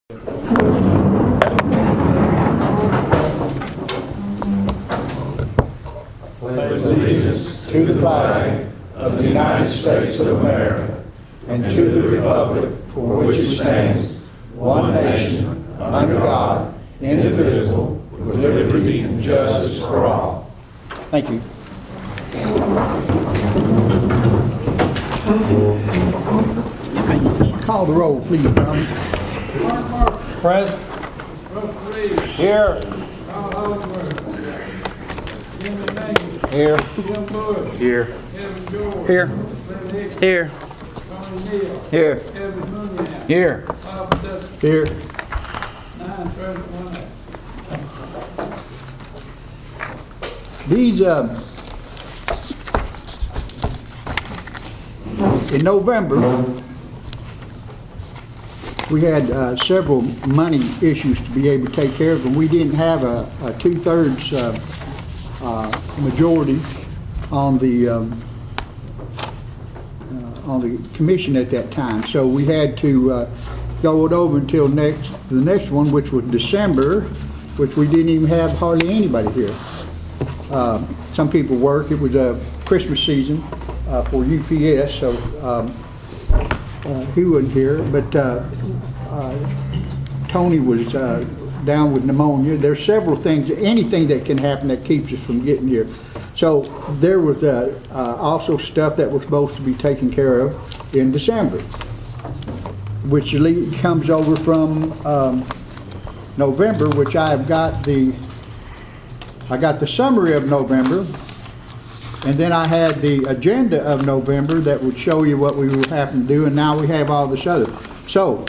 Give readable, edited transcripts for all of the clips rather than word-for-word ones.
Pledge allegiance to the flag of the United States of America and to the republic for which it stands, one nation, under God, indivisible, with liberty and justice for all. Thank you. Call the roll, please, Tommy. Present. Here. Here. Here. Here. Here. Here. Here. Here. These, in November, we had several money issues to be able to take care of, and we didn't have a 2/3 majority on the commission at that time. So we had to go it over until the next one, which was December, which we didn't even have hardly anybody here. Some people work. It was a Christmas season for UPS, so he wasn't here. But Tony was down with pneumonia. There's several things, anything that can happen that keeps us from getting here. So there was also stuff that was supposed to be taken care of in December, which comes over from November, which I got the summary of November, and then I had the agenda of November that would show you what we would have to do, and now we have all this other. So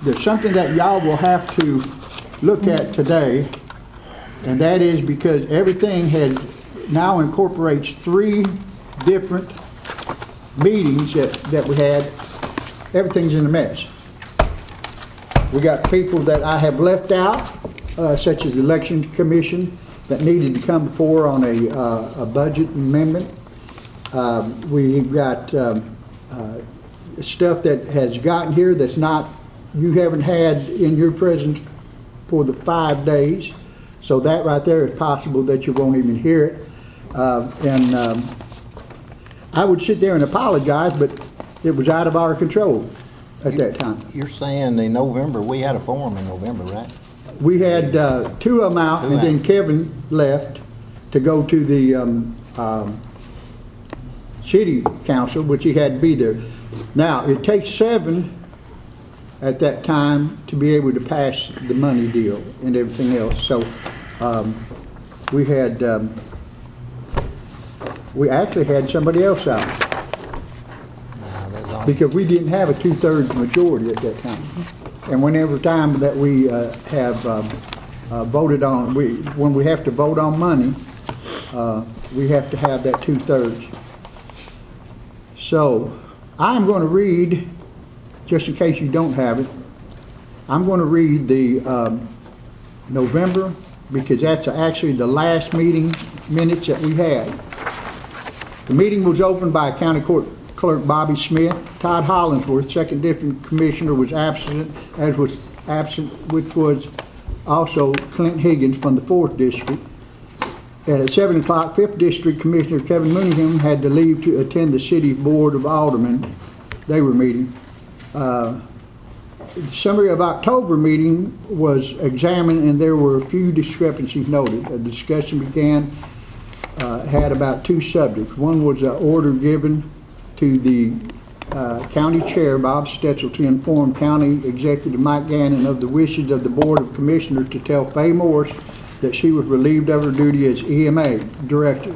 there's something that y'all will have to look at today, and that is because everything now incorporates 3 different meetings that we had. Everything's in a mess. We got people that I have left out, such as the Election Commission, that needed to come before on a budget amendment. We've got stuff that has gotten here that's you haven't had in your presence for the 5 days. So that right there is possible that you won't even hear it. I would sit there and apologize, but it was out of our control at that time. You're saying in November, we had a forum in November, right? We had 2 of them out, and then Kevin left to go to the city council, which he had to be there. Now, it takes 7 at that time to be able to pass the money deal and everything else. So we actually had somebody else out because we didn't have a 2/3 majority at that time. And whenever time that we have voted on, when we have to vote on money, we have to have that 2/3. So I'm going to read, just in case you don't have it, I'm going to read the November, because that's actually the last meeting minutes that we had. The meeting was opened by County Court Clerk Bobby Smith. Todd Hollingsworth, 2nd District Commissioner, was absent, which was also Clint Higgins from the 4th District. And at 7 o'clock, 5th District Commissioner Kevin Mooneyham had to leave to attend the City Board of Aldermen. They were meeting. The summary of October meeting was examined, and there were a few discrepancies noted. A discussion had about 2 subjects. One was an order given to the County Chair, Bob Stetzel, to inform County Executive Mike Gannon of the wishes of the Board of Commissioners to tell Faye Morris that she was relieved of her duty as EMA Director.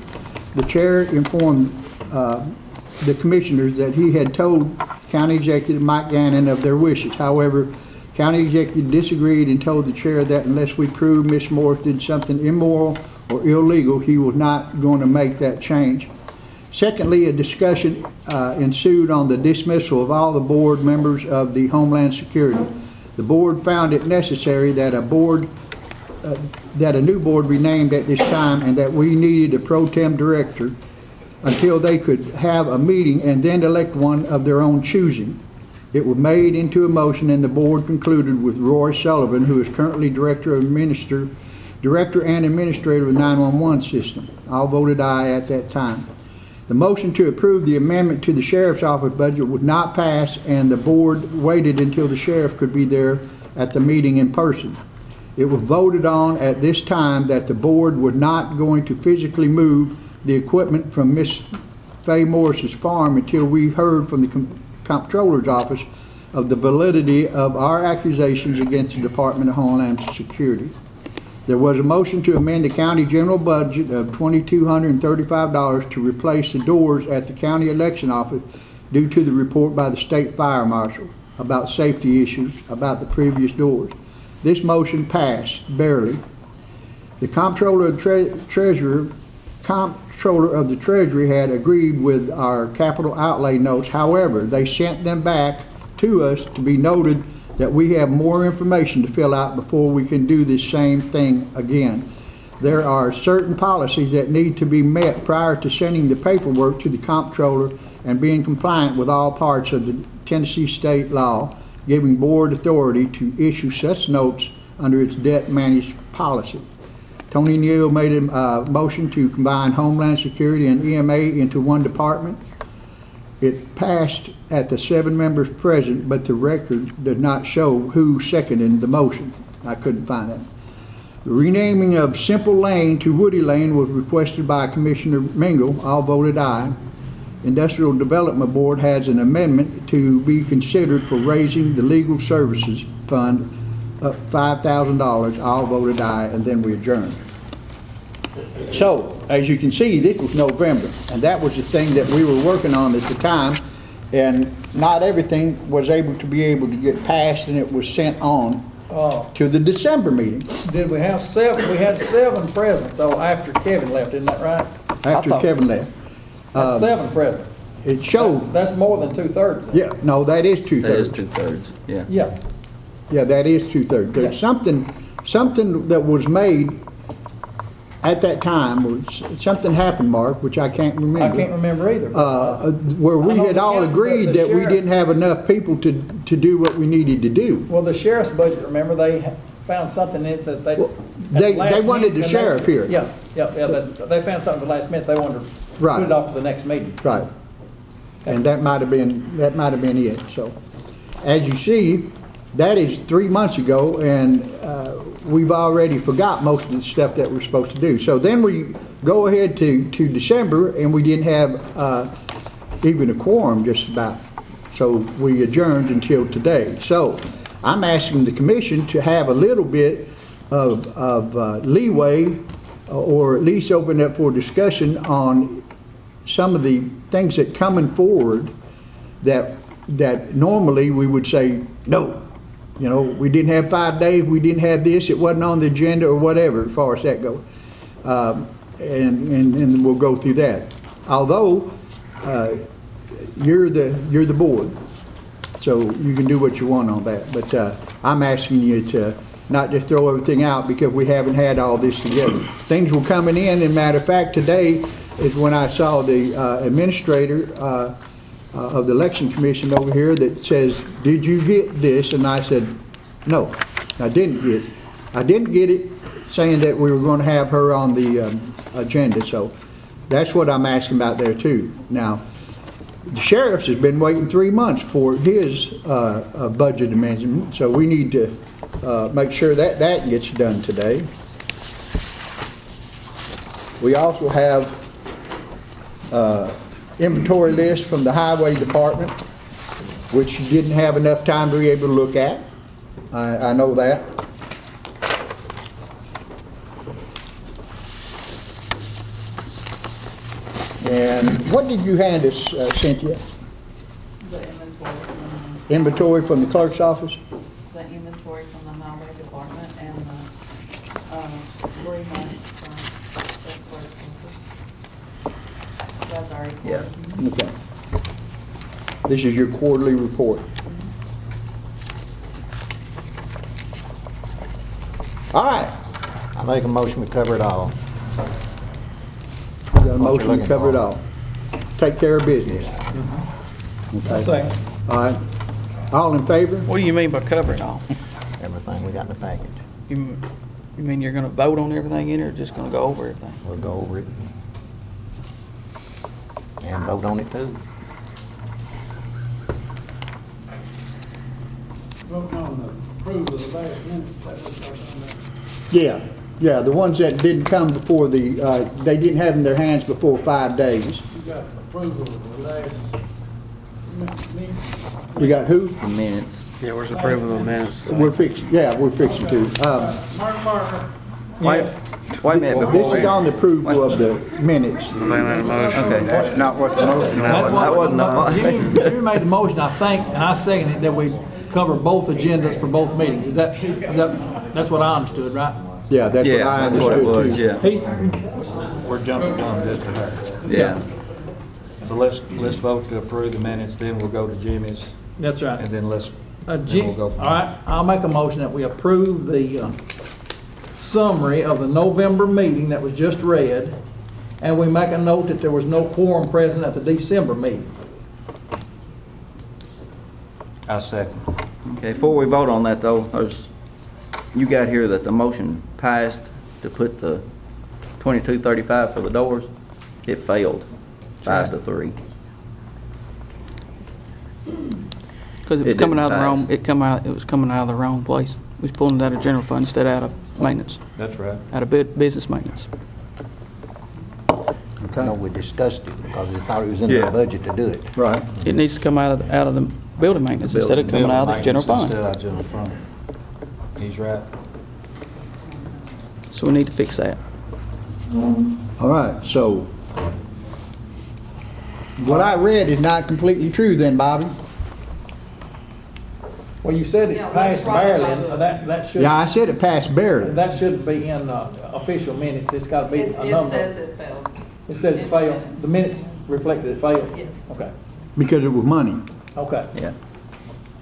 The Chair informed the Commissioners that he had told County Executive Mike Gannon of their wishes. However, County Executive disagreed and told the Chair that unless we prove Ms. Morris did something immoral or illegal, he was not going to make that change. Secondly, a discussion ensued on the dismissal of all the board members of the Homeland Security. The board found it necessary that a new board be named at this time, and that we needed a pro tem director until they could have a meeting and then elect one of their own choosing. It was made into a motion and the board concluded with Roy Sullivan, who is currently Director and Administrator of the 911 system. All voted aye at that time. The motion to approve the amendment to the Sheriff's Office budget would not pass, and the board waited until the sheriff could be there at the meeting in person. It was voted on at this time that the board was not going to physically move the equipment from Miss Fay Morris's farm until we heard from the Comptroller's Office of the validity of our accusations against the Department of Homeland Security. There was a motion to amend the county general budget of $2,235 to replace the doors at the county election office due to the report by the state fire marshal about safety issues about the previous doors. This motion passed barely. The Comptroller of the Treasury had agreed with our capital outlay notes. However, they sent them back to us to be noted that we have more information to fill out before we can do this same thing again. There are certain policies that need to be met prior to sending the paperwork to the Comptroller and being compliant with all parts of the Tennessee state law, giving board authority to issue such notes under its debt managed policy. Tony Neal made a motion to combine Homeland Security and EMA into one department. It passed at the 7 members present, but the record does not show who seconded the motion. I couldn't find that. The renaming of Simple Lane to Woody Lane was requested by Commissioner Mingle. All voted aye. Industrial Development Board has an amendment to be considered for raising the Legal Services Fund up $5,000. All voted aye, and then we adjourned. So, as you can see, this was November, and that was the thing that we were working on at the time, and not everything was able to get passed, and it was sent on to the December meeting. Did we have 7? We had 7 present, though, after Kevin left, isn't that right? After Kevin left. That's 7 present. It showed. That's more than 2/3. Yeah, no, that is 2/3. That is 2/3, yeah. Yeah. Yeah, that is 2/3. There's something that was made at that time, something happened, Mark, which I can't remember. I can't remember either. Where we had all agreed that we didn't have enough people to do what we needed to do. Well, the sheriff's budget, remember, they found something in it that they... They wanted the sheriff here. Yeah, they found something at the last minute, they wanted to put it off to the next meeting. Right. And that might have been it. So, as you see, that is 3 months ago, and we've already forgot most of the stuff that we're supposed to do. So then we go ahead to December, and we didn't have even a quorum just about. So we adjourned until today. So I'm asking the commission to have a little bit of leeway, or at least open up for discussion on some of the things that coming forward that normally we would say no. You know, we didn't have 5 days, we didn't have this, it wasn't on the agenda, or whatever, as far as that goes. And we'll go through that. Although you're the board, so you can do what you want on that. But I'm asking you to not just throw everything out because we haven't had all this together. Things were coming in, and matter of fact, today is when I saw the administrator of the election commission over here that says, "Did you get this?" And I said, "No, I didn't get it." I didn't get it, saying that we were going to have her on the agenda. So that's what I'm asking about there too. Now, the sheriff's has been waiting 3 months for his budget amendment, so we need to make sure that gets done today. We also have inventory list from the highway department, which you didn't have enough time to be able to look at. I know that. And what did you hand us, Cynthia? The inventory. Inventory from the clerk's office? The inventory from the highway department and the 3 months from the clerk's office. That's our report. Yeah. Okay. This is your quarterly report. All right. I make a motion we cover it all. Got a motion to cover it all. Take care of business. Okay. Second. All right. All in favor? What do you mean by cover it all? Everything we got in the package. You mean you're gonna vote on everything in it, or just gonna go over everything? We'll go over it. And vote on it too. Voting on the approval of the last minute, that was on there. Yeah, the ones that didn't come before they didn't have in their hands before 5 days. You got approval of the last meeting. We got who? The minutes. Yeah, where's approval of the minutes? We're fixing to. Mark Parker. Wait a minute before This we... is on the approval of the minutes. Okay. That's not what the motion was. That wasn't the... Jimmy made the motion, I think, and I seconded it, that we cover both agendas for both meetings. That's what I understood, right? Yeah, that's what I Yeah, that's what it understood was, too. yeah. We're jumping gun just a hair. Yeah. So let's vote to approve the minutes, then we'll go to Jimmy's, That's right. and then then we'll go from All there. right, I'll make a motion that we approve the summary of the November meeting that was just read, and we make a note that there was no quorum present at the December meeting. I second. Okay, before we vote on that though, you got here that the motion passed to put the 2235 for the doors. It failed, 5-3. Because it was It coming out of didn't the wrong, pass. it was coming out of the wrong place. We was pulling it out of general fund instead of out of maintenance, That's right. out of business maintenance. No, we discussed it because we thought it was in the Yeah. budget to do it. Right. It needs to come out of the building maintenance instead of coming out of the general Building fund. maintenance instead of general fund. He's right. So we need to fix that. All right, so what I read is not completely true then, Bobby. Well, you said it Yeah, passed that's right. barely, and that should, Yeah, I said it passed barely. that shouldn't be in official minutes. It's gotta be It a number. says it failed. It says it failed. The minutes reflected it failed? Yes. Okay, Because it was money. okay. Yeah.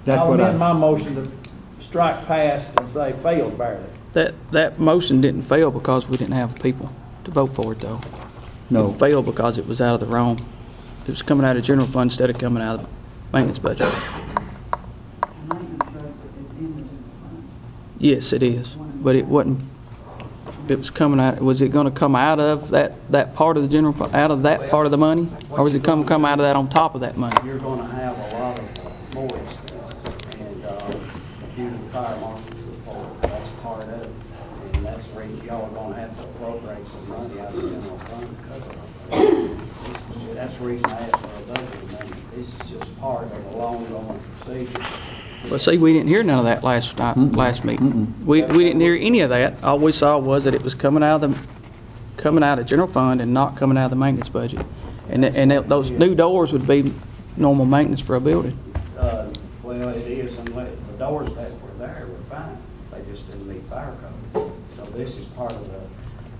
That's I'll what amend I, my motion to strike passed and say failed barely. That motion didn't fail because we didn't have people to vote for it, though. no. It failed because it was out of the wrong, it was coming out of general fund instead of coming out of the maintenance budget. Yes, it is, but it wasn't, it was coming out, was it gonna come out of that part of the general fund, out of that part of the money? Or was it come out of that on top of that money? You're gonna have a lot of more expenses, and, due to the fire marshal's report, that's part of it. And that's the reason y'all are gonna have to appropriate some money out of the general fund to cover it. That's the reason I asked for a budget amendment. This is just part of a long-going procedure. Well, see, we didn't hear none of that last meeting. We didn't hear any of that. All we saw was that it was coming out of general fund and not coming out of the maintenance budget. And those new doors would be normal maintenance for a building. Well, it is, unless the doors that were there were fine. They just didn't meet fire code. So this is part of the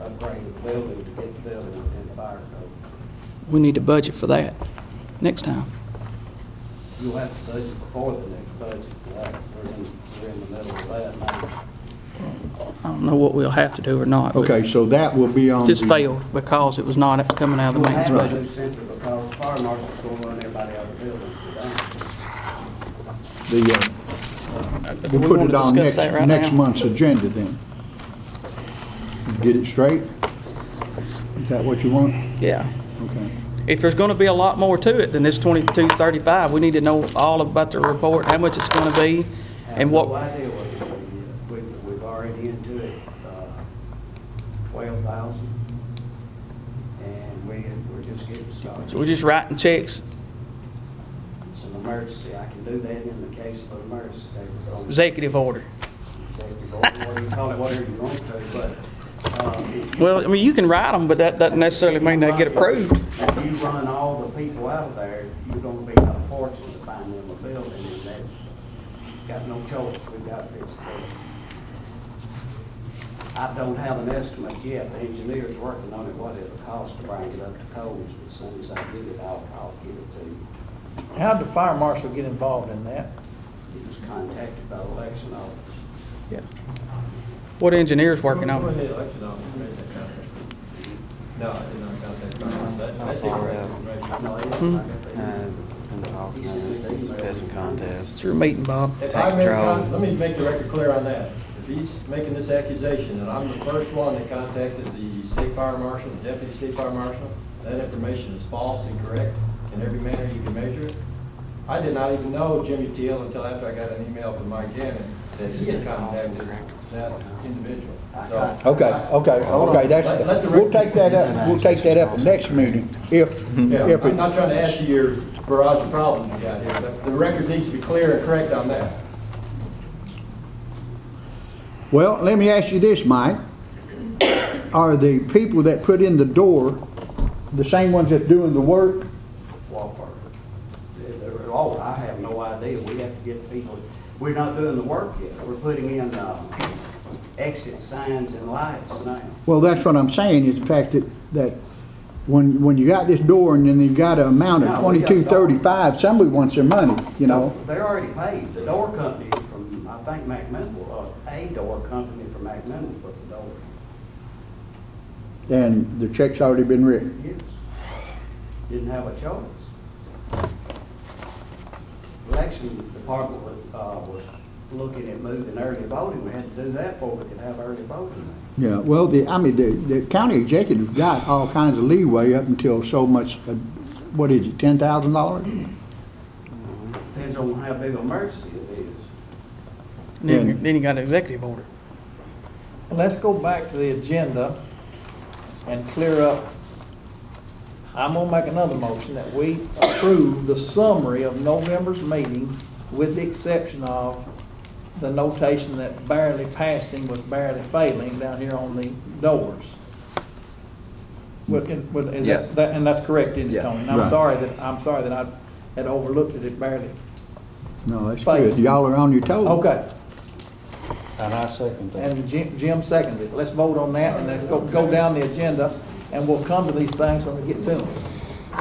upgrade of the building to get the building within fire code. We need to budget for that next time. You'll have to budget before the next budget for that. We're in the middle of that now. I don't know what we'll have to do or not. but Okay, so that will be on It the... just failed because it was not coming out of the We'll have maintenance to budget. do simply because the fire marshal's going to run everybody out of the building. We'll put wanna it on discuss that right next now? month's agenda then. Get it straight? Is that what you want? Yeah. Okay. If there's gonna be a lot more to it than this 2235, we need to know all about the report, how much it's gonna be, and No what, idea what it is. We've already into it, 12,000. And we're just getting started. so we're just writing checks, It's an emergency. I can do that in the case of an emergency. executive order. Whatever you call it, whatever you want to, but. Well, I mean, you can write them, but that doesn't necessarily mean they get approved. If you run all the people out of there, you're gonna be out of fortune to find them a building, and that, got no choice, we've got to fix the building. I don't have an estimate yet, the engineer's working on it, what it'll cost to bring it up to codes, but as soon as I get it, I'll give it to you. How did the fire marshal get involved in that? He was contacted by the election office. Yeah. What engineer's working on? No, I did not contact. No, it's not gonna be. He sent us the email. It's your meeting, Bob. If Take I make, control. let me make the record clear on that. If he's making this accusation, and I'm the first one that contacted the state fire marshal, the deputy state fire marshal, that information is false, incorrect, in every manner you can measure it. I did not even know Jimmy Teal until after I got an email from Mike Gannon that he had contacted that individual. So, Okay, that's, we'll take that up at the next meeting, if I'm it, not trying to ask you your barrage of problems you got here, but the record needs to be clear and correct on that. well, let me ask you this, Mike. Are the people that put in the door the same ones that's doing the work? Walmart. Oh, I have no idea. We have to get people, we're not doing the work yet. We're putting in exit signs and lights now. Well, that's what I'm saying, is the fact that when you got this door and then you got an amount of No, we got $22.35, somebody wants their money, you know? They're already paid. The door company from, I think McMinnville, a door company from McMinnville put the door in. And the check's already been written. Yes. Didn't have a choice. Election department was looking at moving early voting. We had to do that before we could have early voting. Yeah, well, the county executive got all kinds of leeway up until so much, what is it, $10,000? Depends on how big an emergency it is. Then you got an executive order. Let's go back to the agenda and clear up. I'm gonna make another motion that we approve the summary of November's meeting with the exception of the notation that barely passing was barely failing down here on the doors. Is that, and that's correct, isn't it, Yeah. Tony? And I'm Right. sorry that I had overlooked it barely. No, that's Fine. good. Y'all are on your toes. Okay, And I second that. and Jim seconded it. Let's vote on that and let's go down the agenda and we'll come to these things when we get to them.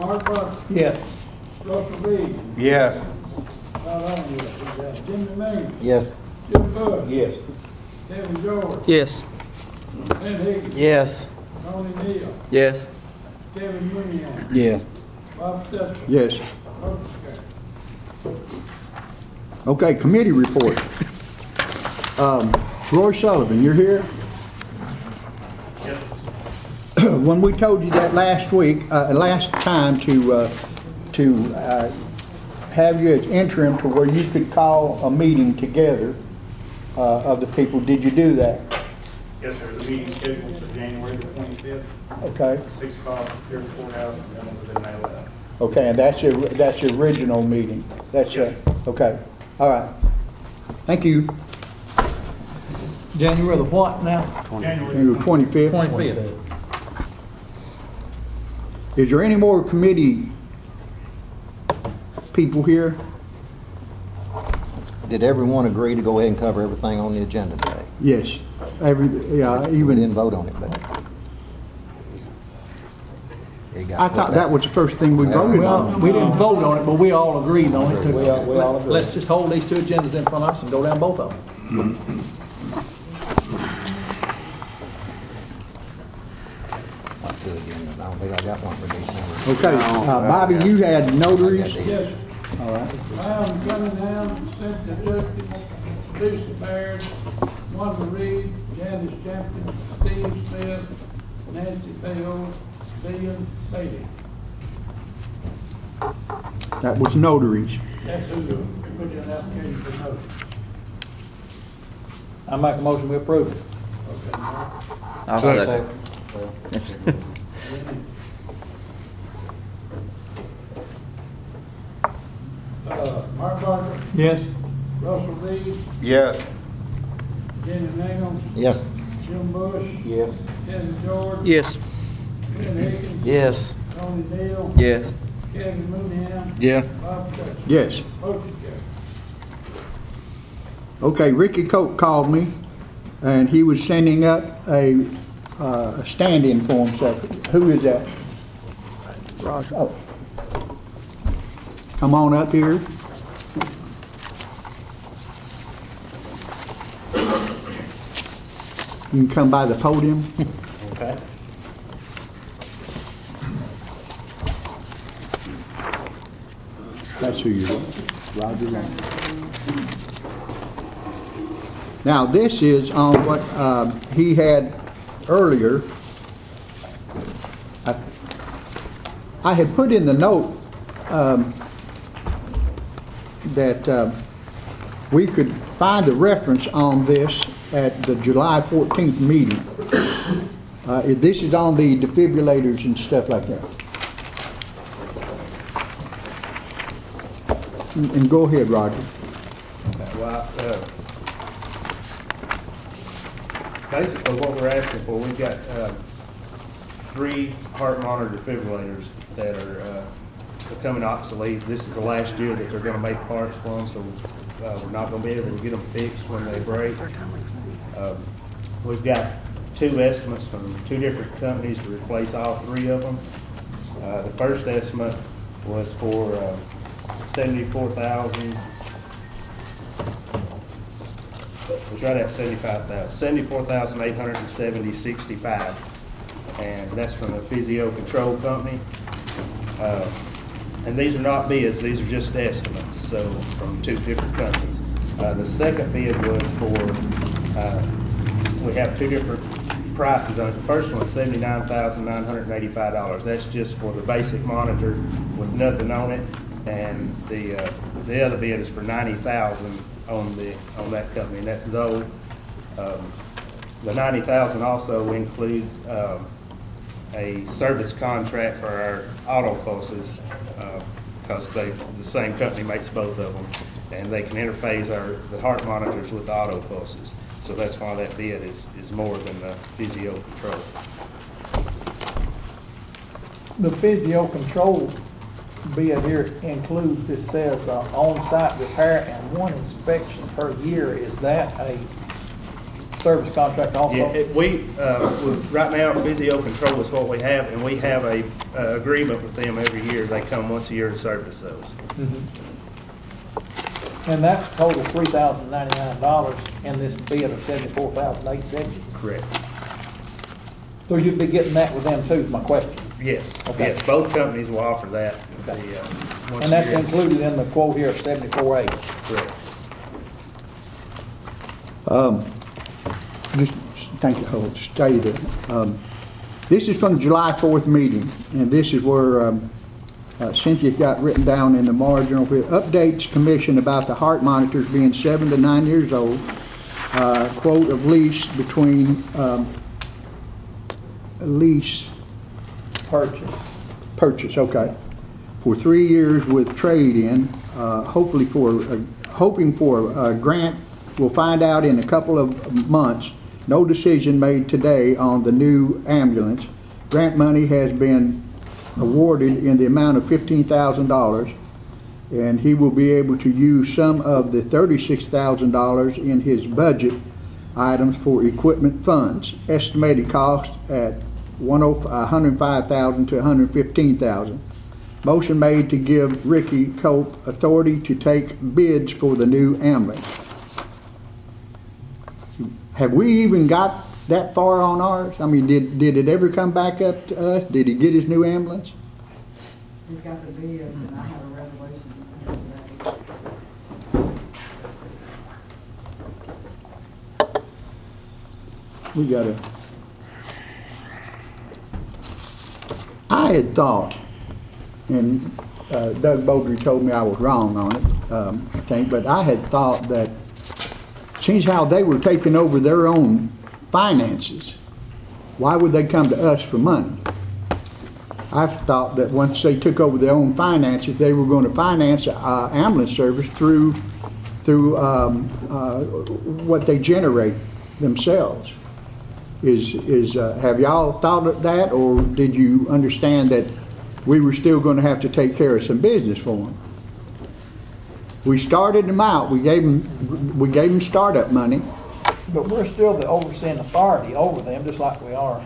Mark Buck, Yes. Russell Reed, Yes. not on here, Jimmy Manning, Yes. Jim Bush, Yes. Kevin George, Yes. Ben Higgins, Yes. Tony Neal, Yes. Kevin Mooneyhan, Yes. Bob Stetser, Yes. Robert Scott. Okay, committee report. Roy Sullivan, you're here? When we told you that last time to have you as interim to where you could call a meeting together of the people, did you do that? Yes, sir. The meeting scheduled for January the 25th, Okay, 6 o'clock here at the courthouse, and then we'll be mailed out. okay, and that's your original meeting? That's, okay, all right. Thank you. January the what now? January 25th? 25th. Is there any more committee people here? Did everyone agree to go ahead and cover everything on the agenda today? Yes. We Even didn't vote on it, but. it got I put thought back. that was the first thing we voted Well, on. we didn't vote on it, but we all agreed on it. We all agreed. Let's just hold these two agendas in front of us and go down both of them. Not good, Jim. I don't think I got one for December. Okay, Bobby, you had notaries? Yes, All right. Brown Cunningham, Cynthia Justin, Lisa Baird, Wanda Reed, Janice Champion, Steve Smith, Nancy Fayo, Bill Beatty. That was notaries. That's who we put in an application for notice. I make a motion, we approve it. I'll second. Mark Barker, Yes. Russell Reed, Yes. Jimmy Manning, Yes. Jim Bush, Yes. Kevin George, Yes. Ben Higgins, Yes. Tony Neal, Yes. Kevin Mooneyhan, Yeah. Bob Stetser. Yes. Motion carried. Okay, Ricky Coke called me, and he was sending up a stand-in for himself. Who is that? Ross, oh. Come on up here. You can come by the podium. Okay. That's that's who you are. Roger Ryan. Now, this is on what he had earlier. I had put in the note that we could find the reference on this at the July 14th meeting. This is on the defibrillators and stuff like that. And go ahead, Roger. Well, basically what we're asking for, we've got 3 heart monitor defibrillators that are becoming obsolete. This is the last year that they're going to make parts for them, so we're not going to be able to get them fixed when they break. We've got 2 estimates from 2 different companies to replace all 3 of them. The first estimate was for $74,000. It was right at $75,000. $74,870.65, and that's from the Physio Control Company. And these are not bids; these are just estimates. So from 2 different companies. The second bid was for. We have 2 different prices on it. The first one is $79,985. That's just for the basic monitor with nothing on it, and the other bid is for $90,000 on that company, and that's Zoe. The $90,000 also includes a service contract for our auto pulses, because the same company makes both of them, and they can interface the heart monitors with the auto pulses. So that's why that bid is more than the Physio Control. The Physio Control bid here includes, it says, on-site repair and 1 inspection per year. Is that a service contract also? Yeah, right now, Physio Control is what we have, and we have a agreement with them every year. They come once a year to service those. Mm-hmm. And that's total $3,099 in this bid of $74,870. Correct. So you'd be getting that with them too, is my question. Yes. Okay. Yes, both companies will offer that. Okay. Once And that's a year. included in the quote here of $74,800. Correct. Just thank you, hold, stay there. This is from the July 4th meeting, and this is where Cynthia got written down in the marginal. Updates commission about the heart monitors being 7 to 9 years old. Quote of lease between lease purchase, okay, for 3 years with trade-in. Hoping for a grant. We'll find out in a couple of months. No decision made today on the new ambulance. Grant money has been awarded in the amount of $15,000, and he will be able to use some of the $36,000 in his budget items for equipment funds. Estimated cost at $105,000 to $115,000. Motion made to give Ricky Cope authority to take bids for the new ambulance. Have we even got that far on ours? I mean, did it ever come back up to us? Did he get his new ambulance? He's got the bids, and I have a resolution. We gotta. I had thought, and Doug Bowdry told me I was wrong on it, I think, but I had thought that since how they were taking over their own finances, why would they come to us for money? I thought that once they took over their own finances, they were going to finance ambulance service through what they generate themselves. Have y'all thought of that, or did you understand that we were still going to have to take care of some business for them? We started them out. We gave them startup money. But we're still the overseeing authority over them, just like we are.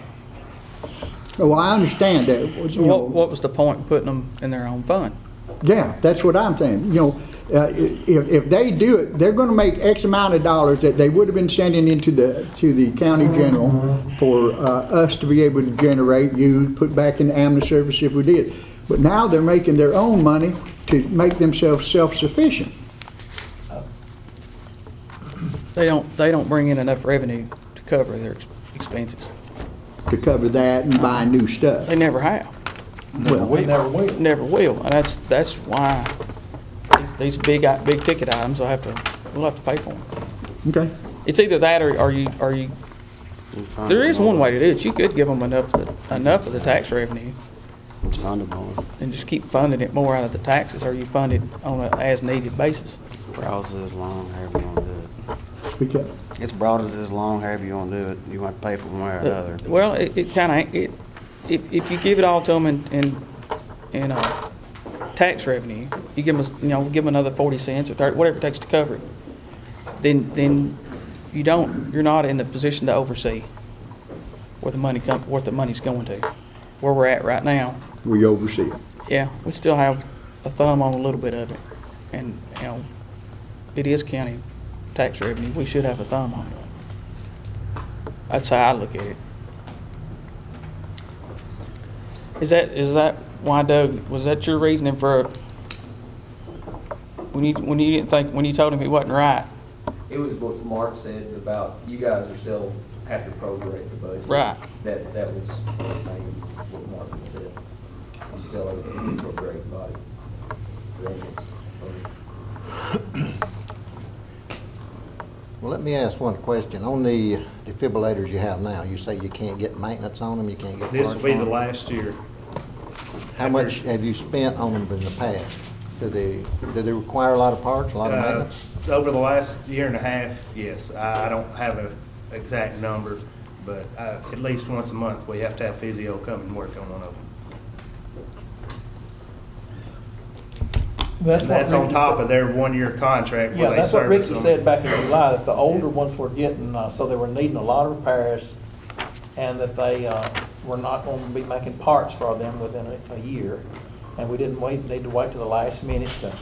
Well, I understand that. What was the point in putting them in their own fund? Yeah, that's what I'm saying. If they do it, they're going to make X amount of dollars that they would have been sending into the county general for us to be able to generate, use, put back in the ambulance service if we did. But now they're making their own money, to make themselves self-sufficient. They don't bring in enough revenue to cover their expenses. To cover that and buy new stuff. They never have. Well, We never will. Never will, and that's why these big ticket items we'll have to pay for them. okay. It's either that or are you. There is one way to do it. You could give them enough of the tax revenue and just keep funding it more out of the taxes, or you fund it on a as-needed basis. Browse it as long, however you want to do it. Speak up. It's broad as long, however you want to do it. You want to pay for one way or another. Well, it kind of if you give it all to them in tax revenue, you give them another 40 cents or 30, whatever it takes to cover it. Then you're not in the position to oversee where the money's going to. Where we're at right now, We oversee it. yeah, we still have a thumb on a little bit of it, and it is county tax revenue. We should have a thumb on it. That's how I look at it. Is that why, Doug? Was that your reasoning for when you told him he wasn't right? It was what Mark said about you guys are still have to prorate the budget. Right. That was the same what Mark said. I'm still a prorate body. Well, let me ask one question. On the defibrillators you have now, you say you can't get maintenance on them, you can't get parts This will be on the them? last year. How much have you spent on them in the past? Do they require a lot of parts, a lot of maintenance? Over the last year and a half, yes. I don't have an exact number, but at least once a month, we have to have physio come and work on one of them. That's on top of their one-year contract Yeah, where they that's what Ricky service them. said back in July, that the older ones were getting, so they were needing a lot of repairs, and that they were not going to be making parts for them within a year. And we didn't need to wait to the last minute to,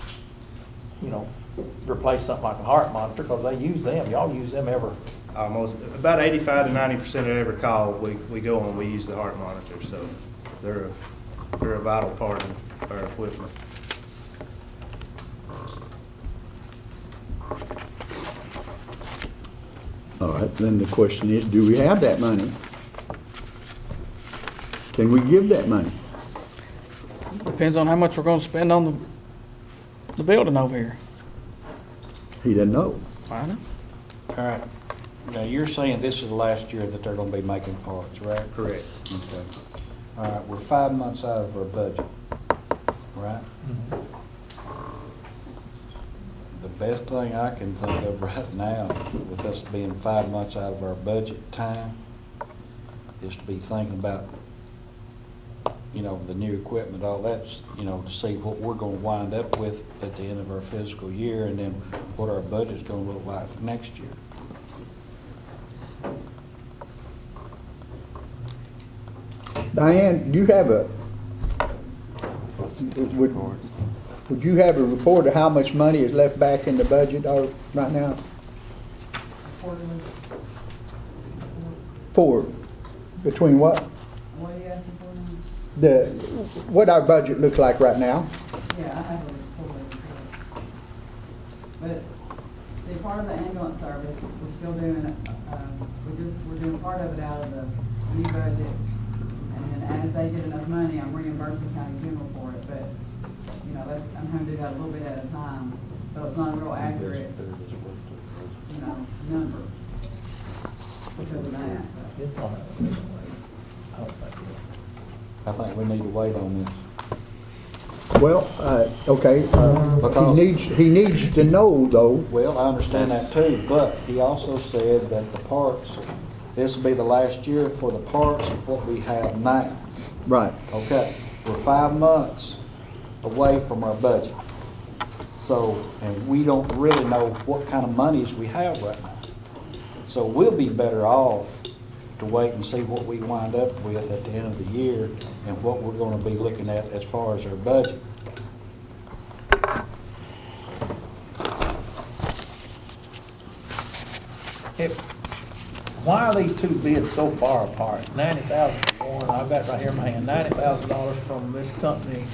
replace something like a heart monitor, because they use them. Y'all use them ever. Almost, about 85 to 90% of every call we go on, we use the heart monitor, so they're a vital part of our equipment. All right, then the question is, do we have that money? Can we give that money? Depends on how much we're going to spend on the building over here. He doesn't know. I know. All right. Now, you're saying this is the last year that they're going to be making parts, right? Correct. Okay. All right, we're 5 months out of our budget, right? The best thing I can think of right now, with us being 5 months out of our budget time, is to be thinking about, the new equipment, all that's, to see what we're going to wind up with at the end of our fiscal year, and then what our budget's going to look like next year. Diane, do you have would you have a report of how much money is left back in the budget right now? Between what? What are you asking for now? What our budget looks like right now? Yeah, I have a report. But, see, part of the ambulance service, we're still doing, we're doing part of it out of the new budget. And then as they get enough money, I'm reimbursing county general for it, but, I'm having to do that a little bit at a time. So it's not a real accurate, number because of that. It's all right. I don't think it is. I think we need to wait on this. Well, okay, he needs to know, though. Well, I understand that too, but he also said that the parts, this will be the last year for the parts of what we have now. Right. Okay, we're 5 months away from our budget. So, and we don't really know what kind of monies we have right now. So we'll be better off to wait and see what we wind up with at the end of the year and what we're going to be looking at as far as our budget. Why are these two bids so far apart? $90,000 for one, I've got it right here in my hand, $90,000 from this company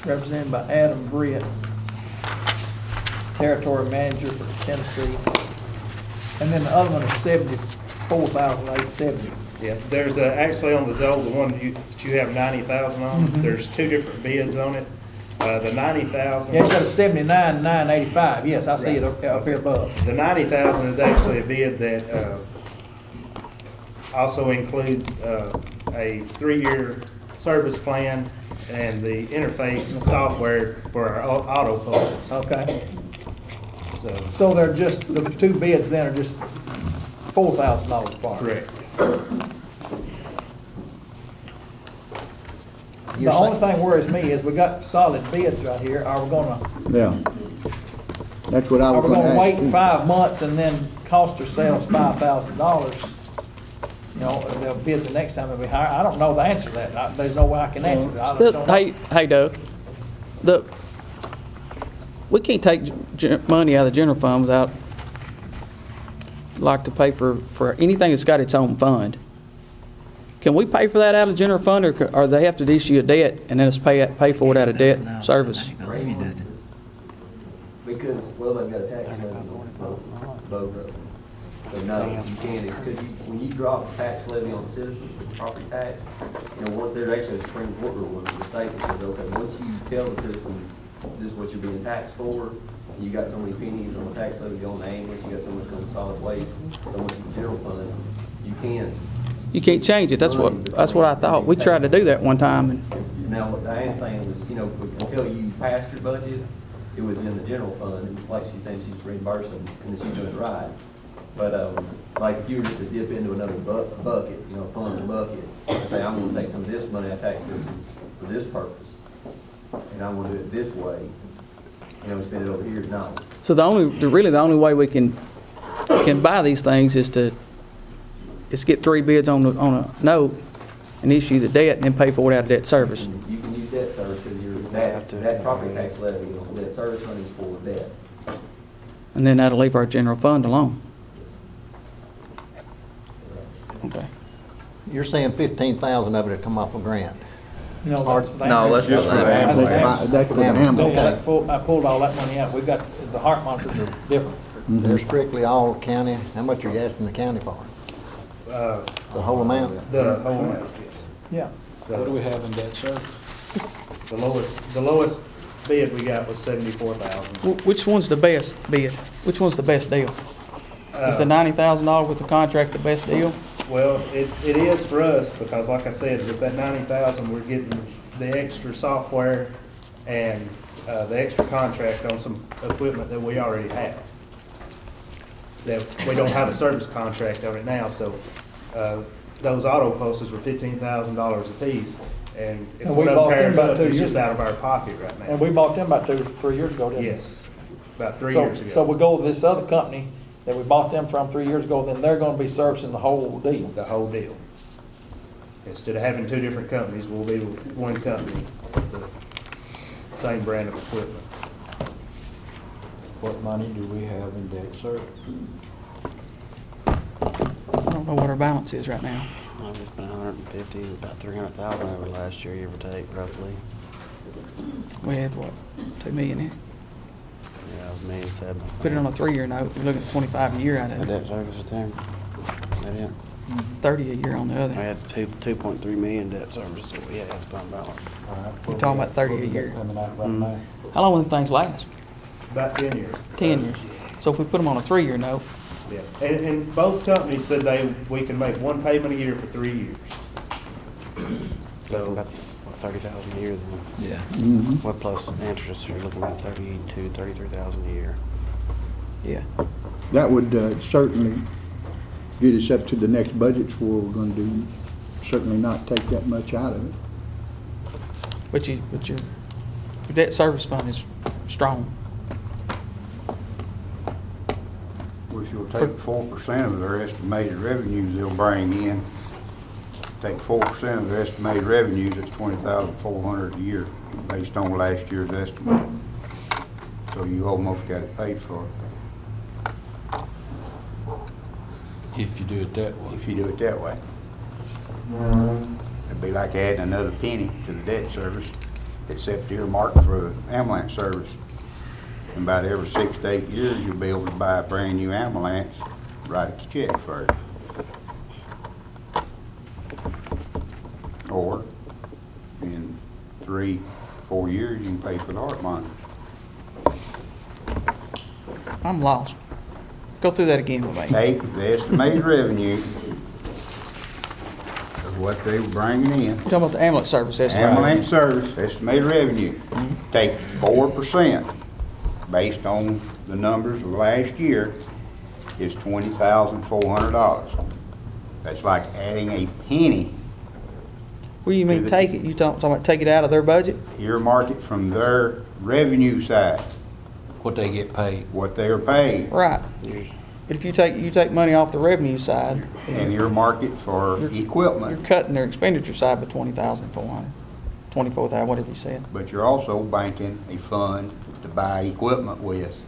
represented by Adam Britt, Territory Manager for Tennessee. And then the other one is $74,870. Yeah, there's actually on the Zoll, the one that you have 90,000 on, there's two different bids on it. The 90,000. Yeah, it's got a 79,985. Yes, I see it up here above. The 90,000 is actually a bid that also includes a 3-year service plan and the interface software for our auto pulses. Okay. So they're just, the two bids then are just $4,000 apart. correct. The only thing worries me is we got solid bids right here. Are we gonna, Yeah. That's what I are was we gonna gonna ask wait you. 5 months and then cost ourselves $5,000? You know, they'll bid the next time that we hire. I don't know the answer to that. There's no way I can answer that. I just don't know. Hey, Doug, we can't take money out of the general fund without, like, to pay for anything that's got its own fund. Can we pay for that out of the general fund, or they have to issue a debt and then us pay for it out of debt service? Because, well, they've got a tax levy on both of them. So no, you can't, because when you drop the tax levy on citizens with property tax, you know, once there's actually a Supreme Court rule in the state that says, okay, once you tell the citizens this is what you're being taxed for, you got so many pennies on the tax levy on the ambulance, you got so much on solid waste, so much in the general fund, You can't change it. That's what I thought. We tried to do that one time, and now what Diane's saying was, you know, until you passed your budget, it was in the general fund, and like she's saying, she's reimbursing, and that she's doing it right. But like if you were just to dip into another bucket, you know, fund or bucket, and say, I'm going to take some of this money out of tax citizens for this purpose, and I'm going to do it this way, you know, spend it over here, no. so really the only way we can buy these things is get 3 bids on a note and issue the debt and then pay for it out of debt service. You can use debt service because that property tax levy, you know, debt service money is for debt. And then that'll leave our general fund alone. Okay. You're saying 15,000 of it would come off a grant? No, that's for the No, ambulance. that's for the ambulance. That's for the ambulance. I pulled all that money out. We've got, the heart monitors are different. They're strictly all county. How much are you asking the county for? The whole amount? The whole amount, yes. Yeah. What do we have in debt service? The lowest bid we got was 74,000. Which one's the best bid? Which one's the best deal? Is the $90,000 with the contract the best deal? Well, it is for us, because like I said, with that 90,000, we're getting the extra software and the extra contract on some equipment that we already have. That we don't have a service contract on it now, so those auto pulses were $15,000 a piece, and if And one we of them bought them pairs about up, 2 it's years just out of our pocket right now. And we bought them about 3 years ago, didn't we? Yes, about 3 years ago. So we go with this other company that we bought them from 3 years ago, then they're gonna be servicing the whole deal. The whole deal. Instead of having 2 different companies, we'll be with one company with the same brand of equipment. What money do we have in debt service? I don't know what our balance is right now. Well, it's been 150, about 300,000 over last year, give or take, roughly. We had, what, 2 million in it? Yeah, it was $1,700,000. Put it on a 3-year note, you're looking at 25 a year out The of it. debt service was there. That it? 30 a year on the We other. had 2.3 million debt service that we had fund balance. All right, You're talking about 30 a what we got year. coming out right now? How long will the things last? About 10 years. 10 years. So if we put them on a 3-year note, Yeah, and both companies said we can make one payment a year for 3 years. So about what, 30,000 a year then. Yeah. What plus interest, you're looking at 33,000 a year. yeah. That would certainly get us up to the next budgets where we're gonna do, certainly not take that much out of it. But your debt service fund is strong. Well, if you'll take 4% of their estimated revenues they'll bring in, take 4% of their estimated revenues, that's $20,400 a year, based on last year's estimate. So you almost got it paid for. If you do it that way. If you do it that way. It'd be like adding another penny to the debt service. except earmarked for ambulance service. And about every 6 to 8 years, you'll be able to buy a brand new ambulance, write a check for it. Or in 3, 4 years, you can pay for the heart monitor. I'm lost. Go through that again with me. Take the estimated revenue of what they were bringing in. You're talking about the ambulance service, that's right. Ambulance service, estimated revenue. Take 4% based on the numbers of last year is $20,400. That's like adding a penny. What do you mean take it? You talking about take it out of their budget? Earmark it from their revenue side. What they get paid. What they are paid. Right. But if you take money off the revenue side And earmark it for equipment. you're cutting their expenditure side by 20,400, 24,000, whatever you said. But you're also banking a fund to buy equipment with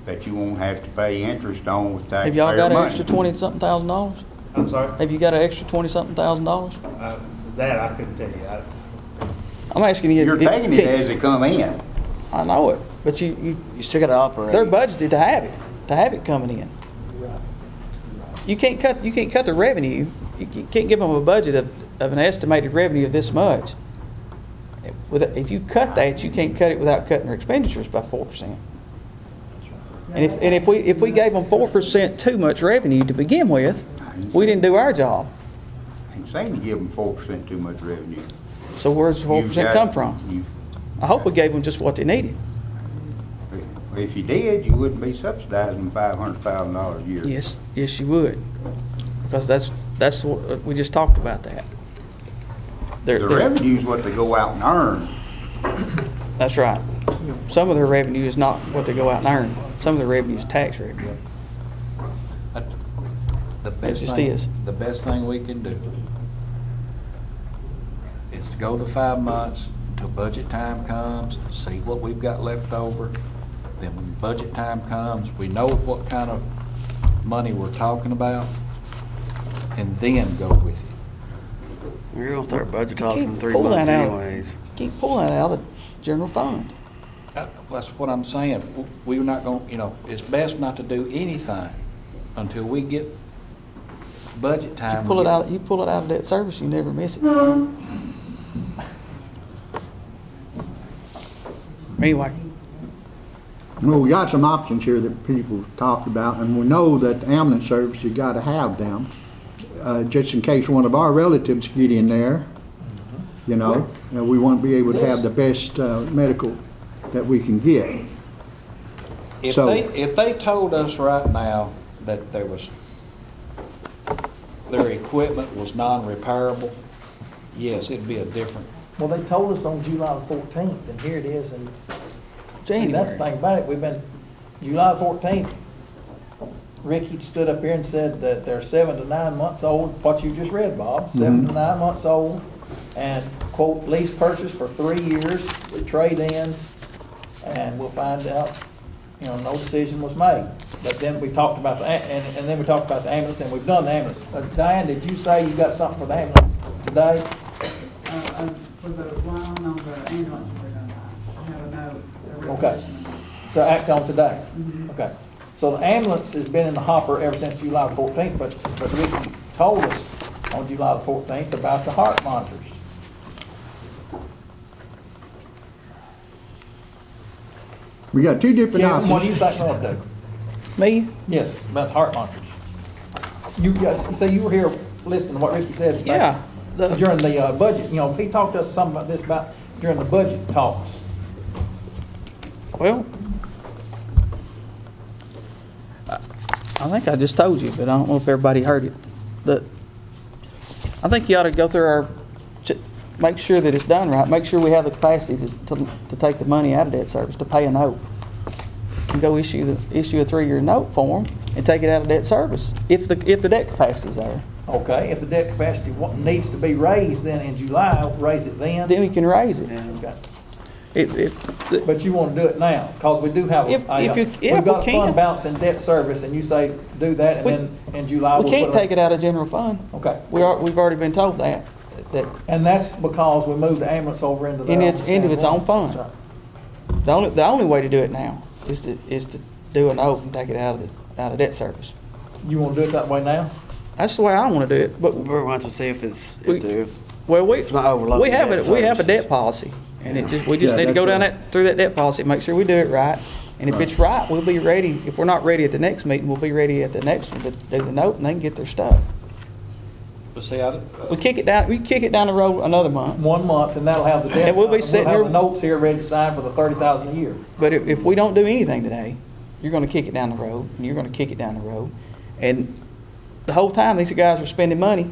that you won't have to pay interest on with taxpayer Have y'all got an money. extra $20-something thousand? I'm sorry? Have you got an extra $20-something thousand? That I couldn't tell you. I'm asking you. You're taking it as they come in. I know it, but you still got to operate. they're budgeted to have it coming in. You can't cut the revenue. You can't give them a budget of an estimated revenue of this much. If you cut that, you can't cut it without cutting their expenditures by 4%. And if we gave them 4% too much revenue to begin with, we didn't do our job. I ain't saying to give them 4% too much revenue. So where's the 4% come from? I hope we gave them just what they needed. If you did, you wouldn't be subsidizing $500,000 a year. Yes, you would, because that's what we just talked about that. The revenue is what they go out and earn. That's right. Some of their revenue is not what they go out and earn. Some of the revenue is tax revenue. The best just thing, is. the best thing we can do is to go the 5 months until budget time comes, see what we've got left over. Then when budget time comes, we know what kind of money we're talking about, and then go with it. We're going to start budget talks in 3 Pull months that out. anyways. Can't pull that out of the general fund. That's what I'm saying. We're not going, it's best not to do anything until we get budget time. You pull it out of that service, you never miss it. Anyway. Well, we got some options here that people talked about, and we know that the ambulance service, you got to have them, just in case one of our relatives get in there, and we want to be able to have the best medical that we can get. If they told us right now that their equipment was non-repairable, yes, it'd be a different. Well, they told us on July the 14th, and here it is in January. See, that's the thing about it. We've been, July 14th, Ricky stood up here and said that they're 7 to 9 months old, what you just read, Bob, 7 to 9 months old, and quote, lease purchase for 3 years with trade-ins, and we'll find out, no decision was made. But then we talked about and then we talked about the ambulance, and we've done the ambulance. Diane, did you say you got something for the ambulance today? For the loan on the ambulance that they're gonna buy, I have a note. Okay, to act on today? Okay, so the ambulance has been in the hopper ever since July the 14th, but Ricky told us on July the 14th about the heart monitors. We got 2 different Kevin, options. what do you think we ought to do? Me? Yes, about the heart monitors. You say you were here listening to what Ricky said. Yeah. During the budget, he talked to us some about this during the budget talks. Well, I think I just told you, but I don't know if everybody heard it. I think you ought to go through make sure that it's done right. Make sure we have the capacity to take the money out of debt service to pay a note. And go issue a 3-year note for them and take it out of debt service if the debt capacity is there. Okay, if the debt capacity needs to be raised, then in July, raise it then. Then we can raise it. Okay. But you want to do it now, because we do have we've got a fund balance in debt service, and you say do that, and then in July we can't take it out of general fund. Okay. We've already been told that. And that's because we moved the ambulance over into the. into its own fund. That's right. The only way to do it now is to do a note and take it out of debt service. You wanna do it that way now? That's the way I want to do it, but We're going to see if it's, We- if well, it's not overloading we have debt we have a services. debt policy, and we just Yeah, need to go that's down through that debt policy, make sure we do it right. And if it's right, we'll be ready. If we're not ready at the next meeting, we'll be ready at the next one to do the note, and they can get their stuff. But see, We kick it down the road another month. 1 month, and that'll have the debt. And we'll be sitting have here- the notes here ready to sign for the 30,000 a year. But if we don't do anything today, you're going to kick it down the road, and you're going to kick it down the road, and the whole time these guys are spending money,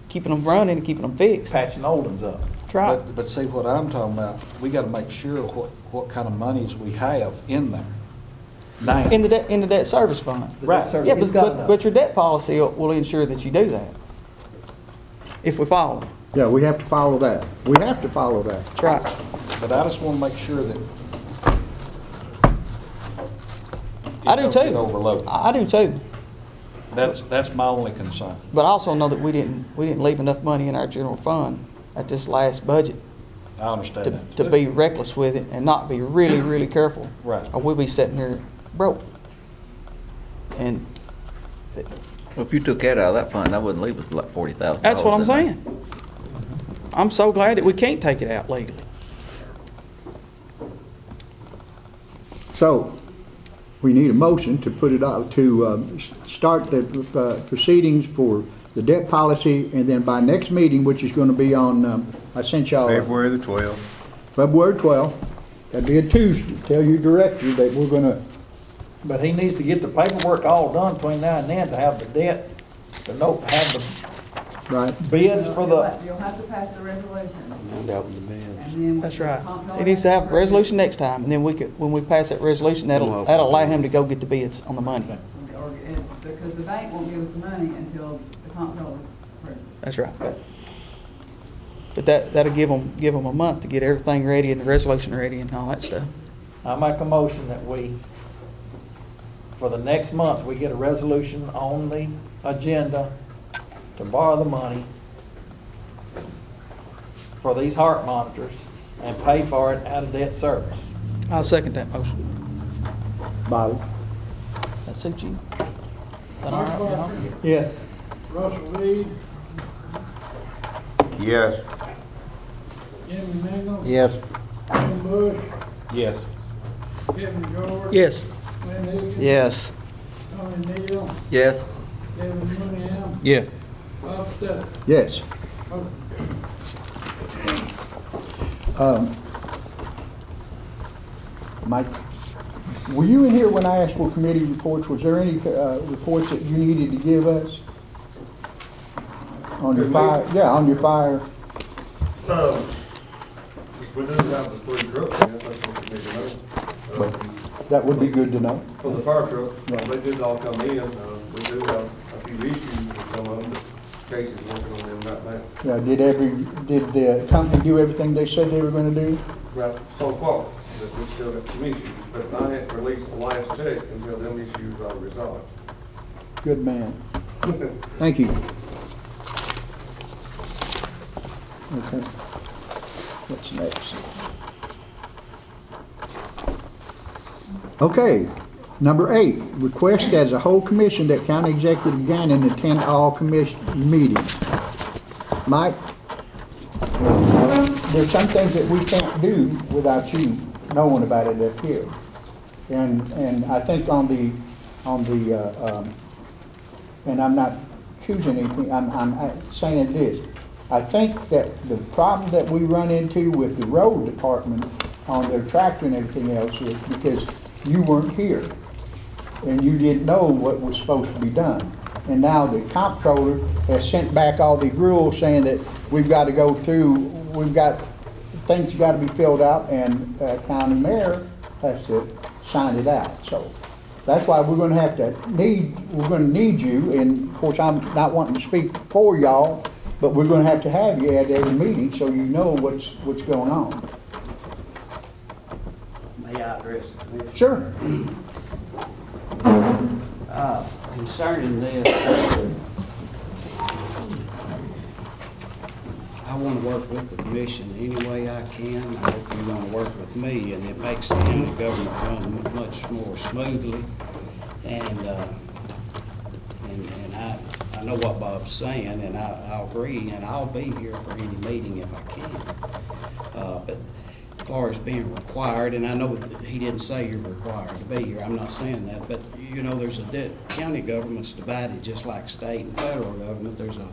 keeping them running and keeping them fixed. Patching old ones up. That's right. But see, what I'm talking about, we gotta make sure what kind of monies we have in there now. In the debt service fund. The debt Right. service, Yeah, it's got but enough. your debt policy will ensure that you do that. If we follow it. Yeah, we have to follow that. We have to follow that. That's right. But I just wanna make sure that. I do it don't get too. overloaded. I do too. That's my only concern. But I also know that we didn't leave enough money in our general fund at this last budget I understand that. to be reckless with it and not be really, really careful. Right. Or we'll be sitting here broke. And Well, if you took that out of that fund, that wouldn't leave us like $40,000. that's what I'm in there. saying. I'm so glad that we can't take it out legally. So, we need a motion to put it out, to start the proceedings for the debt policy, and then by next meeting, which is gonna be on, I sent y'all. February the 12th. February 12th, that'd be a Tuesday, tell your director that we're gonna, But he needs to get the paperwork all done between now and then to have the debt, the note, have the right, bids for the, You'll have to pass the resolution. And out with the bids. And then That's right. the comptroller He needs to have a has to resolution next time, and then when we pass that resolution, that'll allow him to go get the bids on the money. because the bank won't give us the money until the comptroller approves it. That's right. But that'll give them a month to get everything ready and the resolution ready and all that stuff. I make a motion that we, for the next month, we get a resolution on the agenda to borrow the money for these heart monitors and pay for it out of debt service. I'll second that motion. Bobby. That suit you? That all right, y'all? Yes. Russell Reed, Yes. Jimmy Mingle, Yes. Jim Bush, Yes. Kevin George. Yes. Glenn Higgins. Yes. Tony Neal, Yes. Kevin Mooneyham, Yeah. Bob Stuck. Yes. Mike, were you in here when I asked for committee reports? Was there any reports that you needed to give us? On your fire, yeah, on your fire. We do have the 3 trucks, that's what we need to know. That would be good to know. For the fire truck, they did all come in, we do have a few issues with some of them, but Casey's working on them right now. Yeah, did the company do everything they said they were gonna do? Right, so far, but we still got some issues, but I haven't released the last check until them issues are resolved. Good man. Thank you. Okay. What's next? Okay, number 8, request as a whole commission that County Executive Gannon attend all commission meetings. Mike, there's some things that we can't do without you knowing about it up here. And I think on the and I'm not accusing anything, I'm saying this. I think that the problem that we run into with the road department on their tractor and everything else is because you weren't here and you didn't know what was supposed to be done. And now the comptroller has sent back all the rules saying that we've got to go through, things got to be filled out, and county mayor has to sign it out. So that's why we're going to need you, and of course I'm not wanting to speak for y'all, but we're going to have you at every meeting so you know what's going on. May I address the commission? Sure. Concerning this, work with the commission any way I can. I hope you're gonna work with me, and it makes the county government run much more smoothly. And I know what Bob's saying, and I agree, and I'll be here for any meeting if I can. But as far as being required, and I know that he didn't say you're required to be here, I'm not saying that, but you know, there's county government's divided just like state and federal government. There's a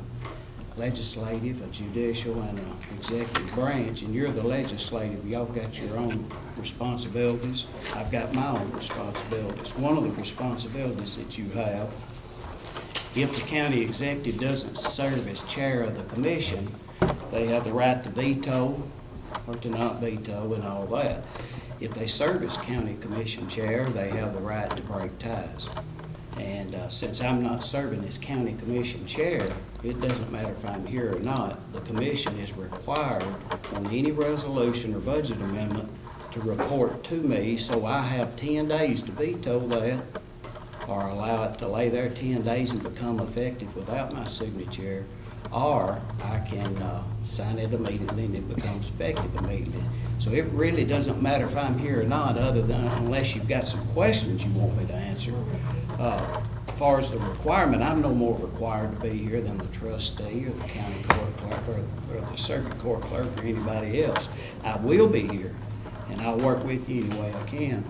legislative, a judicial, and an executive branch, and you're the legislative. Y'all got your own responsibilities. I've got my own responsibilities. One of the responsibilities that you have, if the county executive doesn't serve as chair of the commission, they have the right to veto or to not veto and all that. If they serve as county commission chair, they have the right to break ties. And since I'm not serving as county commission chair, it doesn't matter if I'm here or not. The commission is required on any resolution or budget amendment to report to me, so I have 10 days to veto that or allow it to lay there 10 days and become effective without my signature, or I can sign it immediately and it becomes effective immediately. So it really doesn't matter if I'm here or not, other than unless you've got some questions you want me to answer. As far as the requirement, I'm no more required to be here than the trustee or the county court clerk or the circuit court clerk or anybody else. I will be here, and I'll work with you any way I can.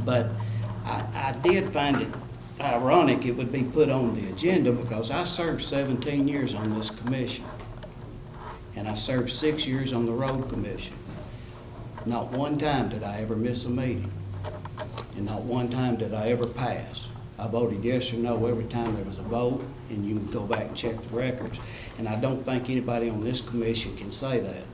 But I did find it ironic it would be put on the agenda because I served 17 years on this commission, and I served 6 years on the road commission. Not one time did I ever miss a meeting, and not one time did I ever pass. I voted yes or no every time there was a vote, and you can go back and check the records. And I don't think anybody on this commission can say that.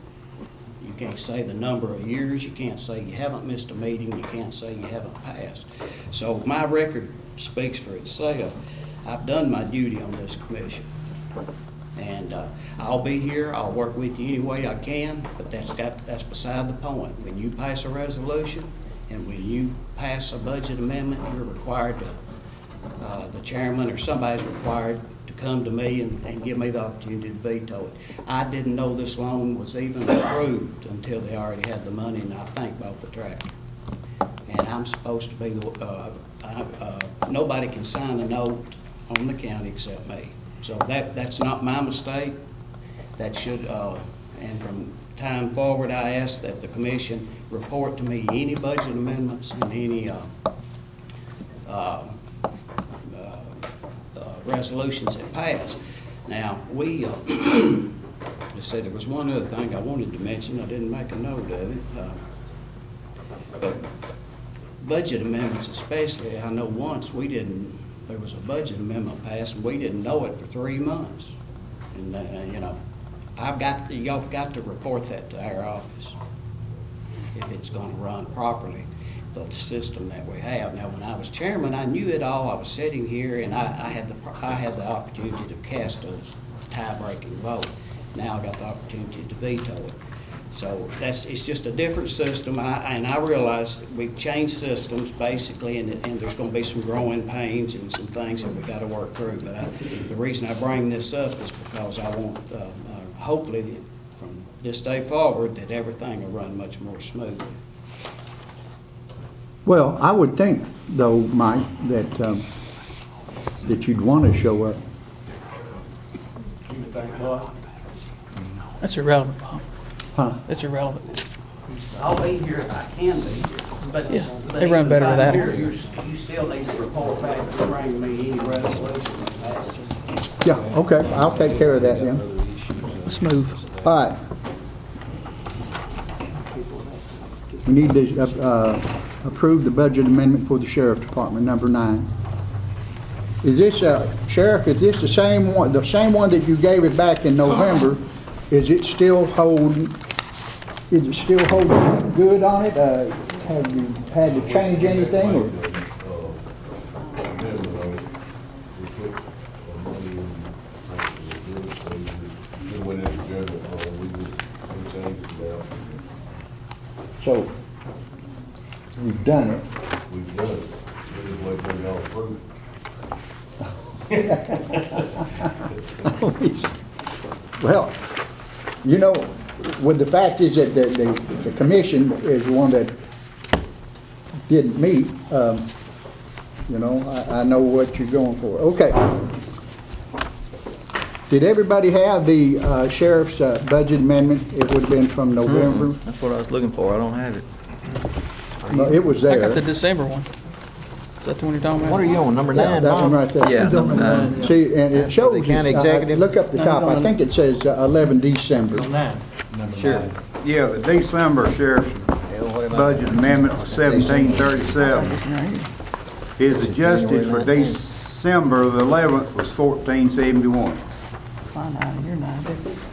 You can't say the number of years, you can't say you haven't missed a meeting, you can't say you haven't passed. So my record speaks for itself. I've done my duty on this commission. And I'll be here, I'll work with you any way I can, but that's beside the point. When you pass a resolution and when you pass a budget amendment, you're required to, the chairman or somebody's required to come to me and give me the opportunity to veto it. I didn't know this loan was even approved until they already had the money, and I think bought the tractor. And I'm supposed to be the, nobody can sign a note on the county except me. So that's not my mistake. That should, and from time forward, I ask that the commission report to me any budget amendments and any resolutions that pass. Now, we, let's see, there was one other thing I wanted to mention. I didn't make a note of it. But budget amendments especially, I know once there was a budget amendment passed and we didn't know it for 3 months. And, you know, y'all got to report that to our office if it's going to run properly, the system that we have. Now, when I was chairman, I knew it all. I was sitting here, and I had the opportunity to cast a tie-breaking vote. Now I got the opportunity to veto it. So it's just a different system, and I realize we've changed systems basically, and there's going to be some growing pains and some things that we've got to work through. But the reason I bring this up is because I want, hopefully, from this day forward, that everything will run much more smoothly. Well, I would think, though, Mike, that you'd want to show up. That's irrelevant, Bob. Huh? That's irrelevant. I'll be here if I can be here. But, Yeah, but they run even better if with I'm that. here, you still need to report back and bring me any resolution that passes. Yeah, okay, I'll take care of that then. Let's move. All right. We need to approve the budget amendment for the Sheriff Department, number 9. Is this, Sheriff, is this the same one that you gave it back in November? Is it still holding good on it? Have you had to change anything? Or? So, we've done it. We've done it. We're just waiting for y'all to approve it. Well, You know, with the fact is that the commission is the one that didn't meet, you know, I know what you're going for. Okay. Did everybody have the sheriff's budget amendment? It would have been from November. That's what I was looking for. I don't have it. No, it was I there. got the December one. Is that the one you're talking about? What are you on, number Yeah, 9, that one Bob? right there. Yeah, number 9. See, and it That's for shows, the county executive? look up the top, I think it says 11 December. Sure. Yeah, the December sheriff's budget amendment was 1737. His adjusted for December the 11th was 1471.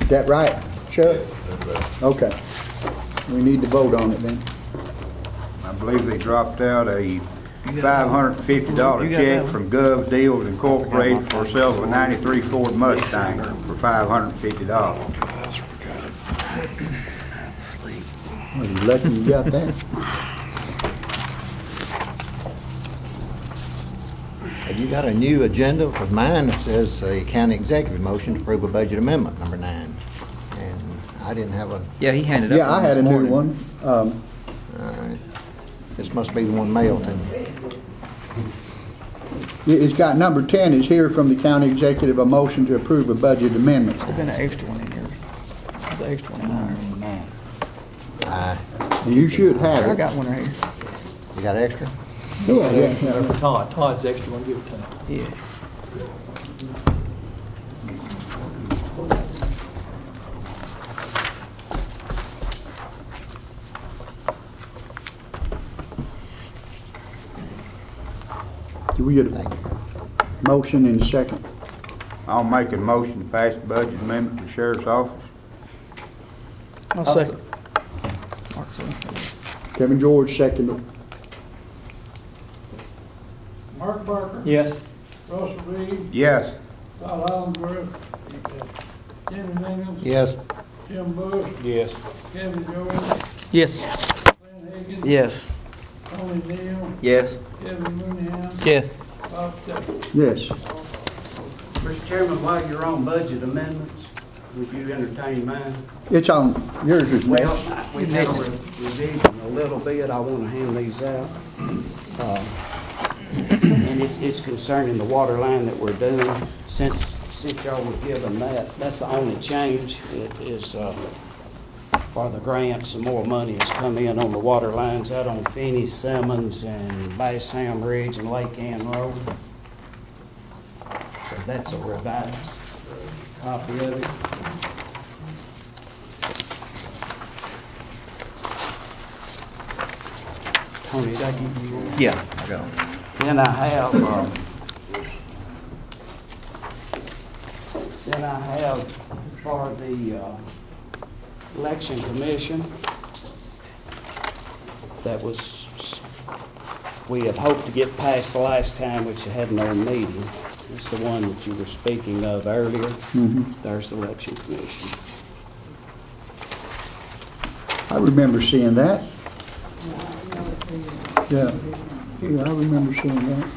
Is that right, Chuck? Okay. We need to vote on it then. I believe they dropped out a $550 check from Gov Deals Incorporated for sale of a 93 Ford Mustang for $550. Well, you're lucky you got that. Have you got a new agenda? With mine, it says a county executive motion to approve a budget amendment, number 9. And I didn't have a, Yeah, he handed up. Yeah, I had a new one. all right. This must be the one mailed to me. It's got number 10 is here from the county executive, a motion to approve a budget amendment. There's been an extra one in here. There's an extra one in there. You should have I it. got one right here. You got extra? Yeah. For Todd. Todd's extra one, give it to him. Yeah. Do we get a motion in a second? I'll make a motion to pass the budget amendment to the sheriff's office. I'll second. Kevin George seconded. Mark Barker. Yes. Russell Reed. Yes. Todd Allensworth. Jimmy Mingham. Yes. Jim Bush. Yes. Kevin George. Yes. Glenn Higgins. Yes. Tony Neal. Yes. Kevin Mooneyham. Yes. Bob Stephen. Yes. Mr. Chairman, while you're on budget amendments, would you entertain mine? It's on, yours is Well, next. we've had a revision a little bit. I want to hand these out. And it's concerning the water line that we're doing. Since y'all were given that, that's the only change. It is for the grant, some more money has come in on the water lines out on Finney, Simmons, and Bassham Ridge and Lake Ann Road. So that's a revised copy of it. Tony, did I give you one? Yeah, I got him. Then I have, for the election commission, that was, we had hoped to get past the last time, which had no meeting. It's the one that you were speaking of earlier. There's the election commission. I remember seeing that. Yeah, I remember seeing that.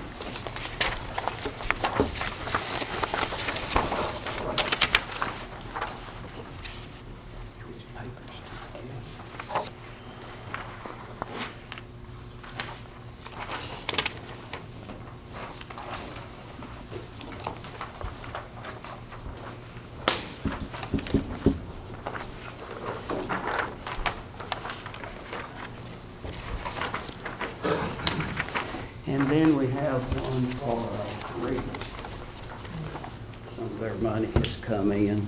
And then we have one for Reach. Some of their money has come in.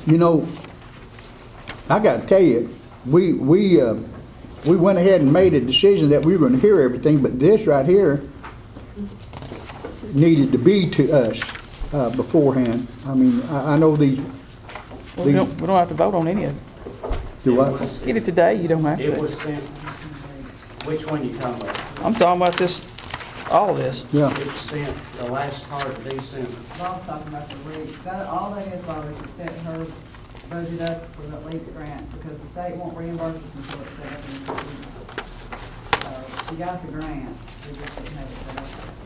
You know, I got to tell you, we went ahead and made a decision that we were going to hear everything, but this right here, needed to be to us beforehand. I mean, I know these. Well, we don't have to vote on any of it. Do I? Get it today, you don't have It to. was sent, which one you talking about? I'm talking about this, all of this. Yeah. It was sent the last part of December. Bob's talking about the leaks. All that is, Bob, is to set her budget up for the leaks grant, because the state won't reimburse us until it's set up in the budget. So, she got the grant, we just didn't have it set up.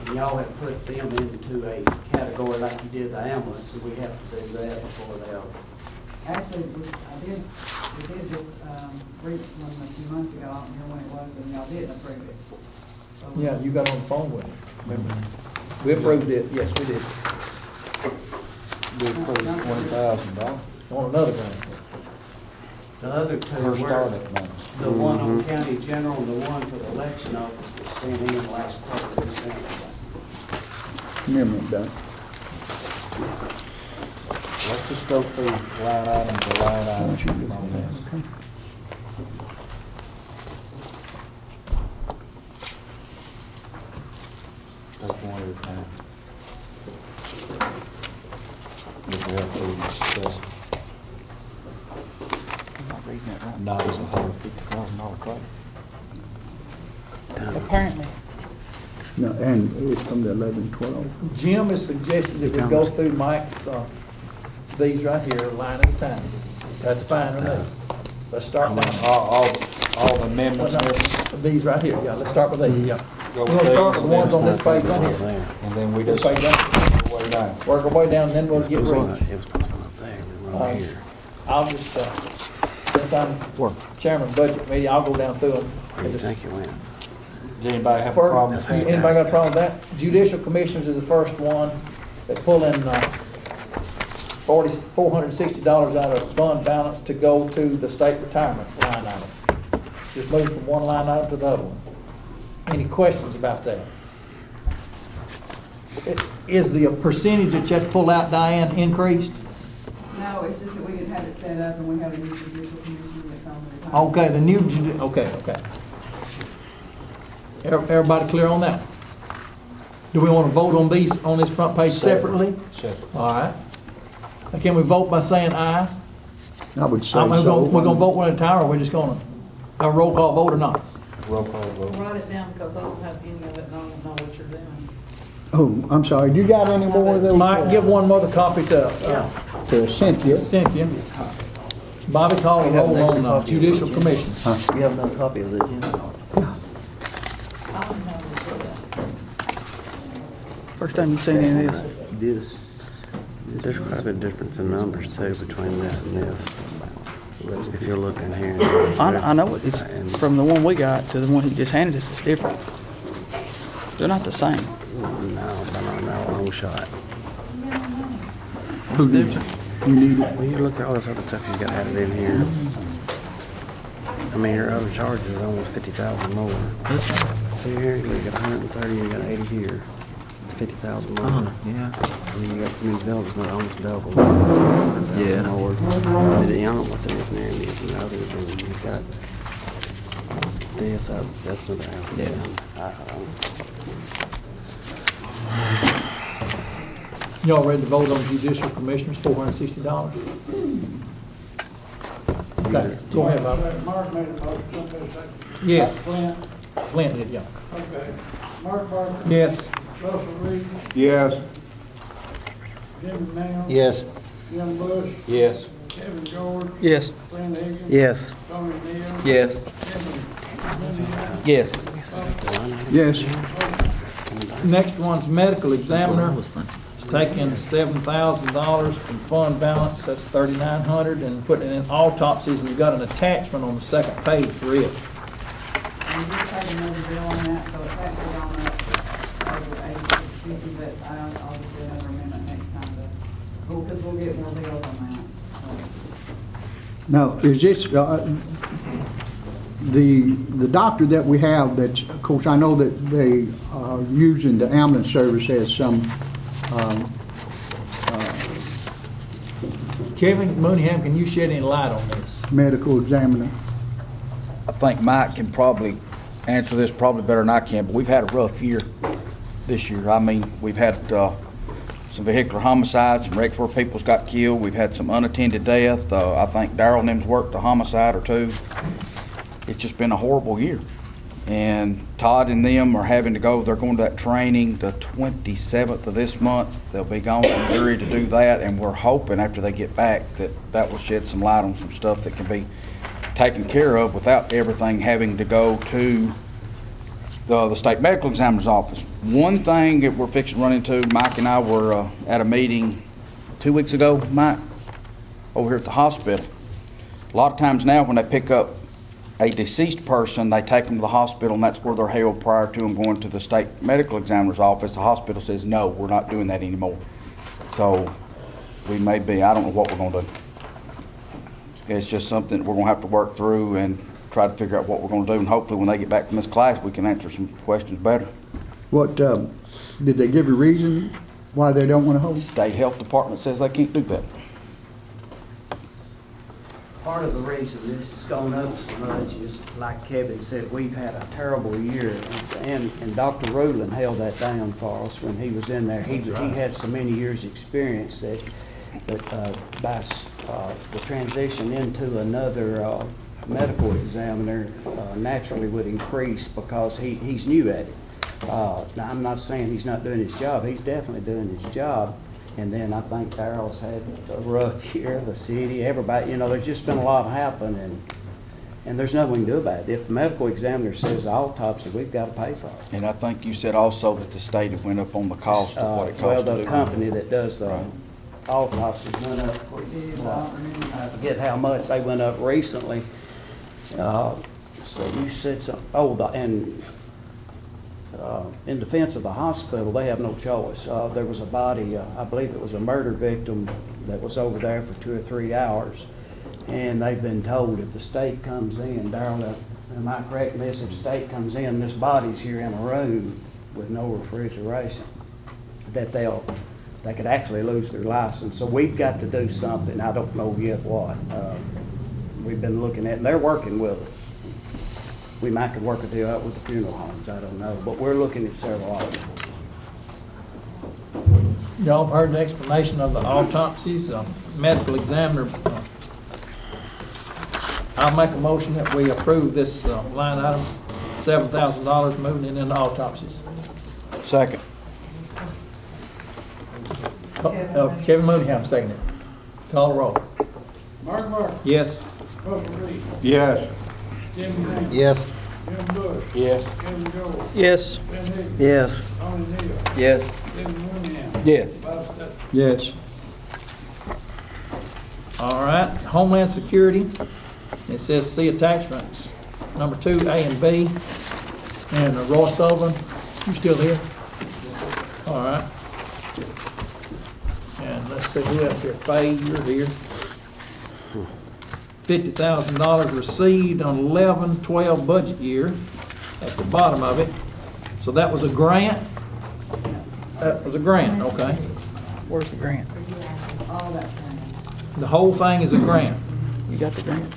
And y'all have put them into a category like you did the ambulance, so we have to do that before they are. Actually, we did just, reach one a few months ago, I don't know when it was, and y'all didn't approve it. So we- Yeah, you got on the phone with him, remember? We approved it, yes, we did. We approved $20,000 On another grant. The other two per were, startup money. the one on county general and the one for the election office was sent in last part of December. Remember that. Let's just go through line item to line item on this. Take one at a time. If we have to discuss it. Not as a whole, $50,000 claim. Apparently. No, and it's from the 11-12. Jim has suggested that we go through Mike's, these right here, line at a time. That's fine with me. Let's start now. All the amendments and everything. These right here, yeah, let's start with these, yeah. Go We're with gonna start these with and ones then- on this page right here. And then we This just page right go way down. Work our way down, and then we'll get It was reached. supposed to come up there, we were here. I'll just, since I'm chairman of the budget committee, I'll go down through them. Where do you think it went? Does anybody have a problem with that? Anybody got a problem with that? Judicial commissioners is the first one that pull in, $460 out of fund balance to go to the state retirement line item. Just move from one line item to the other one. Any questions about that? Is the percentage that you have to pull out, Diane, increased? No, it's just that we didn't have it set up, and we have a new judicial commission that's on the time. Okay, the new, okay. Everybody clear on that? Do we want to vote on these, on this front page separately? Separate. All right. Now, can we vote by saying aye? I would say We're so. gonna vote one at a time, or we're just gonna, a roll call vote or not? Roll call vote. Write it down, because I don't have any of it, and I don't know what you're doing. Oh, I'm sorry, you got any more of those? Mike, give one more copy to To Cynthia. Cynthia. Bobby, call a roll on judicial commission. You have another copy of it, Jim? I don't know what you're doing. First time you've seen any of this. There's quite a bit of difference in numbers too between this and this. If you're looking here. I know it's from the one we got to the one he just handed us, it's different. They're not the same. No, long shot. Who needs it? You need it? When you look at all this other stuff you got added in here, I mean, your other charges is almost 50,000 more. See here, you got 130, you got 80 here. It's 50,000 more. Yeah. I mean, you got community development's not almost double. Yeah. More. I mean, you don't know what the engineering is and the others, and you've got this, that's another half. Yeah. Y'all ready to vote on judicial commissioners, $460? Okay, go ahead, Bobby. Mark made a motion, somebody second. Yes, Clint, Clint did, yeah. okay. Mark Barker. Yes. Russell Reed, Yes. Jim McMahon. Yes. Jim Bush, Yes. Kevin George, Yes. Clint Higgins. Yes. Tony Neal. Yes. Yes. Yes. Next one's medical examiner. It's taking $7,000 from fund balance, that's $3,900, and putting it in autopsies, and you've got an attachment on the second page for it. And we just had another bill on that, so it's actually on up over 8650, but I'll just do another amendment next time because we'll get more bills on that. Now, is this, the doctor that we have that's, of course, I know that they are using the ambulance service as some, Kevin Mooneyham, can you shed any light on this? medical examiner. I think Mike can probably answer this probably better than I can, but we've had a rough year this year. I mean, we've had some vehicular homicides, some wrecks where people's got killed. We've had some unattended death. I think Darrell and them's worked a homicide or two. It's just been a horrible year. And Todd and them are having to go, they're going to that training the 27th of this month. They'll be gone to Missouri to do that, and we're hoping after they get back that will shed some light on some stuff that can be taken care of without everything having to go to the state medical examiner's office. One thing that we're fixing to run into, Mike and I were at a meeting 2 weeks ago, Mike, over here at the hospital. A lot of times now when they pick up a deceased person, they take them to the hospital, and that's where they're held prior to them going to the state medical examiner's office. The hospital says, no, we're not doing that anymore. So we may be, I don't know what we're going to do. It's just something that we're going to have to work through and try to figure out what we're going to do, and hopefully when they get back from this class, we can answer some questions better. What, did they give a reason why they don't want to hold? State Health Department says they can't do that. Part of the reason this has gone up so much is, like Kevin said, we've had a terrible year, and Dr. Rulin held that down for us when he was in there. He had so many years' experience that by the transition into another medical examiner naturally would increase because he's new at it. Now, I'm not saying he's not doing his job. He's definitely doing his job. And then I think Darrell's had a rough year, the city, everybody, there's just been a lot happen, and there's nothing we can do about it. If the medical examiner says autopsy, we've got to pay for it. And I think you said also that the state had went up on the cost of what it costs to do. Well, the company that does the autopsies went up, I forget how much, they went up recently. So you said something, in defense of the hospital, they have no choice. There was a body, I believe it was a murder victim that was over there for 2 or 3 hours, and they've been told if the state comes in, Darrell, am I correct in this, if the state comes in, this body's here in a room with no refrigeration, that they could actually lose their license. So we've got to do something. I don't know yet what. We've been looking at, and they're working with us. We might could work a deal out with the funeral homes, I don't know, but we're looking at several options. Y'all have heard the explanation of the autopsies, medical examiner. I'll make a motion that we approve this line item, $7,000 moving it into autopsies. Second. Kevin Mooneyham, seconded. Call the roll. Mark. Yes. Bubba Reed. Yes. Jim Green. Yes. Jim Bush. Yes. Kevin Jones. Yes. Ben Higgins. Yes. Tony Neal. Yes. Kevin Mooneyham. Yeah. Bob Stephen. Yes. All right, Homeland Security. It says see attachments number 2, A and B. And Roy Sullivan, you still here? All right. And let's see who else here. Faye, you're here. $50,000 received on 11-12 budget year at the bottom of it. So that was a grant? That was a grant, okay. Where's the grant? All that thing. The whole thing is a grant. You got the grant?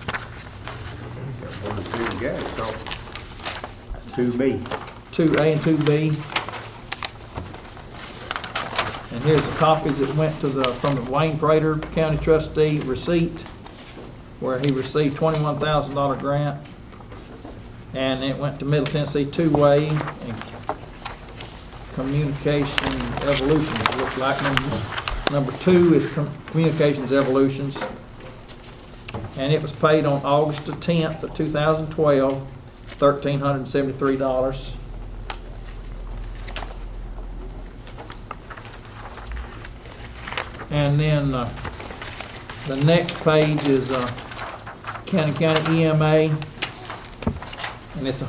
2B. 2A and 2B. And here's the copies that went to from the Wayne Prater County Trustee receipt, where he received $21,000 grant. And it went to Middle Tennessee Two-Way and Communication Evolutions. Looks like number 2 is Communications Evolutions. And it was paid on August the 10th of 2012, $1,373. And then the next page is County EMA, and it's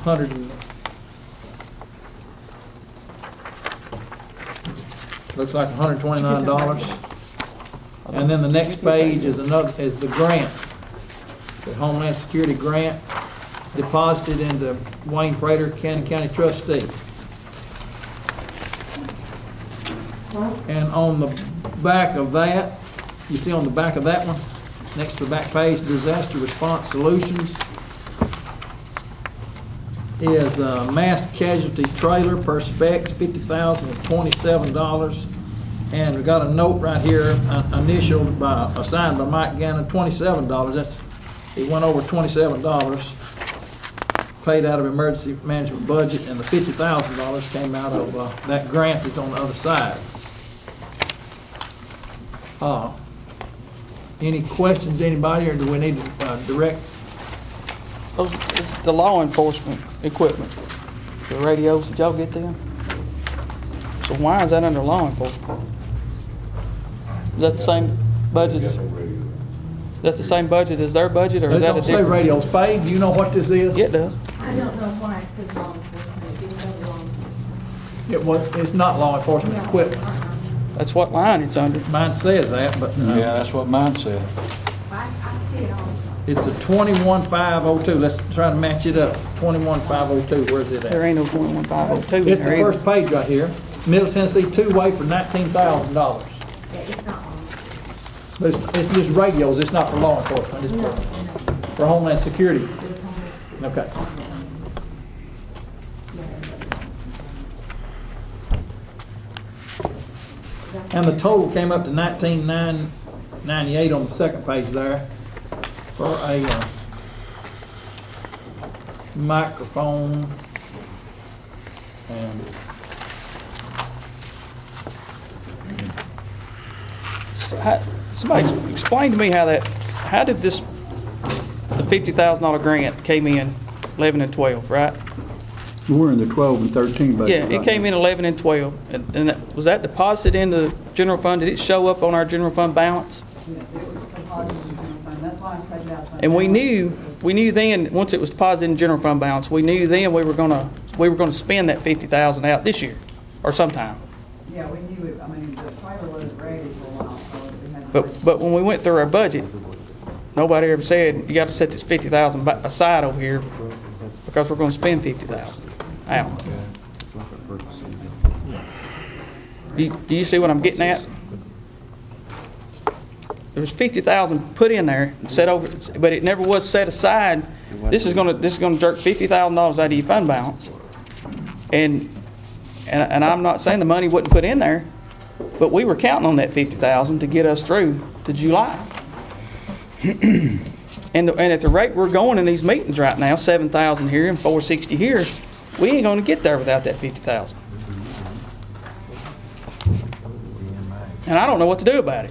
looks like $129. And then the next page is the grant, the Homeland Security grant deposited into Wayne Prater County Trustee. And on the back of that, you see on the back of that one, next to the back page, Disaster Response Solutions. is a mass casualty trailer per specs, $50,027. And we got a note right here, initialed by, signed by Mike Gannon, $27. That's, he went over $27, paid out of emergency management budget, and the $50,000 came out of that grant that's on the other side. Any questions, anybody, or do we need to direct? It's the law enforcement equipment, the radios, did y'all get them? So why is that under law enforcement? Is that the same budget? Is that the same budget as their budget, or is that a different? It don't say radios. Faye, do you know what this is? Yeah, it does. I don't know why it says law enforcement. It didn't go law enforcement. It's not law enforcement equipment. That's what line it's under. Mine says that, but. Yeah, that's what mine said. I see it all. It's a 21502. Let's try to match it up. 21502. Where's it at? There ain't no 21502. It's the first page right here. Middle Tennessee two-way for $19,000. Yeah, it's not law. But it's just radios. It's not for law enforcement. It's for Homeland Security. Okay. And the total came up to $19,998 on the second page there for a microphone and Somebody explain to me how did the $50,000 grant came in 11 and 12, right? We're in the 12 and 13 budget. Yeah, it came in 11 and 12. And was that deposited in the general fund? Did it show up on our general fund balance? Yes, it was deposited in the general fund. That's why I taken out. And we knew then, once it was deposited in the general fund balance, we knew then we were gonna spend that $50,000 out this year or sometime. Yeah, we knew it. I mean, the trailer wasn't ready for a while, so we had to. But when we went through our budget, nobody ever said, you got to set this $50,000 aside over here because we're going to spend $50,000 out. Do you see what I'm getting at? There was $50,000 put in there, set over, but it never was set aside. This is going to jerk $50,000 out of your fund balance, and I'm not saying the money wasn't put in there, but we were counting on that $50,000 to get us through to July. And at the rate we're going in these meetings right now, 7,000 here and 460 here, we ain't going to get there without that $50,000. And I don't know what to do about it,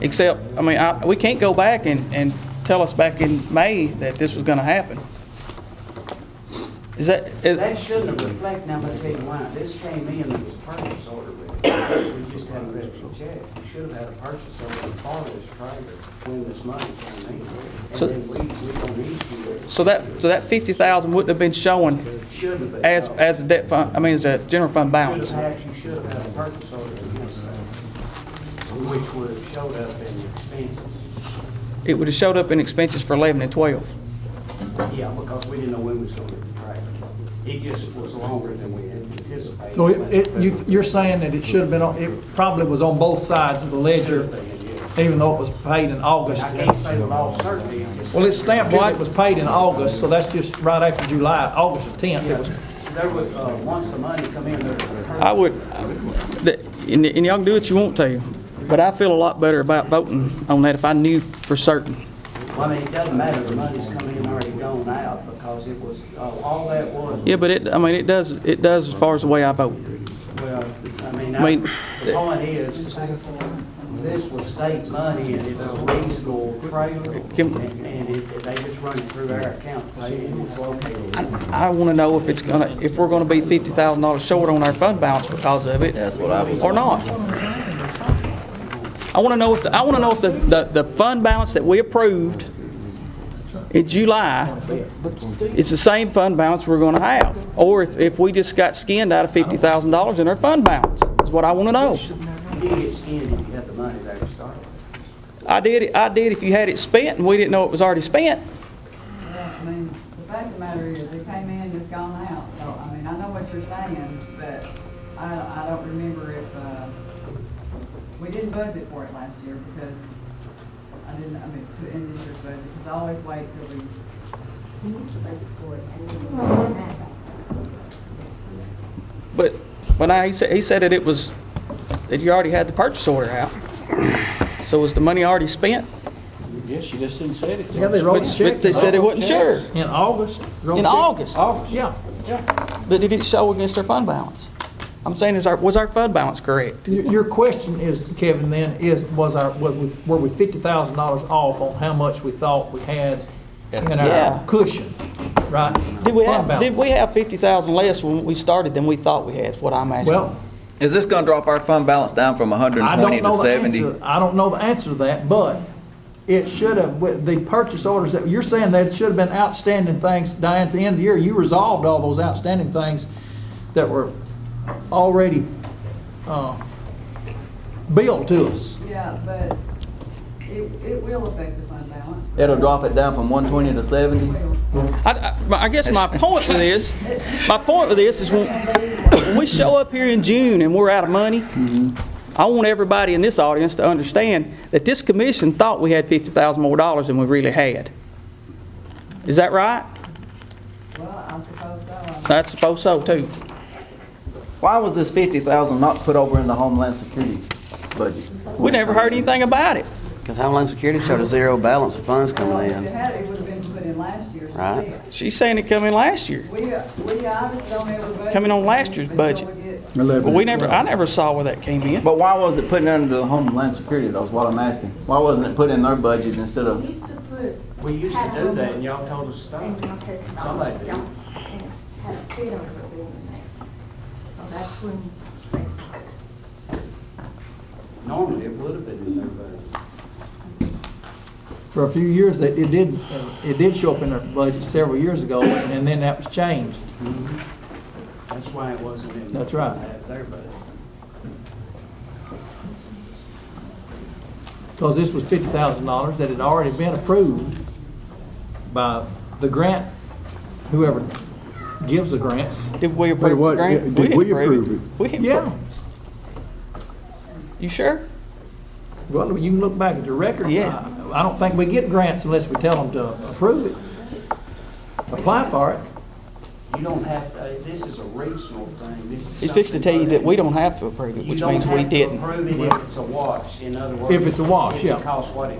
except, I mean, we can't go back and tell us back in May that this was going to happen. That shouldn't have reflected. Now, I'm going to tell you why. This came in, it was purchase order with it. We just haven't read the check. We should have had a purchase order for this trailer when this money came in. And then we don't need to. So that $50,000 wouldn't have been showing as a debt fund, as a general fund balance. You should have had a purchase order against that, which would have showed up in the expenses. It would have showed up in expenses for 11 and 12. Yeah, because we didn't know when we was going to get the trailer. It just was longer than we had anticipated. so you're saying that it should have been on, it probably was on both sides of the ledger, even though it was paid in August. I can't say with all certainty. Well, it's stamped here, it was paid in August, so that's just right after July, August the 10th. It was. There would, once the money come in, there. I would, and y'all can do what you want to, but I feel a lot better about voting on that if I knew for certain. Well, I mean, it doesn't matter, the money's coming in already gone out, because it was, all that was. Yeah, but it does as far as the way I vote. Well, I mean, the point is, this was state money, and it's a reasonable trailer, and they just run it through our account, and it's located. I want to know if we're gonna be $50,000 short on our fund balance because of it, or not. I want to know if the fund balance that we approved in July is the same fund balance we're going to have, or if we just got skinned out of $50,000 in our fund balance. Is what I want to know. You did get skinned if you had the money there to start with. I did if you had it spent and we didn't know it was already spent. Yeah, I mean, the fact of the matter is, it came in, it's gone out. So, I mean, I know what you're saying, but I don't remember if, we didn't budget for it last year because put in this year's budget, because I always wait till we. We used to budget for it, and then But now he said that it was, that you already had the purchase order out. So was the money already spent? Yes, she just didn't say it. Yeah, they wrote a check. But they said they wasn't sure. In August. wrote a In check. August? August, yeah. But it didn't show against our fund balance. I'm saying, was our fund balance correct? Your question is, Kevin, then, were we $50,000 off on how much we thought we had in Yeah. our cushion, right? Did we Fund balance. have 50,000 less when we started than we thought we had, is what I'm asking? Well, Is this gonna drop our fund balance down from I 120 don't know to the 70? answer. I don't know the answer to that, but it should have, with the purchase orders that, you're saying that it should have been outstanding things, Diane, at the end of the year. You resolved all those outstanding things that were already billed to us. Yeah, but it will affect the fund balance. It'll drop it down from 120 to 70? I guess my point with this is when we show up here in June and we're out of money, I want everybody in this audience to understand that this commission thought we had $50,000 more than we really had. Is that right? Well, I suppose so. I suppose so too. Why was this 50,000 not put over in the Homeland Security budget? We never heard anything about it. Because Homeland Security showed a zero balance of funds coming If in. it had, it would have been put in last year's. Right. She's saying it come in last year. We obviously don't ever budget. Coming on last year's budget. But I never saw where that came in. But why was it put under the Homeland Security, though, is what I'm asking? Why wasn't it put in their budget instead of... We used to do that, and y'all told us to stop. Somebody did. And had a bid on it in there. So that's when they started. Normally, it would have been in their budget. For a few years, it did show up in our budget several years ago, and then that was changed. That's why it wasn't in. That's right. Their budget. Because this was $50,000 that had already been approved by the grant, whoever gives the grants. Did we approve the grant? Did we approve it? We didn't Yeah. approve it. You sure? Well, you can look back at the records. Yeah. I don't think we get grants unless we tell them to approve it, apply for it. You don't have to, this is a regional thing. This is He's fixing to tell you that we don't have to approve it, which means we didn't. You don't have to approve it if it's a wash. In other words. If it's a wash, yeah. It costs what,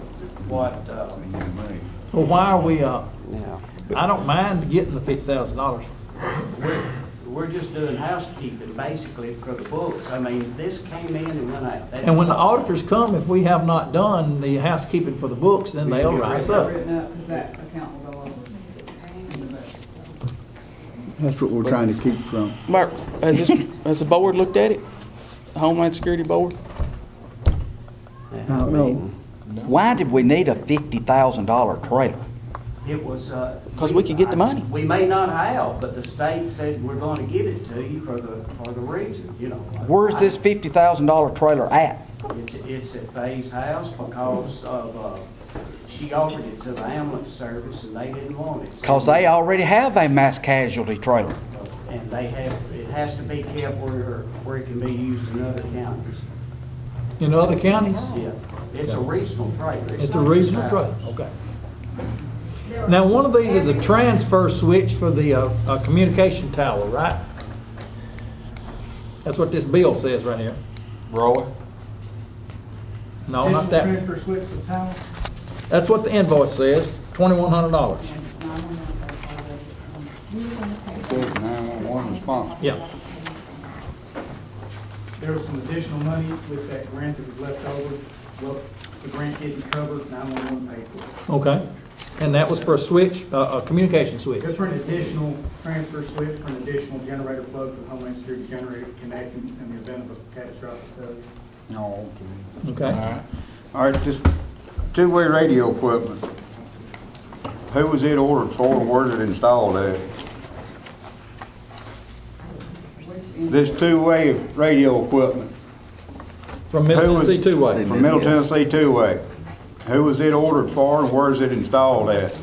Well, why are we, I don't mind getting the $50,000. we're just doing housekeeping basically for the books. I mean, this came in and went out. That's And when the all. auditors come, if we have not done the housekeeping for the books, then they'll rise up. Written up, 'cause that account will go over. in the budget. That's what we're trying to keep from. Mark, has the board looked at it? The Homeland Security Board? I don't know. Why did we need a $50,000 trailer? It was, Because we could get the money. We may not have, but the state said we're going to give it to you for the region, you know. Where's this $50,000 trailer at? It's at Faye's house because of, she offered it to the ambulance service and they didn't want it. Because they already have a mass casualty trailer. And they have, it has to be kept where it can be used in other counties. In other counties? Yeah, it's a regional trailer. It's a not regional just trailer, ours. okay. Now, one of these is a transfer switch for the communication tower, right? That's what this bill says right here. Roy? No, not that. Transfer switch for tower? That's what the invoice says, $2,100. 911 response. Yeah. There was some additional money with that grant that was left over. Well, the grant didn't cover, 911 paid for it. Okay. And that was for a switch, a communication switch. Just for an additional transfer switch for an additional generator plug for the Homeland Security generator to connect in the event of a catastrophic failure. No. Okay. All right, just two-way radio equipment. Who was it ordered for and where did it installed at? This two-way radio equipment. From Middle Tennessee two-way. From Middle Tennessee two-way. Who was it ordered for and where is it installed at?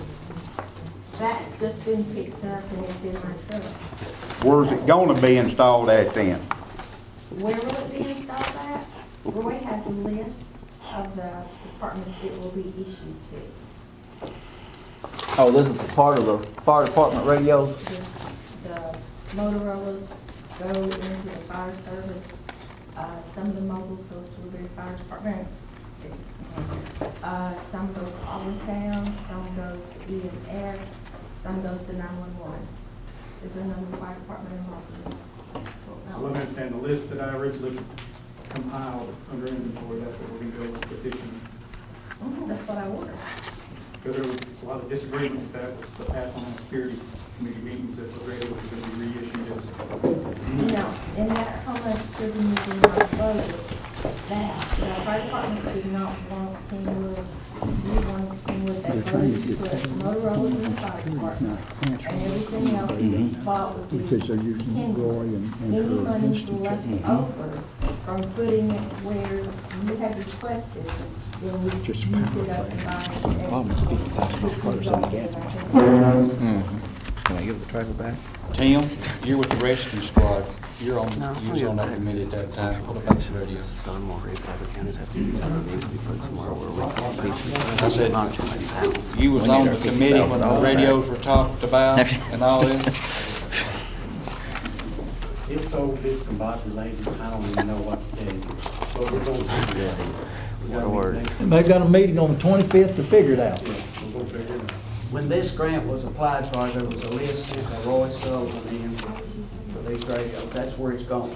That's just been picked up and it's in my truck. Where's it gonna be installed at then? Where will it be installed at? Roy has a list of the departments it will be issued to. Oh, this is the part of the fire department radios? The Motorola's, go into the fire service. Some of the mobiles goes to the Woodbury Fire Department. Some goes to Auburn Town, some goes to EMS, some goes to 911. Is there another fire department involved? So let me understand, the list that I originally compiled under inventory, that's what we're going to go with petition. That's what I ordered. But there was a lot of disagreements with that, with the past on security committee meetings that the radio was going to be reissued as. No, in that Homeland Security meeting, I voted that the fire department did not want Kingwood. We wanted Kingwood, they voted to put Motorola in the fire department. And everything else we thought would be Because they're using Roy and any her money left institute. over from putting it where you had requested, then we Just used it up and buy it. Almost $50,000 on the gas. Can I give the trailer back? Tim, you're with the rescue squad. You're on, No, you was on that committee at that time. What about the radio? Don more if other counties have to, needs to be put somewhere where we can pieces. I said, Not somebody's house. you was We need on our the committee when the $50,000 radios were talked about and all this? It's so discombobulated, I don't even know what to tell you. But we're going to figure it out. What a word. And they've got a meeting on the 25th to figure it out. Yeah, we're going to figure it out. When this grant was applied for, there was a list sent by Roy Sullivan in for these radios. That's where it's going.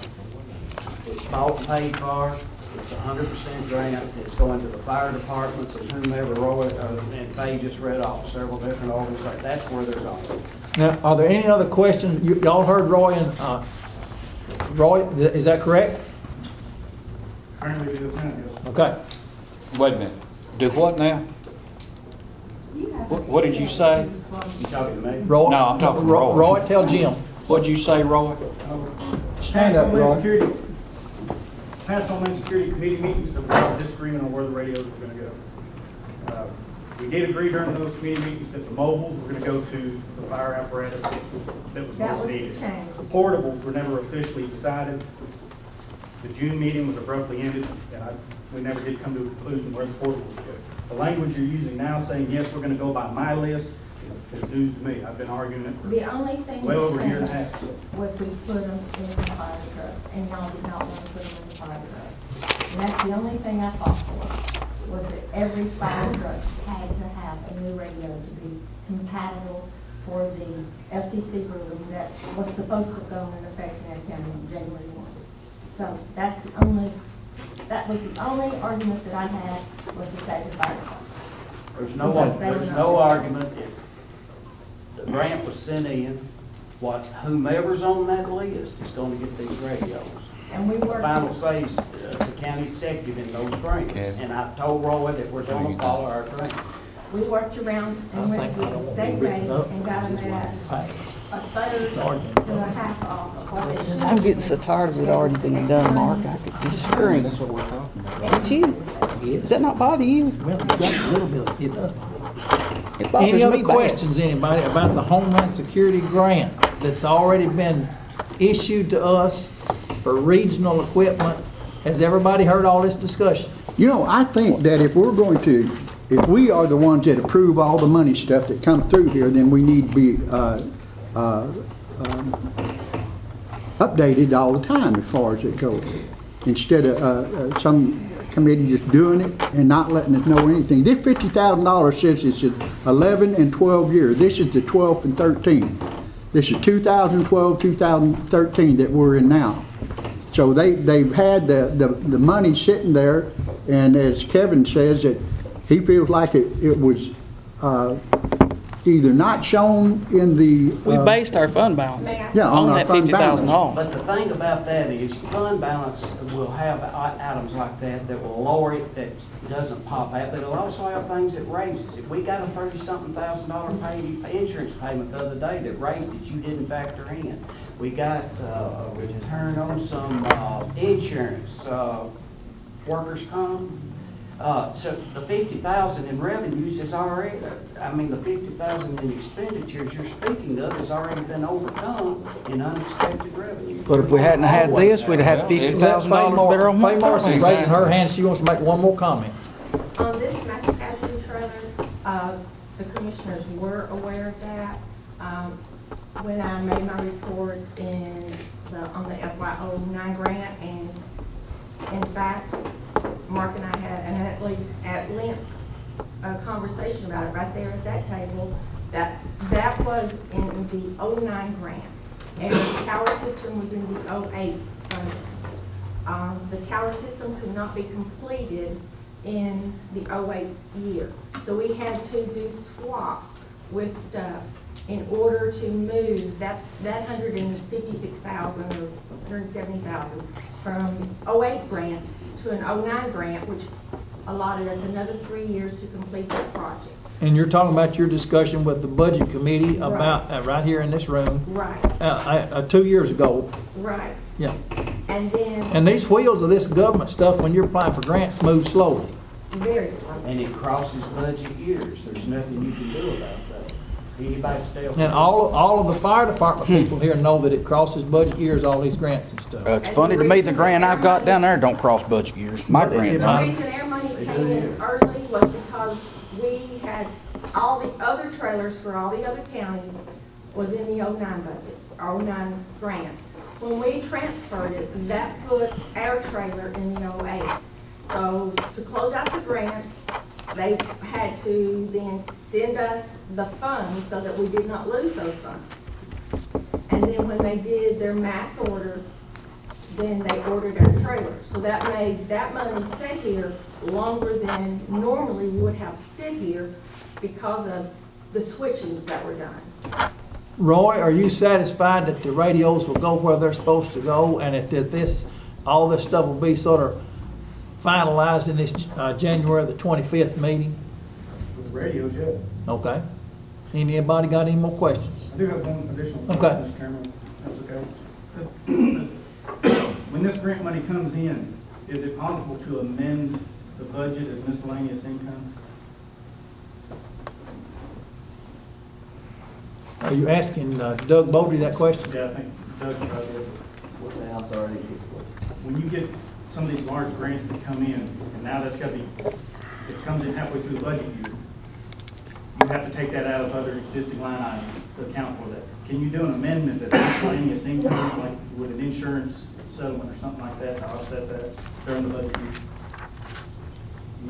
It's bought and paid for. It's 100% grant. It's going to the fire departments and whomever Roy and Faye just read off, several different organizations. That's where they're going. Now, are there any other questions? Y'all heard Roy and, Roy, is that correct? Apparently, it is now, yes. Okay. Wait a minute. Do what now? What did you say? You talking to me? Roy? No, I'm talking to Roy. Roy, tell Jim. What'd you say, Roy? Stand up, Roy. Past Homeland Security Committee meetings, there was a disagreement on where the radios were going to go. We did agree during those committee meetings that the mobiles were going to go to the fire apparatus that was most needed. The portables were never officially decided. The June meeting was abruptly ended, and we never did come to a conclusion where the portables would go. The language you're using now saying, yes, we're going to go by my list, is news to me. I've been arguing it The only thing for well over a year and a that half. was we put them in the fire trucks, and y'all did not want to put them in the fire trucks. And that's the only thing I fought for, was that every fire truck had to have a new radio to be compatible for the FCC ruling that was supposed to go into effect in our county on January 1. So that was the only argument that I had, was to save the fire trucks. There's no argument. If the grant was sent in, whomever's on that list is going to get these radios. And we worked. Final say is the county executive in those grants. And I told Roy that we're going to follow our grant. We worked around and went with the state rate and got them at a third to a half off of what they should. I'm getting so tired of it already being done, Mark. I could just scream. That's what we're talking about. Don't you? Does that not bother you? Well, it does a little bit, it does. It bothers Any other me bad. questions, anybody, about the Homeland Security grant that's already been issued to us for regional equipment? Has everybody heard all this discussion? You know, I think that if we are the ones that approve all the money stuff that comes through here, then we need to be updated all the time as far as it goes. Instead of some committee just doing it and not letting us know anything. This $50,000 says it's 11 and 12 years. This is the 12th and 13. This is 2012, 2013 that we're in now. So they've had the money sitting there, and as Kevin says, that he feels like it was either not shown in the... We based our fund balance on that fund $50,000. But the thing about that is your fund balance will have items like that will lower it, that doesn't pop out, but it'll also have things that raises it. We got a $30-something thousand insurance payment the other day that raised it, you didn't factor in. We got a return on some insurance, workers' comp. So the $50,000 in revenues is already, the $50,000 in expenditures you're speaking of has already been overcome in unexpected revenue. But if we hadn't had this, we'd have had $50,000 better on Faye Morris is raising her hand. She wants to make one more comment. On this mass casualty trailer, the commissioners were aware of that. When I made my report in on the FY09 grant, and in fact, Mark and I had an at-length conversation about it right there at that table. That was in the 09 grant, and the tower system was in the 08 funding. The tower system could not be completed in the 08 year, so we had to do swaps with stuff in order to move that 156,000 or 170,000 from 08 grant to an 09 grant, which allotted us another 3 years to complete that project. And you're talking about your discussion with the budget committee about, right here in this room. Right. 2 years ago. Right. Yeah. And then. And these wheels of this government stuff, when you're applying for grants, move slowly. Very slowly. And it crosses budget years. There's nothing you can do about that. Anybody stay up. And all of the fire department people here know that it crosses budget years, all these grants and stuff. It's funny to me, the grant I've got down there don't cross budget years. My grant The don't. reason our money came in early was because we had all the other trailers for all the other counties was in the 09 budget, 09 grant. When we transferred it, that put our trailer in the 08. So to close out the grant, they had to then send us the funds so that we did not lose those funds. And then when they did their mass order, then they ordered our trailer. So that made that money sit here longer than normally would have sit here because of the switchings that were done. Roy, are you satisfied that the radios will go where they're supposed to go, and that all this stuff will be sort of finalized in this January the 25th meeting? With radios, yeah. Okay. Anybody got any more questions? I do have one additional Okay. question, Mr. Chairman. That's okay. When this grant money comes in, is it possible to amend the budget as miscellaneous income? Are you asking Doug Bodie that question? Yeah, I think Doug probably is. What's the house already? When you get some of these large grants that come in, and now that's got to be, it comes in halfway through the budget year, you have to take that out of other existing line items to account for that. Can you do an amendment that's miscellaneous income, like with an insurance settlement or something like that, to offset that during the budget year?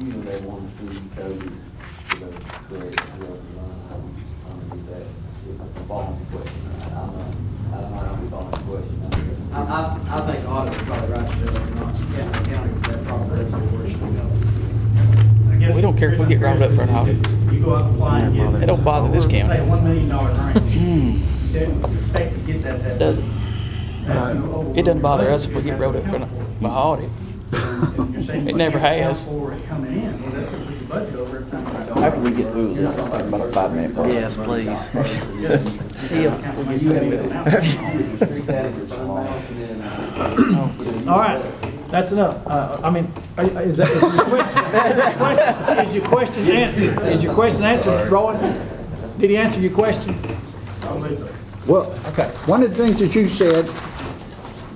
Usually they want to see coded to the correct is that it's a following question. I don't know how we follow the question. I think audit is probably right to do it, not accounting for that proper where it should go. We don't care if we get rolled up for an audit. You go out and apply and get It don't bother this say county. $1 million grant. You don't expect to get that. Does it? It doesn't bother us if we get rolled up for an audit. It never has. For it coming in, well, that's what puts the budget over every time. After we get through this, about a 5-minute break. Yes, please. All right, that's enough. I mean, is your question answered? Is your question answered, Roy? Did he answer your question? Well, okay. One of the things that you said,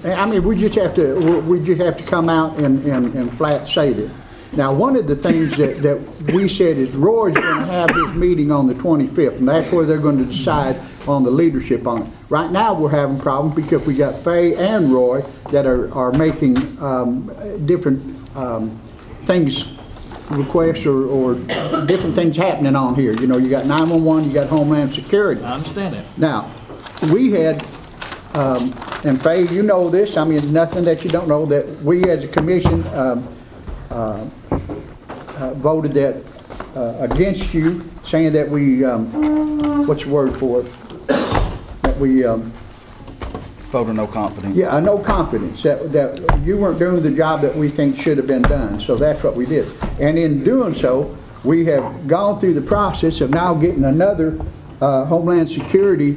I mean, we just have to come out and flat say that. Now, one of the things that we said is Roy's going to have his meeting on the 25th, and that's where they're going to decide on the leadership on it. Right now, we're having problems because we got Faye and Roy that are making different things, requests or different things happening on here. You know, you got 911, you got Homeland Security. I understand that. Now, we had, and Faye, you know this, I mean, nothing that you don't know, that we as a commission voted that against you, saying that we, what's the word for it? That we... Vote of no confidence. Yeah, no confidence, that you weren't doing the job that we think should have been done. So that's what we did. And in doing so, we have gone through the process of now getting another Homeland Security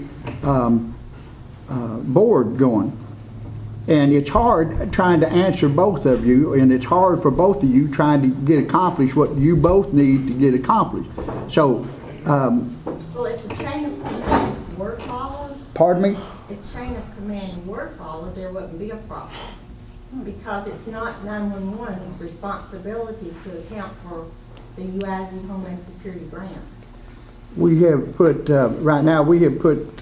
board going. And it's hard trying to answer both of you, and it's hard for both of you trying to get accomplished what you both need to get accomplished. So, Well, if the chain of command were followed. pardon me? If chain of command were followed, there wouldn't be a problem. Because it's not 911's responsibility to account for the UIZ Homeland Security grants. We have put, right now, we have put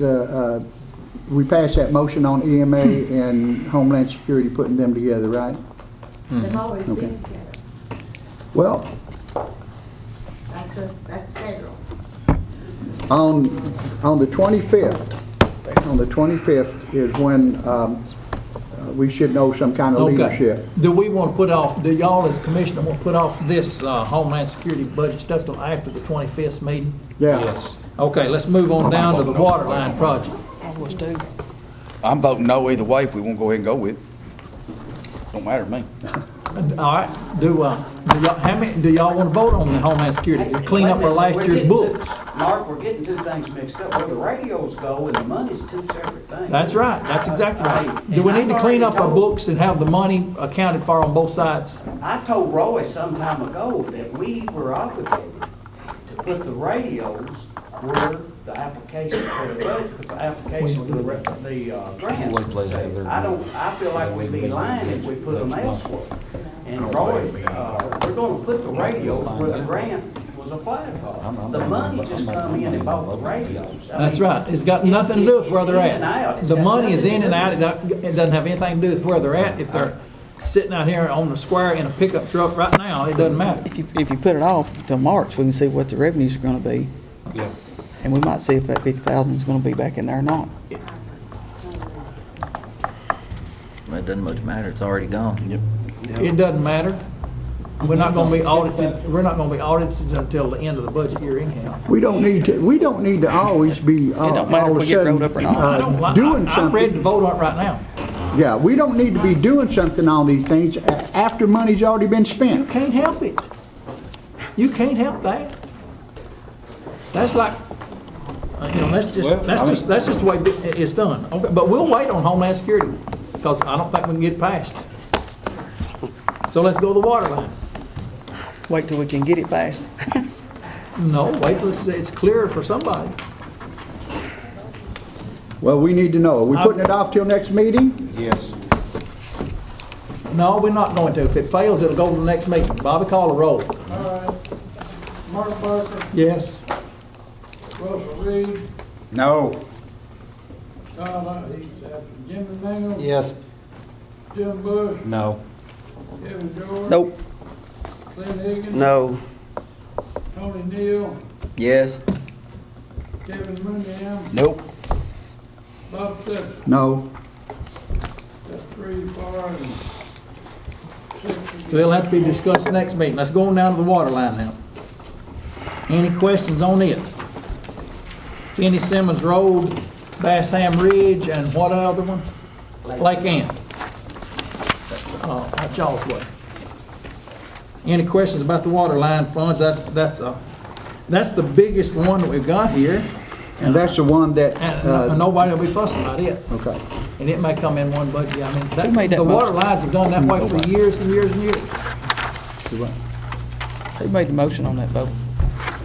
we passed that motion on EMA and Homeland Security putting them together, right? They've always Okay. been together. Well, That's federal. on the 25th is when we should know some kind of leadership. Do we want to put off, do y'all as commissioner want to put off this Homeland Security budget stuff till after the 25th meeting? Yeah. Yes. Okay, let's move on down to the water line project. I'm voting no either way if we won't go ahead and go with it. Don't matter to me. All right, do y'all want to vote on the Homeland Security, to clean up our last year's books? Mark, we're getting two things mixed up. Where the radios go and the money's two separate things. That's right, that's exactly right. Do we need to clean up our books and have the money accounted for on both sides? I told Roy some time ago that we were obligated to put the radios where the application for the budget, the application for the grants. I feel like we'd be lying if we put them elsewhere. And Roy, we're gonna put the radios where the grant was applied for. The money just come in and bought the radios. That's right, it's got nothing to do with where they're at. The money is in and out, it doesn't have anything to do with where they're at. If they're sitting out here on the square in a pickup truck right now, it doesn't matter. If you put it off till March, we can see what the revenues are gonna be. Yeah. And we might see if that 50,000 is gonna be back in there or not. It doesn't much matter, it's already gone. Yep. It doesn't matter. We're not gonna be audited until the end of the budget year anyhow. We don't need to always be all of a sudden doing something. I'm ready to vote on it right now. Yeah, we don't need to be doing something on these things after money's already been spent. You can't help it. You can't help that. That's like, that's just the way it's done. Okay, but we'll wait on Homeland Security because I don't think we can get it passed. So let's go to the water line. Wait till we can get it passed. No, wait till it's clear for somebody. Well, we need to know. Are we putting it off till next meeting? Yes. No, we're not going to. If it fails, it'll go to the next meeting. Bobby, call a roll. All right. Mark Barker, Yes. Russell Reed, No. Jimmy Mangle. Yes. Jim Bush, No. Kevin George. Nope. Glenn Higgins. No. Tony Neal, Yes. Kevin Mooneyham, Nope. Bob Sutton. No. That's 3-4 and 6. So they'll have to be discussed next meeting. Let's go on down to the water line now. Any questions on it? Finney Simmons Road, Bass Ham Ridge, and what other one? Lake Ann. That's y'all's way. Any questions about the water line funds? That's the biggest one that we've got here. And that's the one that... And nobody will be fussing about it. Okay. And it may come in one budget. I mean, Who made that the water motion? lines have done that way for years and years and years. Who made the motion on that vote?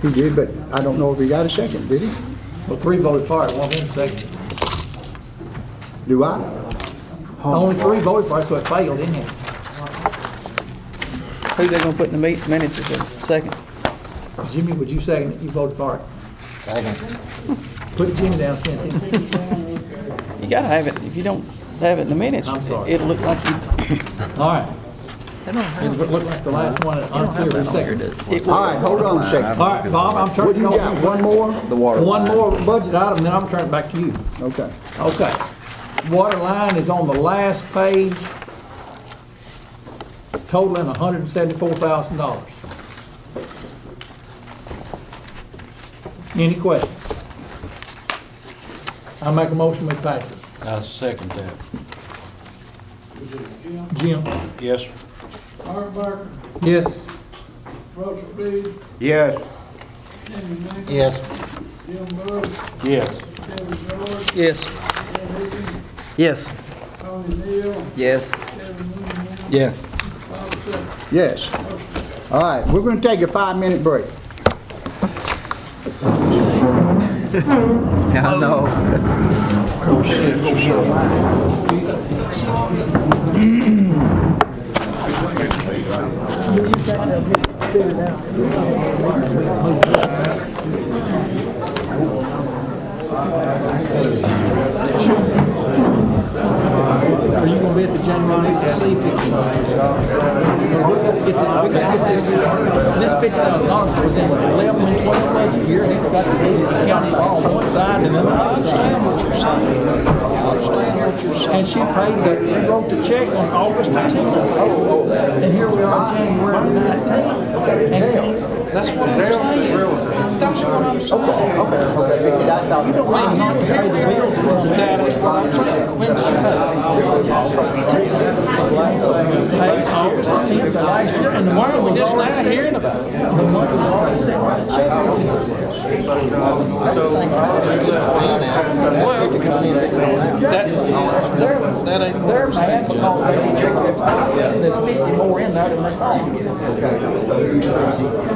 He did, but I don't know if he got a second, did he? Well, 3 voted for it, 1 second. Do I? Only 3 voted for it, so it failed, didn't it? Who they gonna put in the minutes as a second? Jimmy, would you second it? You voted for it. Second. Put Jimmy down, Cynthia. You gotta have it. If you don't have it in the minutes, I'm sorry. it'll look like you. All right. It looked like the last one, unclear who seconded it. All right, hold on a second. All right, Bob, I'm What turning do it you got? over. One more? The water One line. more budget item, then I'm turning it back to you. Okay. Okay. Water line is on the last page, totaling $174,000. Any questions? I make a motion, we pass it. I second that. Jim? Yes. Mark Barker, Yes. Russell Reed, Yes. Jimmy Mangle. Yes. Jim Bush, Yes. Kevin George, Yes. Glenn Higgins, Yes. Tony Neal, Yes. Kevin Mooneyham, Yeah. Bob Sutton. Yes. All right, we're going to take a 5-minute break. I know. Sure. gonna be at the January meeting to see if it's, we gotta get this $50,000 was in the 11 and 12 budget year, and it's got to be accounted for on one side and then the other side. I understand what you're saying. And she paid, and wrote the check on August the 10th. And here we are, January the 19th. And That's what I'm saying. That's what I'm saying. Okay, because I thought. You don't mind how to pay the bills for them. That is what I'm saying. When did she pay? August the 10th. Paid August the 10th of last year, and the Why money are we was just now already hearing set. about it? The money was already set on the check. They're mad because they there's 50 more in there than they thought.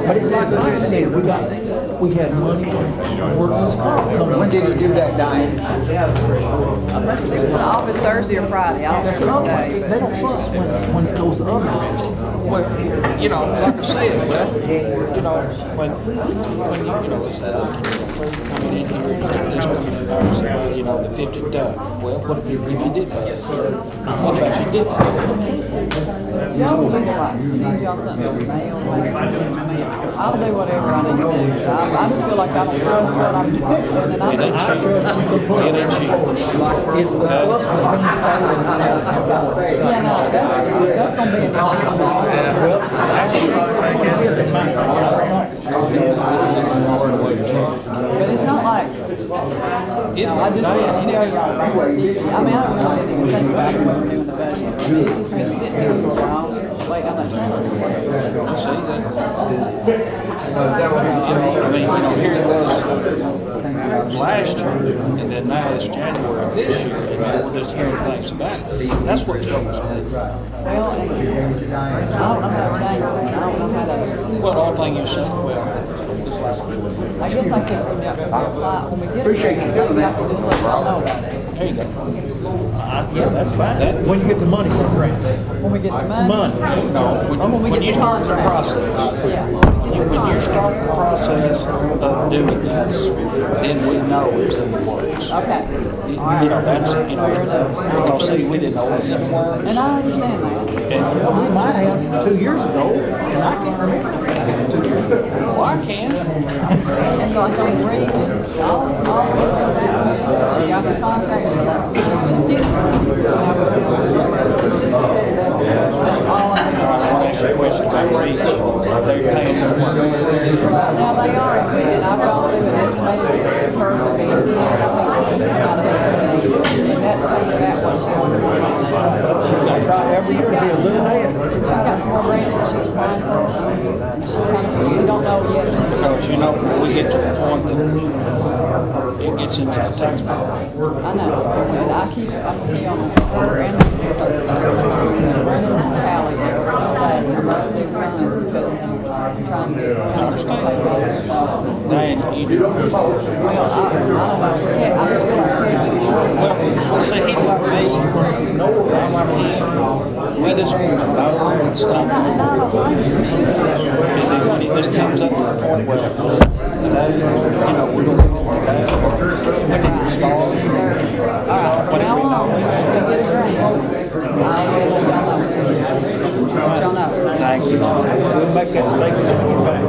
But it's like I said, we had money from workman's comp. When did he do that, Diane? It was in the office Thursday or Friday, I don't That's remember another which way. day. They don't fuss when it goes the other direction. Well, you know, like I said, you know, when they said, look, coming in here, and this coming in there, and say, well, you know, the 50 done. Well, what if you didn't? What if you didn't? Y'all will be the right, send y'all something in the mail, like, I'll do whatever I need to do. I just feel like I don't trust what I'm doing, and I don't trust you completely. It's the fuss between the family and Yeah, no, that's gonna be enough. well, actually, 25th of May. But it's not like, I just didn't tell y'all about what 50. I mean, I really didn't even think about it when we were doing the budget. I mean, it's just been sitting there for a while, waiting on that transfer. Here it was last year, and then now it's January of this year, and now we're just hearing things about it. That's what troubles me. Well, and I don't know how to change that. I don't know how to. Well, the only thing you said, well, I guess I could, when we get it, maybe I could just let y'all know about it. there you go. Yeah, that's fine. When you get the money for a grant. When we get the money. No, when you start the process. Yeah. When you start the process of doing this, then we know it's in the works. Okay. You know, that's, you know, because see, we didn't know it was in the works. And I understand that. And We might have 2 years ago, and I can't remember 2 years ago. well, I can. And like on Reach, all of that, she got the contract, she's getting, it's just a set it up. That's all I know. Next question about Reach, they're paying more money. Now they are, and I've gone through and estimated her to be in here, and I think she's gonna come out of it. And that's probably about what she wants. She's got some more grants that she's applying for. She don't know yet. Because, you know, we get to the point that it gets into the tax bill. I know, and I keep, I'm telling you, her and the service, I keep running the tally every single day on those two funds because I'm trying to get the county to pay bills. Diane, you do. Well, I don't know, I just feel like Well, see, he's like me. No, I'm like him. We just want to know and stuff. and I don't blame you, she And then when it just comes up to the point where today, you know, we're going to do it today, when it starts, When I want, we get a grant, I'll let y'all know. thank you. We'll make that statement when we get back.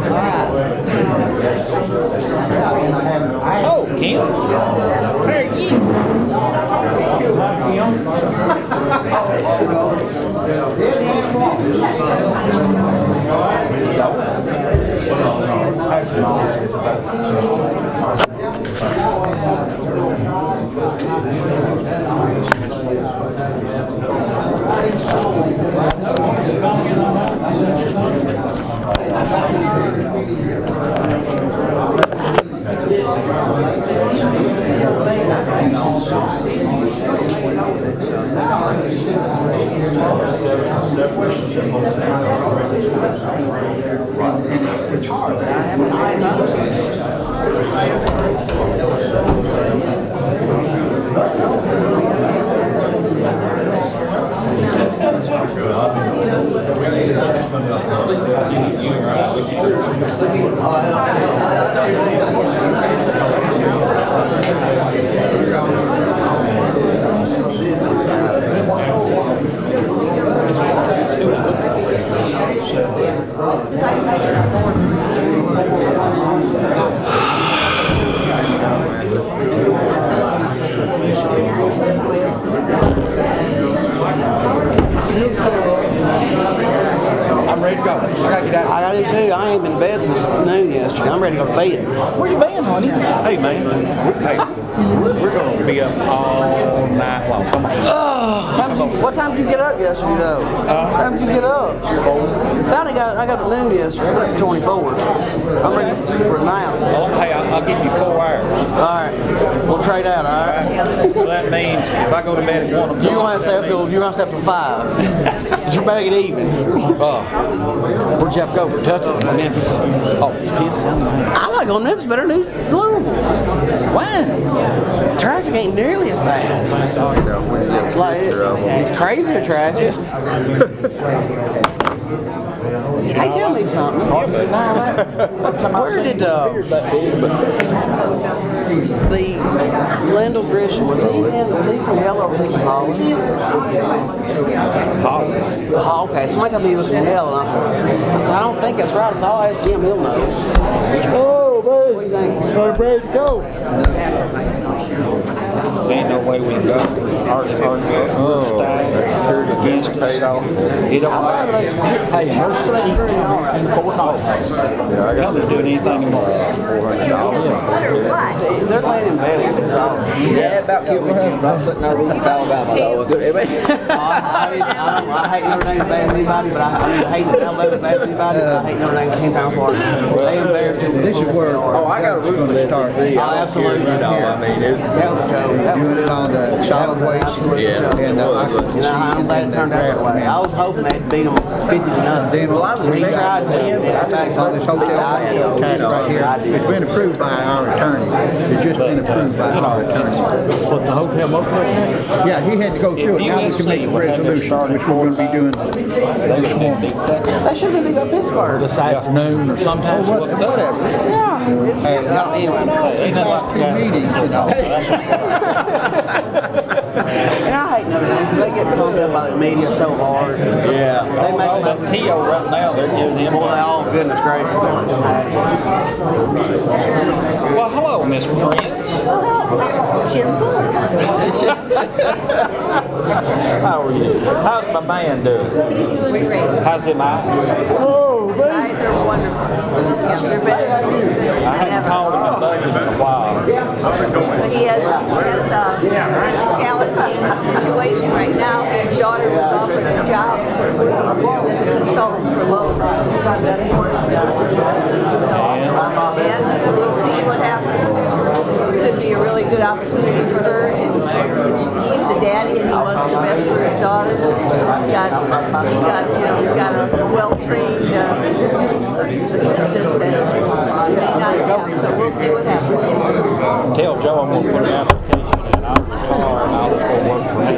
All right. Oh, Kim? Where are you? I'm ready to go. I gotta get out. I gotta do too. I ain't been to bed since noon yesterday. I'm ready to go to bed. Where you been, honey? Hey, man, we're gonna be up all night long. Come on. What time did you get up yesterday, though? What time did you get up? I got at noon yesterday. I got up at 24. I'm ready for now. Well, hey, I'll give you 4 hours. All right. We'll trade out, all right? So that means if I go to bed at 1 o'clock. You don't have to stay up till 5. You're back at even. Where'd you have to go? Kentucky? Memphis? Oh, I like going to Memphis better than Louisville. Why? Traffic ain't nearly as bad. Like, it's crazier traffic. Hey, tell me something. Where did the Lendell Grisham, was he from Yellow or was he from Holland? Holland. Okay, somebody told me he was from Yellow. I said, I don't think that's right. So I'll ask Jim, he'll know. Oh, man. What do you think? I'm ready to go. There ain't no way we can go. Our security against paid off. It don't matter. Hey, Mercy, $4. Yeah, I got to do anything tomorrow. They're laying in bed. Yeah, about killed my husband. I was sitting there rooting for Alabama, though. I hate Notre Dame as bad as anybody, but I hate Alabama as bad as anybody, but I hate Notre Dame 10 times harder. They embarrassed him. This is where. Oh, I got a root for the SEC. Oh, absolutely. You know, I mean, That was a joke. Doing it on the solid waste. Yeah. And I'm glad it turned out that way. I was hoping they'd beat them 50-0. Then He tried to. on this hotel tax right here, it's been approved by our attorney. It's just been approved by our attorney. What, the hotel Motel? Yeah, he had to go through it. Now we can make a resolution, which we're going to be doing this morning. They should have beat up Pittsburgh. This afternoon or sometime. Whatever. Yeah. Anyway. Two meetings, you know. And I hate Notre Dame because they get pumped up by the media so hard. Yeah. They make But T.O. right now, they're giving him. Boy, oh, goodness gracious. Well, hello, Miss Prince. How are you? How's my man doing? He's doing great. How's him eyes? Oh, his eyes are wonderful. Yeah, they're better than I hadn't called him a budget in a while. But he has a challenging situation right now. His daughter was offered a job as a consultant for Lowe's. And we'll see what happens. It could be a really good opportunity for her. And he's the daddy and he wants the best for his daughter. He's got a well-trained assistant that may not have. So we'll see what happens. Tell Joe I'm going to put an application in. I'll retire and I'll just go work for him.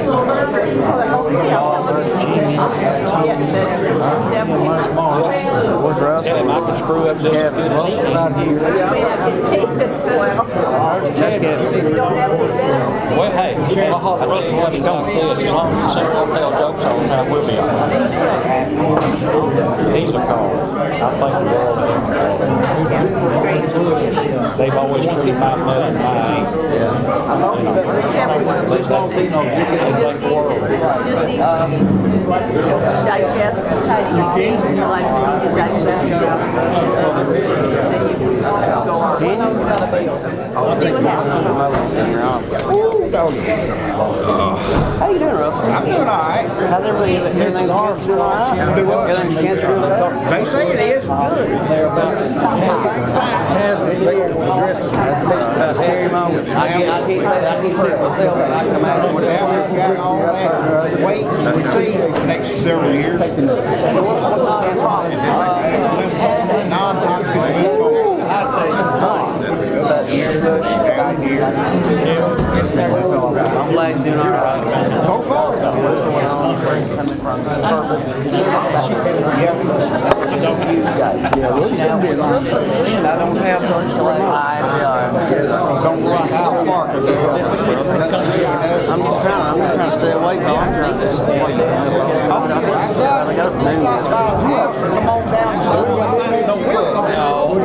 Where's Russell? Tell him I can screw up just as good as he Russell's out here. You may not get paid as well. That's good. You don't have any benefits. Well, hey, Russell, let me know this. As long as I'll tell jokes all the time, we'll be all right. He's a call. I think the world of him. They've always treated my mother and mine. As long as he knows you can think the world of him. Digest, like digest. How you doing, Russell? I'm doing all right. How's everything? Everything's doing all right? Do what? Everything's cancer doing okay? They say it is. Scary moment. I can't say that. I can't speak for myself, but I can imagine what Now we've got all that weight we see for the next several years. Non-Hodgkin lymphoma. I'm glad you're doing all right. So far. I don't have Don't run how far. I'm just trying to stay awake while I'm trying to avoid that. I got up noon. Come on down the street. No,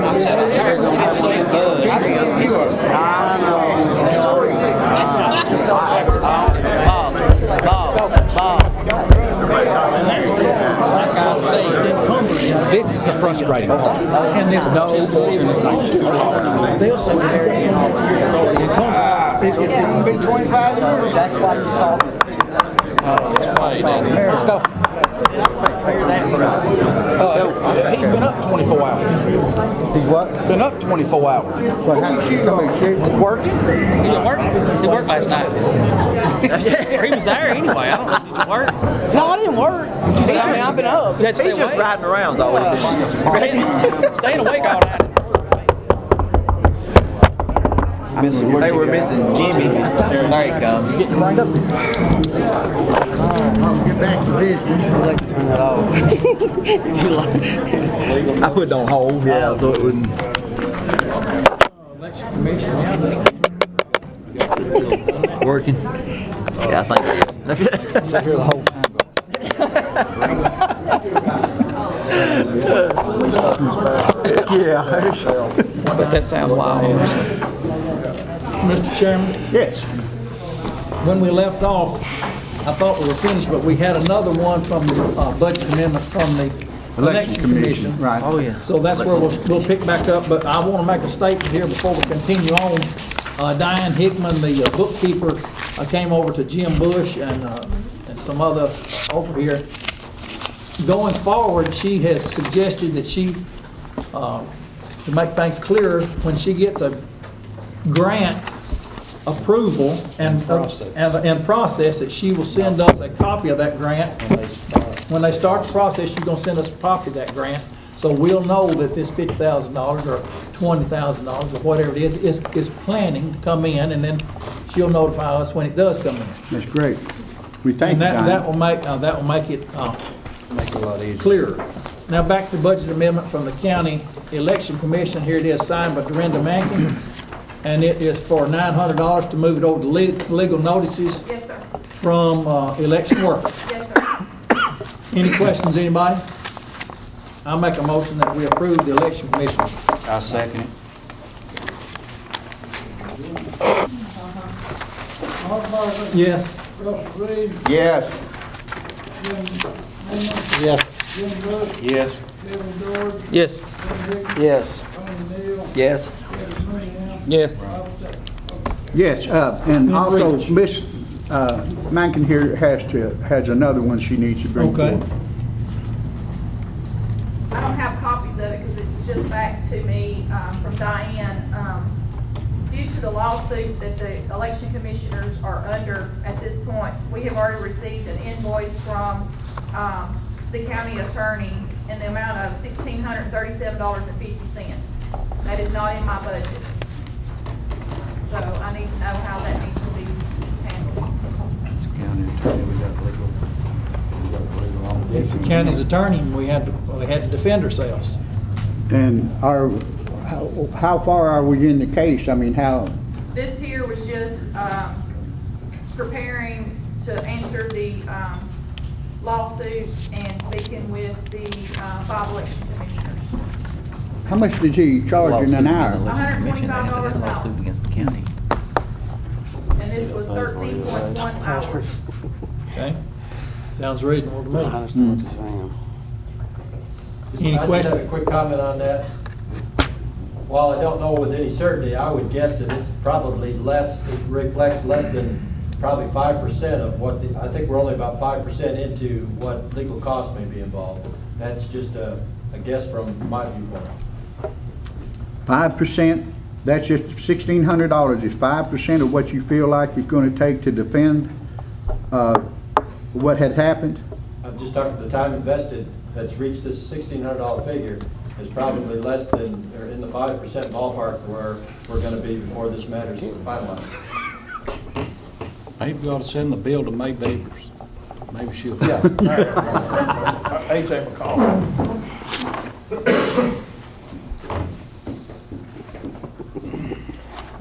I said it's very good. I know. Bob. the frustrating part. And this No organization. they'll say It's gonna be 25 years. That's why you saw this. Let's go. He's been up 24 hours. He's what? Been up 24 hours. What happened? Working? He didn't work. He worked last night. He was there anyway. I don't know. Did you work? No, I didn't work. I mean, I've been up. He's just riding around all day. Staying awake all night. They were missing Jimmy. There he comes. I'll get back to business. I'd like to turn that off. I put it on hold, yeah, so it wouldn't. election commission. Working? Yeah, I think it is. Sat here the whole time. But that sounds wild. Mr. Chairman, Yes. when we left off, I thought we were finished, but we had another one from the budget amendment from the election commission. Right. Oh, yeah. So that's where we'll pick back up, but I want to make a statement here before we continue on. Diane Hickman, the bookkeeper, came over to Jim Bush and some others over here. Going forward, she has suggested that she, to make things clearer, when she gets a grant approval and process, that she will send us a copy of that grant. When they start the process, she's gonna send us a copy of that grant, so we'll know that this $50,000 or $20,000 or whatever it is planning to come in, and then she'll notify us when it does come in. That's great. We thank And you, that Diane. will make it Make it a lot easier. clearer. Now back to the budget amendment from the county election commission. Here it is, signed by Dorinda Mankin, and it is for $900 to move it over to legal notices. Yes, sir. From election workers. Yes, sir. Any questions, anybody? I'll make a motion that we approve the election commission. I second it. Yes. Yes. Yes. Yes. Yes. Yes. Yes. Yes. Yes, and also Miss Mankin here has another one she needs to bring Okay. forward. I don't have copies of it because it was just faxed to me from Diane. Due to the lawsuit that the election commissioners are under at this point, we have already received an invoice from the county attorney in the amount of $1,637.50. That is not in my budget. So I need to know how that needs to be handled. It's the county's attorney, and we had to defend ourselves. And how far are we in the case? I mean, how? This here was just preparing to answer the lawsuit and speaking with the 5 election commissioners. How much did he charge in an hour? $125 an hour. against the county. And this was 13.1 hours. Okay? Sounds reasonable to I me. understand what you're saying. Any I just questions? have a quick comment on that. While I don't know with any certainty, I would guess that it's probably less, it reflects less than probably 5% of what, I think we're only about 5% into what legal costs may be involved. That's just a guess from my viewpoint. 5%? That's just $1,600 is 5% of what you feel like it's going to take to defend what had happened? I'm just talking the time invested that's reached this $1,600 figure is probably less than, or in the 5% ballpark where we're going to be before this matter is finalized. Maybe we ought to send the bill to May Babers. Maybe she'll. Yeah. AJ McCall.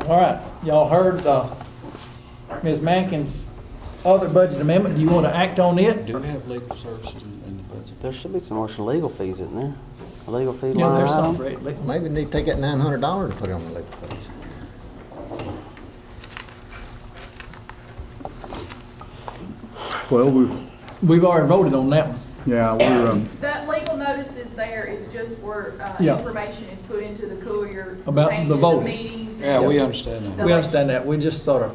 All right, y'all heard Ms. Mankin's other budget amendment. Do you want to act on it? Do we have legal services in the budget? There should be some more legal fees, isn't there? A legal fee Yeah, line there's item? some for it. Maybe we need to take that $900 and put it on the legal fees. Well, We've already voted on that one. Yeah, we're, That legal notice is there, it's just where Yeah. information is put into the courier. About pertaining the to voting. meetings. Yeah, and we the- understand that. the We understand that, we just sort of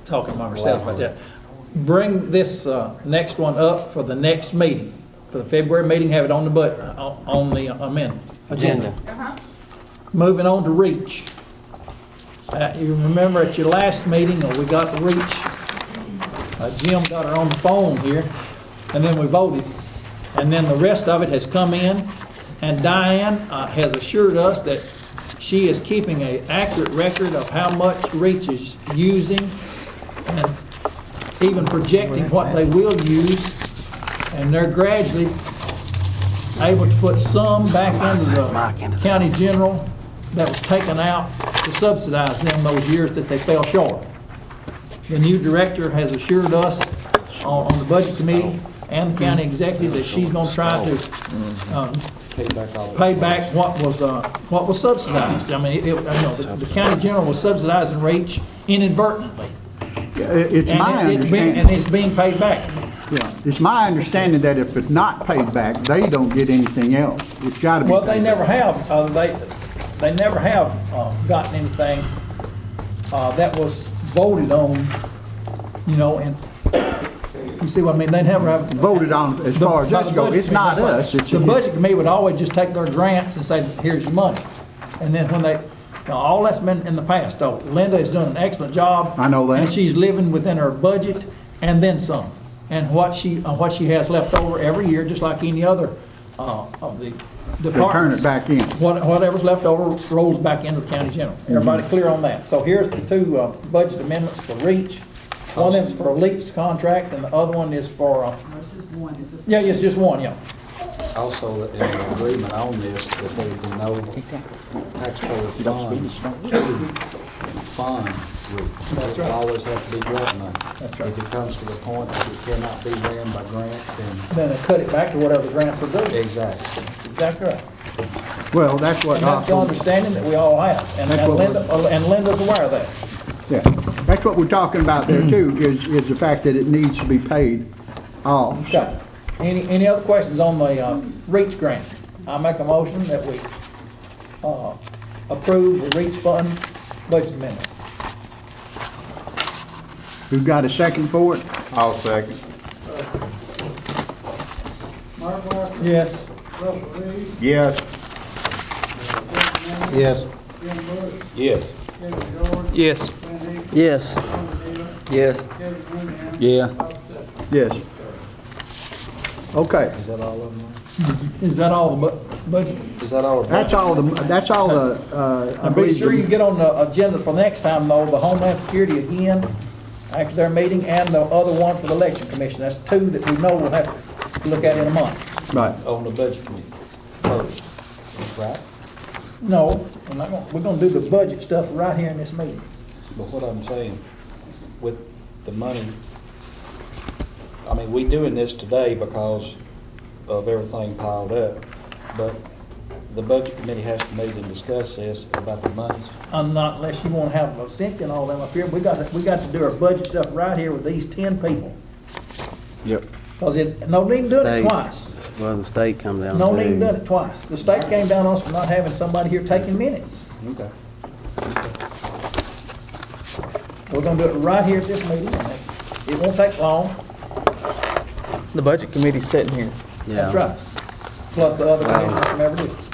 talking among ourselves about that. Bring this next one up for the next meeting, for the February meeting, have it on the agenda. Uh-huh. Moving on to REACH. You remember at your last meeting, we got the REACH. Jim got her on the phone here, and then we voted. And then the rest of it has come in, and Diane has assured us that she is keeping an accurate record of how much REACH is using, and even projecting what they will use, and they're gradually able to put some back into the county general that was taken out to subsidize them those years that they fell short. The new director has assured us on the budget committee and the county executive that she's going to try to pay back what was subsidized. I mean, the county general was subsidizing REACH inadvertently. it's my understanding. And it's being paid back. Yeah, it's my understanding that if it's not paid back, they don't get anything else. It's got to be. Well, they paid never back. have, they never have gotten anything that was voted on, and you see what I mean? They never have. Voted on as far as us go. It's not us. The budget committee would always just take their grants and say, here's your money. And then when they, all that's been in the past, though. Linda is doing an excellent job. I know that. And she's living within her budget and then some. And what she has left over every year, just like any other of the departments. They turn it back in. Whatever's left over rolls back into the county general. Everybody clear on that? So here's the two budget amendments for REACH. One is for a LEAPS contract, and the other one is for, It's just one, it's just. yeah, it's just one, yeah. Also, in agreement on this, that there would be no taxpayer funds to fund REACH. That's It right. always have to be grant money. That's right. If it comes to the point that it cannot be ran by grant, then Then they cut it back to whatever the grants will do. exactly. That's exactly right. Well, that's what. And that's the understanding that we all have. And That's what Linda's aware of that. Yeah, that's what we're talking about there too, is the fact that it needs to be paid off. Okay. Any other questions on the REACH grant? I make a motion that we approve the REACH fund budget amendment. Who's got a second for it? I'll second. Yes. Yes. Yes. Yes. Yes. Yes. Yes. Yeah. Yes. Okay, Is that all of them? Is that all the budget? Is that all? that's all the, I And be believe. sure you get on the agenda for next time, though, the Homeland Security again, after their meeting, and the other one for the Election Commission. That's two that we know we'll have to look at in a month. Right. On the budget committee first, right? No, we're gonna do the budget stuff right here in this meeting. But what I'm saying, with the money, I mean, we doing this today because of everything piled up, but the budget committee has to meet and discuss this about the monies. Unless you wanna have Cynthia and all them up here, we got to do our budget stuff right here with these 10 people. Yep. Cause no need in doing it State. twice. Well, the state come down No too. need in doing it twice. The state came down on us for not having somebody here taking minutes. Okay. We're gonna do it right here at this meeting, and it won't take long. The budget committee's sitting here. That's right. Plus the other commissioners from every district.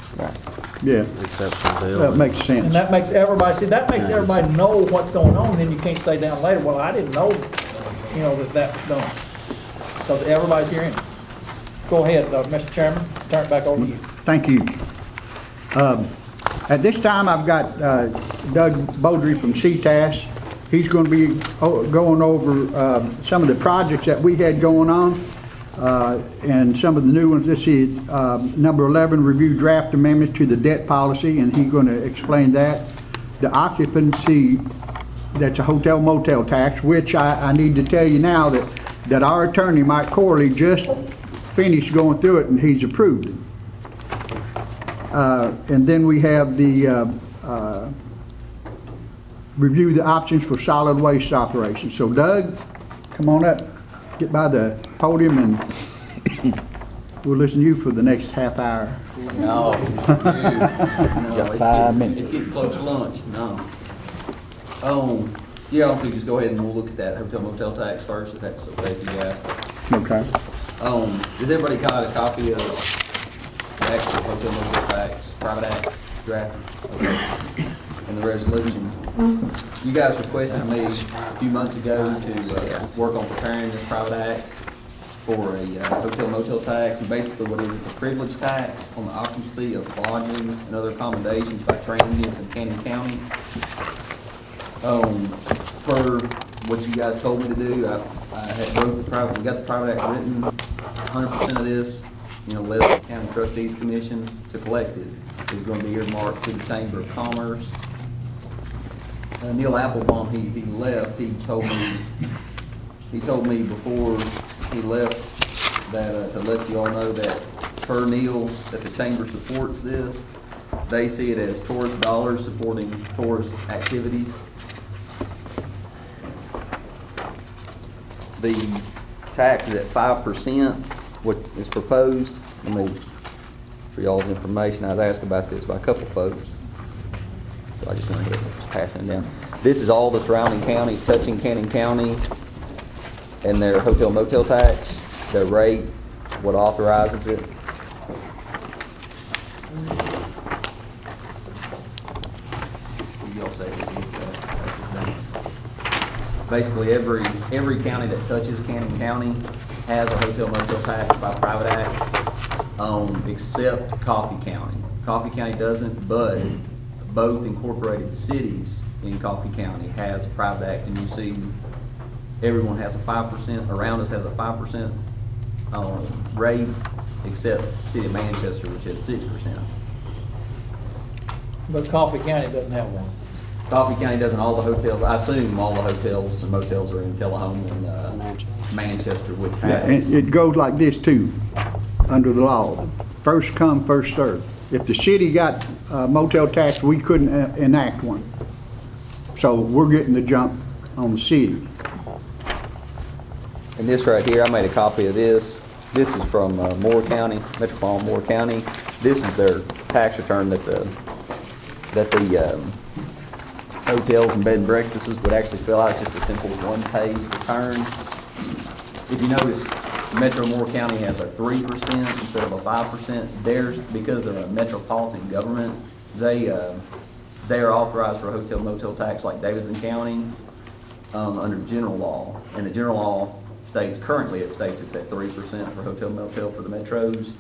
Yeah, Except for the that makes sense. And that makes everybody know what's going on, and then you can't say down later, well, I didn't know, that was done. Because everybody's hearing it. Go ahead, Mr. Chairman, turn it back over to you. Thank you. At this time, I've got Doug Beaudry from CTAS. He's going to be going over some of the projects that we had going on and some of the new ones. This is number 11, review draft amendments to the debt policy, and he's going to explain that. The occupancy, that's a hotel motel tax, which I need to tell you now that our attorney, Mike Corley, just finished going through it and he's approved it. And then we have the review the options for solid waste operations. So Doug, come on up, get by the podium and We'll listen to you for the next half hour. No. Got 5 minutes. It's getting close to lunch, no. Yeah, I'll just go ahead and we'll look at that hotel motel tax first, if that's okay with you guys. Okay. Does everybody got a copy of the actual hotel motel tax, private act draft? Okay. And the resolution? You guys requested me a few months ago to work on preparing this private act for a hotel motel tax, and basically what it is, it's a privilege tax on the occupancy of lodgings and other accommodations by transients in Cannon County. Per what you guys told me to do, I had wrote the private, we got the private act written, 100% of this, led the County Trustees Commission to collect it, is going to be earmarked to the Chamber of Commerce. Neil Applebaum, he left, he told me before he left that to let you all know that per Neil, that the Chamber supports this. They see it as tourist dollars supporting tourist activities. The tax is at 5%, what is proposed. For y'all's information, I was asked about this by a couple folks, so I just wanted to pass it down. This is all the surrounding counties touching Cannon County and their hotel motel tax, their rate, what authorizes it. Y'all say basically every county that touches Cannon County has a hotel motel tax by private act, except Coffee County. Coffee County doesn't, but both incorporated cities in Coffee County has a private act, and you see everyone has a 5%, around us has a 5% rate, except City of Manchester, which has 6%. But Coffee County doesn't have one. Coffee County doesn't. All the hotels, I assume all the hotels and motels are in Tullahoma and Manchester with tax. Yeah, and it goes like this too, under the law. First come, first served. If the city got motel tax, we couldn't enact one. So we're getting the jump on the city. And this right here, I made a copy of this. This is from Moore County, Metropolitan Moore County. This is their tax return that the hotels and bed and breakfasts would actually fill out. It's just a simple one-page return. If you notice, Metro Moore County has a 3% instead of a 5%. Theirs, because they're a metropolitan government, they are authorized for a hotel motel tax like Davidson County under general law. And the general law states, currently it states it's at 3% for hotel motel for the metros.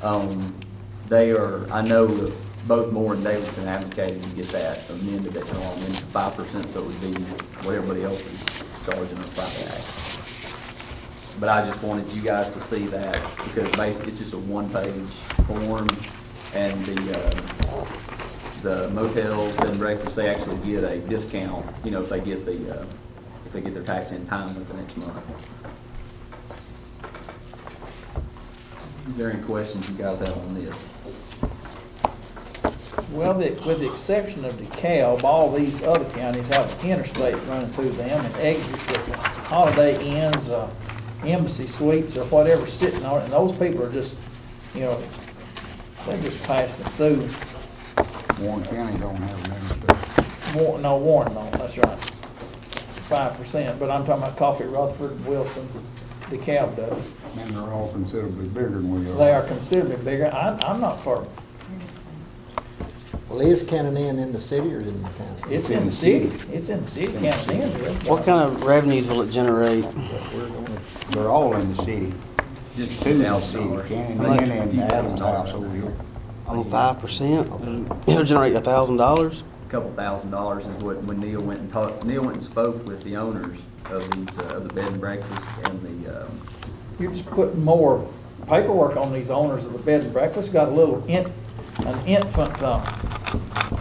I know that both Moore and Davidson advocated to get that amended, that general law amended to 5%, so it would be what everybody else is charging on the private act. But I just wanted you guys to see that, because basically it's just a one-page form, and the motels, bed and breakfast, they actually get a discount, if they get their tax in time with the next month. Is there any questions you guys have on this? Well, with the exception of DeKalb, all these other counties have an interstate running through them and exits at the Holiday Inns, Embassy Suites, or whatever sitting on it, and those people are just, they're just passing through. Warren County don't have an interstate. Warren don't, that's right. 5%, but I'm talking about Coffee, Rutherford, Wilson, DeKalb does. And they're all considerably bigger than we are. They are considerably bigger. I'm not for. Well, is Cannon Inn in the city or in the county? It's in the city. It's in the city. Cannon Inn is. What kind of revenues will it generate? They're all in the city. Just two in the city, Cannon Inn and Adams House over here. On 5%, it'll generate $1,000. A couple $1,000 is what, when Neil went and spoke with the owners of these of the bed and breakfast and the. You're just putting more paperwork on these owners of the bed and breakfast. Got a little an infant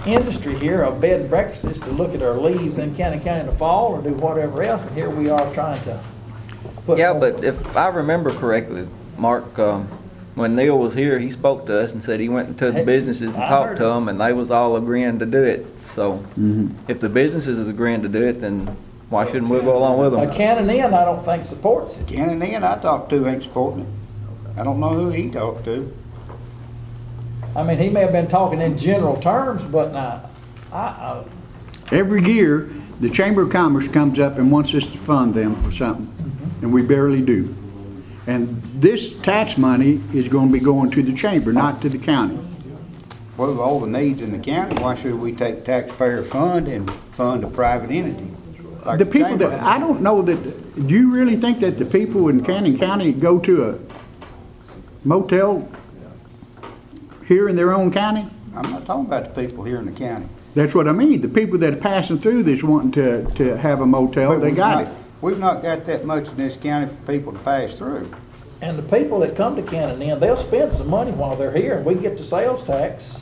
industry here of bed and breakfasts to look at our leaves in Cannon County in the fall or do whatever else, and here we are trying to put. Yeah, more. but if I remember correctly, Mark, when Neil was here, he spoke to us and said he went into the businesses and talked to them, and they was all agreeing to do it. So if the businesses is agreeing to do it, then why shouldn't we go along with them? Cannon Inn, I don't think supports it. Cannon Inn I talked to ain't supporting it. I don't know who he talked to. I mean, he may have been talking in general terms, but Every year, the Chamber of Commerce comes up and wants us to fund them for something, and we barely do. And this tax money is going to be going to the chamber, not to the county. Well, with all the needs in the county, why should we take taxpayer fund and fund a private entity? Like The people chamber? that, I don't know that, do you really think that the people in Cannon County go to a motel here in their own county? I'm not talking about the people here in the county. That's what I mean. The people that are passing through this wanting to have a motel, But they got it. We've not got that much in this county for people to pass through. and the people that come to Cannon Inn, they'll spend some money while they're here, and we get the sales tax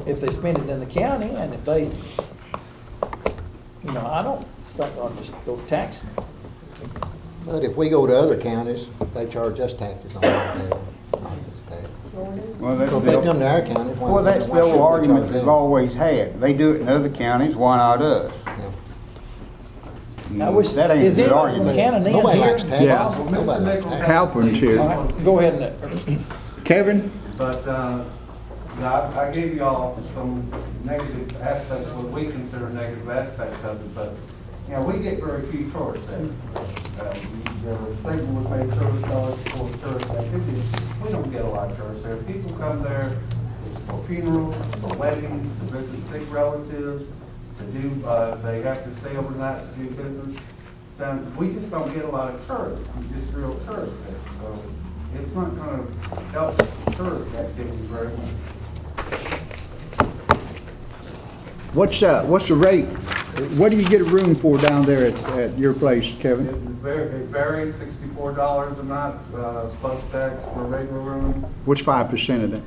if they spend it in the county, and if they, I don't think I'll just go taxing. But if we go to other counties, they charge us taxes on that. Well, that's So if they come to our county, why- Well, that's why the should old we argument charge they've them? always had. They do it in other counties, why not us? I wish, That ain't is a good anyone from argument. Cannon Inn Nobody here? likes taxes. Yeah. Nobody likes taxes. Halpern's here. All right, go ahead and, Kevin? But, I gave y'all some negative aspects, what we consider negative aspects of it, but, we get very few tourists there. The statement was made, tourist dollars for tourist activities. We don't get a lot of tourists there. People come there for funerals, for weddings, to visit sick relatives, to do, they have to stay overnight to do business. So we just don't get a lot of tourists, just real tourists there. So it's not gonna help tourist activity very much. What's the rate? What do you get a room for down there at your place, Kevin? It varies, $64 a night, plus tax for a regular room. What's 5% of that?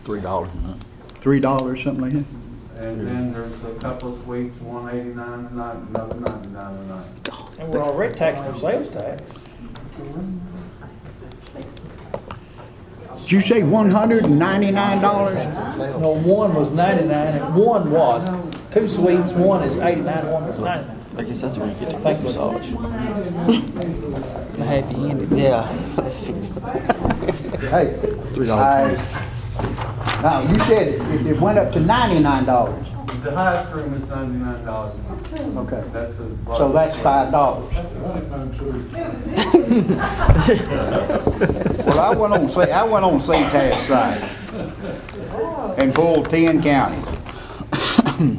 $3 a month. $3, something like that? And then there's a couple of suites, $189 a night, another $99 a night. and we're already taxing them sales tax. Did you say $199? No, one was 99, and one was, 2 suites, one is 89, one was 99. I guess that's where you get the Thanks, massage. The happy ending. Yeah. Hey. Now, you said it went up to $99. The highest room is $99 a month. Okay. That's a. So that's $5. Well, I went on CTAS site and pulled 10 counties.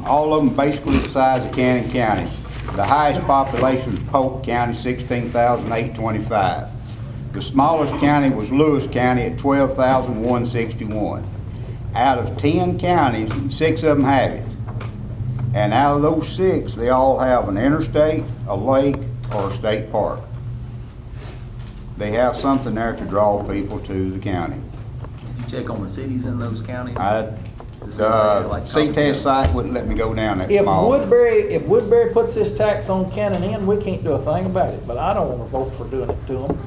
All of them basically the size of Cannon County. The highest population was Polk County, 16,825. The smallest county was Lewis County at 12,161. Out of 10 counties, 6 of them have it. And out of those 6, they all have an interstate, a lake, or a state park. They have something there to draw people to the county. Did you check on the cities in those counties? The CTAS site wouldn't let me go down that If small. Woodbury puts this tax on Cannon Inn, we can't do a thing about it, but I don't want to vote for doing it to them.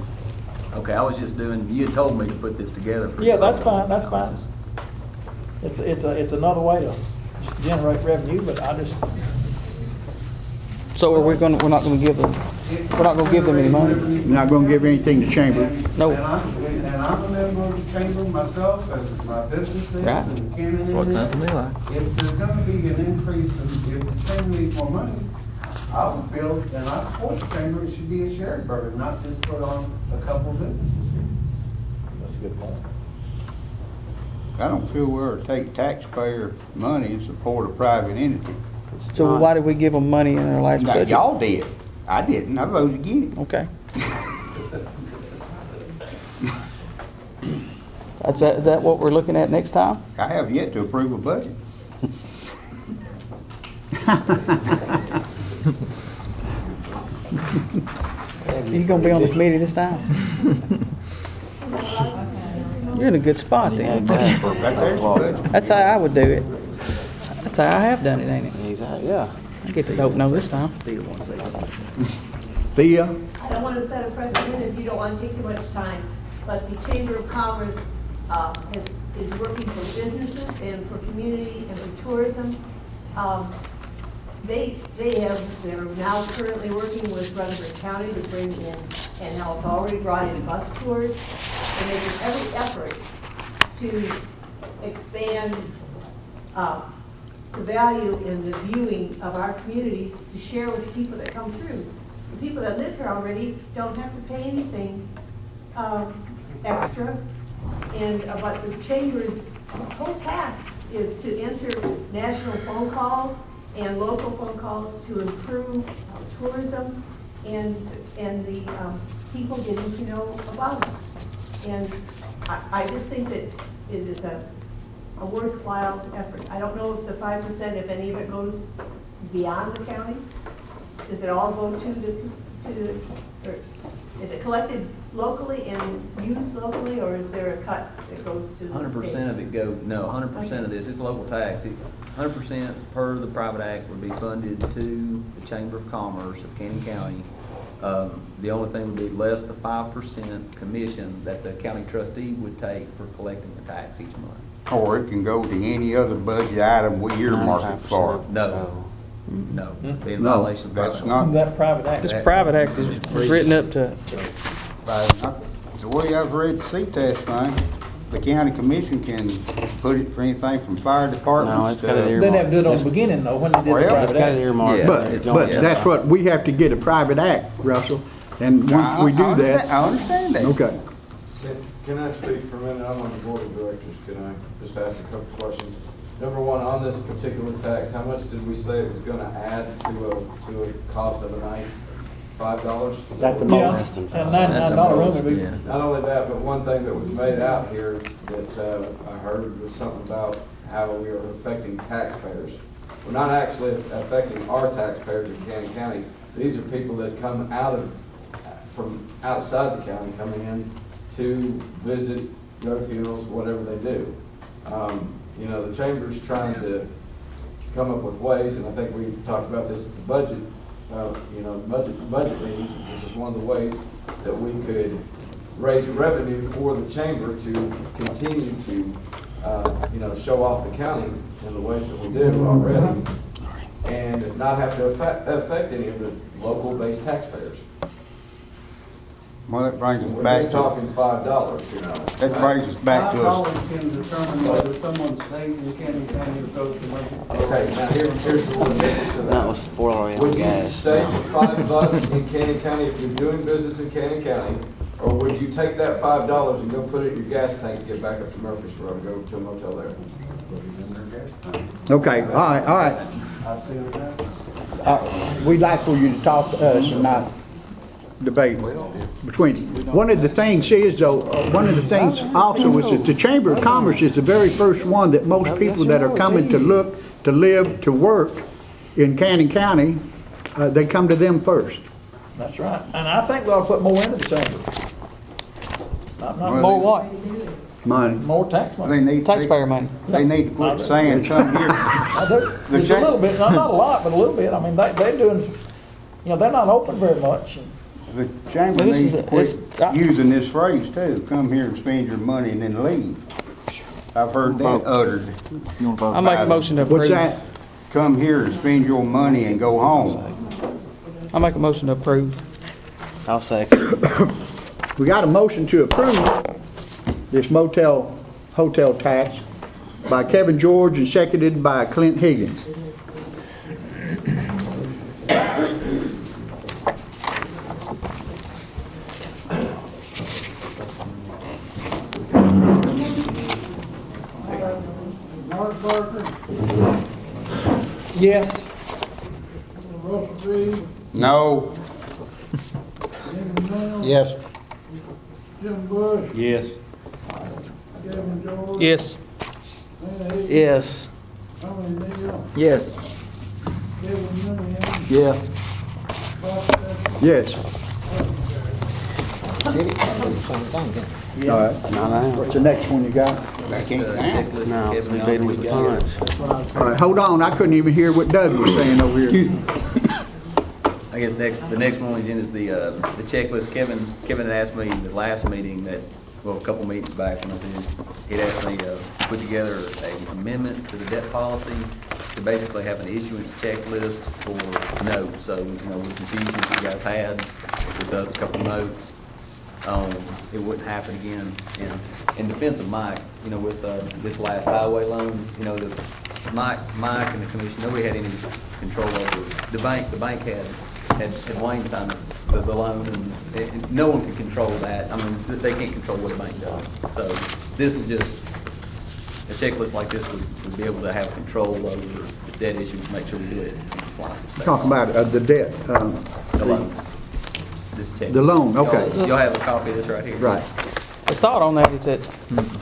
Okay, I was just doing, you had told me to put this together. For Yeah, that's fine, that's fine. It's another way to generate revenue, but I just, So we're not gonna give them any money? You're not gonna give anything to chamber? No. And I'm a member of the chamber myself, as my business is, Right. and Cannon That's what it sounds to me like. If there's gonna be an increase, if the chamber needs more money, I would feel, and I support the chamber, it should be a shared burden, not just put on a couple of businesses here. that's a good point. I don't feel we ought to take taxpayer money and support a private entity. So why did we give them money in our last Now, budget? y'all did. I didn't. I voted against it. Okay. Is that what we're looking at next time? I have yet to approve a budget. You gonna be on the committee this time? You're in a good spot then. That's how I would do it. That's how I have done it, ain't it? Yeah. I get to vote no this time. Thea? I don't want to set a precedent if you don't want to take too much time, but the Chamber of Commerce is working for businesses and for community and for tourism. they're now currently working with Rutherford County to bring in, and have already brought in bus tours, and making every effort to expand the value in the viewing of our community to share with the people that come through. The people that live here already don't have to pay anything extra, and but the chamber's whole task is to answer national phone calls and local phone calls to improve tourism and the people getting to know about us. And I just think that it is a worthwhile effort. I don't know if the 5%, if any of it goes beyond the county. Does it all go to the or is it collected locally and used locally, or is there a cut that goes to the 100% of it no, 100% of this, it's local tax. 100% per the private act would be funded to the Chamber of Commerce of Cannon County. The only thing would be less the 5% commission that the county trustee would take for collecting the tax each month. Or it can go to any other budget item we earmark it for. No. No, be in No, violation of that's private not- act. That private act. This private act is written up to, The way I've read the CTAS thing, the county commission can put it for anything from fire departments. No, it's got it They'd have to do it on the beginning though, when they did the Well, private It's got it act. earmarked. But that's what, we have to get a private act, Russell, and once we do that. I understand that. Okay. Can I speak for a minute? I'm on the board of directors. Can I just ask a couple questions? Number one, on this particular tax, how much did we say it was going to add to a cost of a night? $5? That's the Yeah, most. and $99 room would be. Not only that, but one thing that was made out here that I heard was something about how we are affecting taxpayers. We're not actually affecting our taxpayers in Cannon County. These are people that come from outside the county, coming in to visit, go to funerals, whatever they do. You know, the chamber's trying to come up with ways, and I think we talked about this at the budget, budget meetings. This is one of the ways that we could raise revenue for the chamber to continue to, show off the county in the ways that we do already, and not have to affect any of the local-based taxpayers. Well, that brings us We're back just to, talking $5, you know. that brings us back to us. $5 can determine whether someone stays in Cannon County or goes to Motel. Okay, now here's the logistics of That that. was $4 Would you gas. stay for $5 in Cannon County if you're doing business in Cannon County? Or would you take that $5 and go put it in your gas tank and get back up to Murfreesboro and go to a motel there? Okay, all right. I've seen it happen. We'd like for you to talk to us and not debate between. One of the things is, though, one of the things also is that the Chamber of Commerce is the very first one that most people that are coming to look, to live, to work in Cannon County, they come to them first. That's right. And I think we ought to put more into the chamber. more what? Money. More tax money. Taxpayer money. They need to quit saying, come here. There's a little bit, not a lot, but a little bit. I mean, they're doing, they're not open very much. The chamber Well, this needs is to quit using this phrase too, come here and spend your money and then leave. I've heard that uttered. I make a motion to approve. What's that? Come here and spend your money and go home. I make a motion to approve. I'll second. We got a motion to approve this motel hotel tax by Kevin George and seconded by Clint Higgins. Mark Barker, Yes. Russell Reed, No. Jim Brown, Yes. Jim Bush, Yes. Kevin George. Yes. Lynn Higgins, Yes. Tommy Neal, Yes. Kevin Mooney, Yes. Bob Sessions, Yes. All right. What's the next one you got? No, we beat him with the punch. All right, hold on. I couldn't even hear what Doug was saying over here. Excuse me. I guess the next one on the agenda is the checklist. Kevin had asked me the last meeting that, well, a couple meetings back, when I did, he'd asked me to put together an amendment to the debt policy to basically have an issuance checklist for notes. So, with confusions you guys had with a couple notes, it wouldn't happen again. And in defense of Mike, with this last highway loan, Mike and the commission, nobody had any control over the bank. The bank had Wayne sign the loan, and no one can control that. I mean, they can't control what the bank does. So this is just, a checklist like this would be able to have control over the debt issues, make sure we do it in compliance with state Talking law. about the debt. The loans. This check. The loan, okay. You'll have a copy of this right here. Right. The thought on that is that,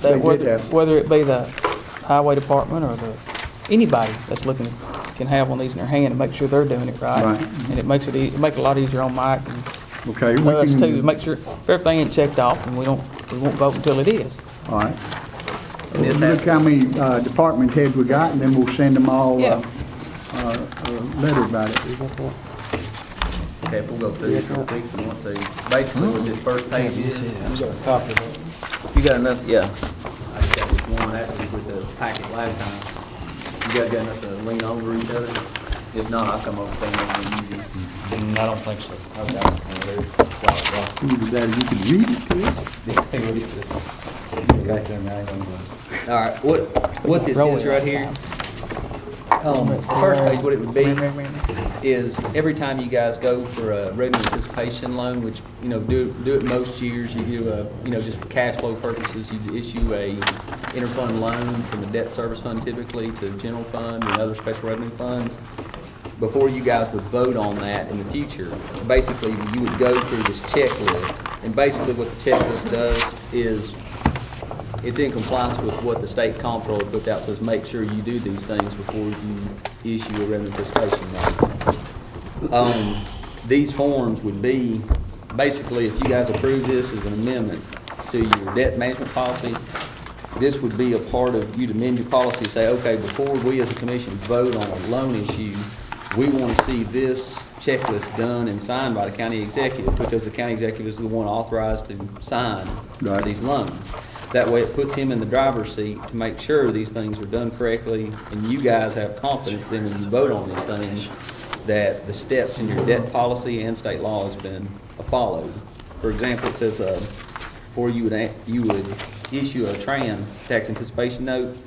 They did whether, have- whether it be the highway department or anybody that's looking, can have one of these in their hand and make sure they're doing it right. Right. And it makes it a lot easier on Mike and Okay, we us can- too, to make sure everything ain't checked off and we won't vote until it is. All right. And this Look has- how many department heads we got, and then we'll send them all Yeah. a letter about it. Okay, if we'll go through this real quick if you want to. Basically, what this first page is. You got a copy of that? You got enough, yeah. I just got this one after with the packet last time. You guys got enough to lean over each other? If not, I'll come over and stand over and use it. I don't think so. Either that or you can read it to us. All right, what this is right here, first page, what it would be is every time you guys go for a revenue anticipation loan, which, do it most years, you do just for cash flow purposes, you issue a interfund loan from the debt service fund typically to general fund and other special revenue funds. Before you guys would vote on that in the future, basically you would go through this checklist, and basically what the checklist does is it's in compliance with what the state comptroller puts out, says make sure you do these things before you issue a revenue anticipation loan. These forms would be, basically, if you guys approve this as an amendment to your debt management policy, this would be a part of you to amend your policy and say, okay, before we as a commission vote on a loan issue, we want to see this checklist done and signed by the county executive, because the county executive is the one authorized to sign for these loans. That way it puts him in the driver's seat to make sure these things are done correctly, and you guys have confidence then when you vote on these things that the steps in your debt policy and state law has been followed. For example, it says before you would issue a TRAN, tax anticipation note,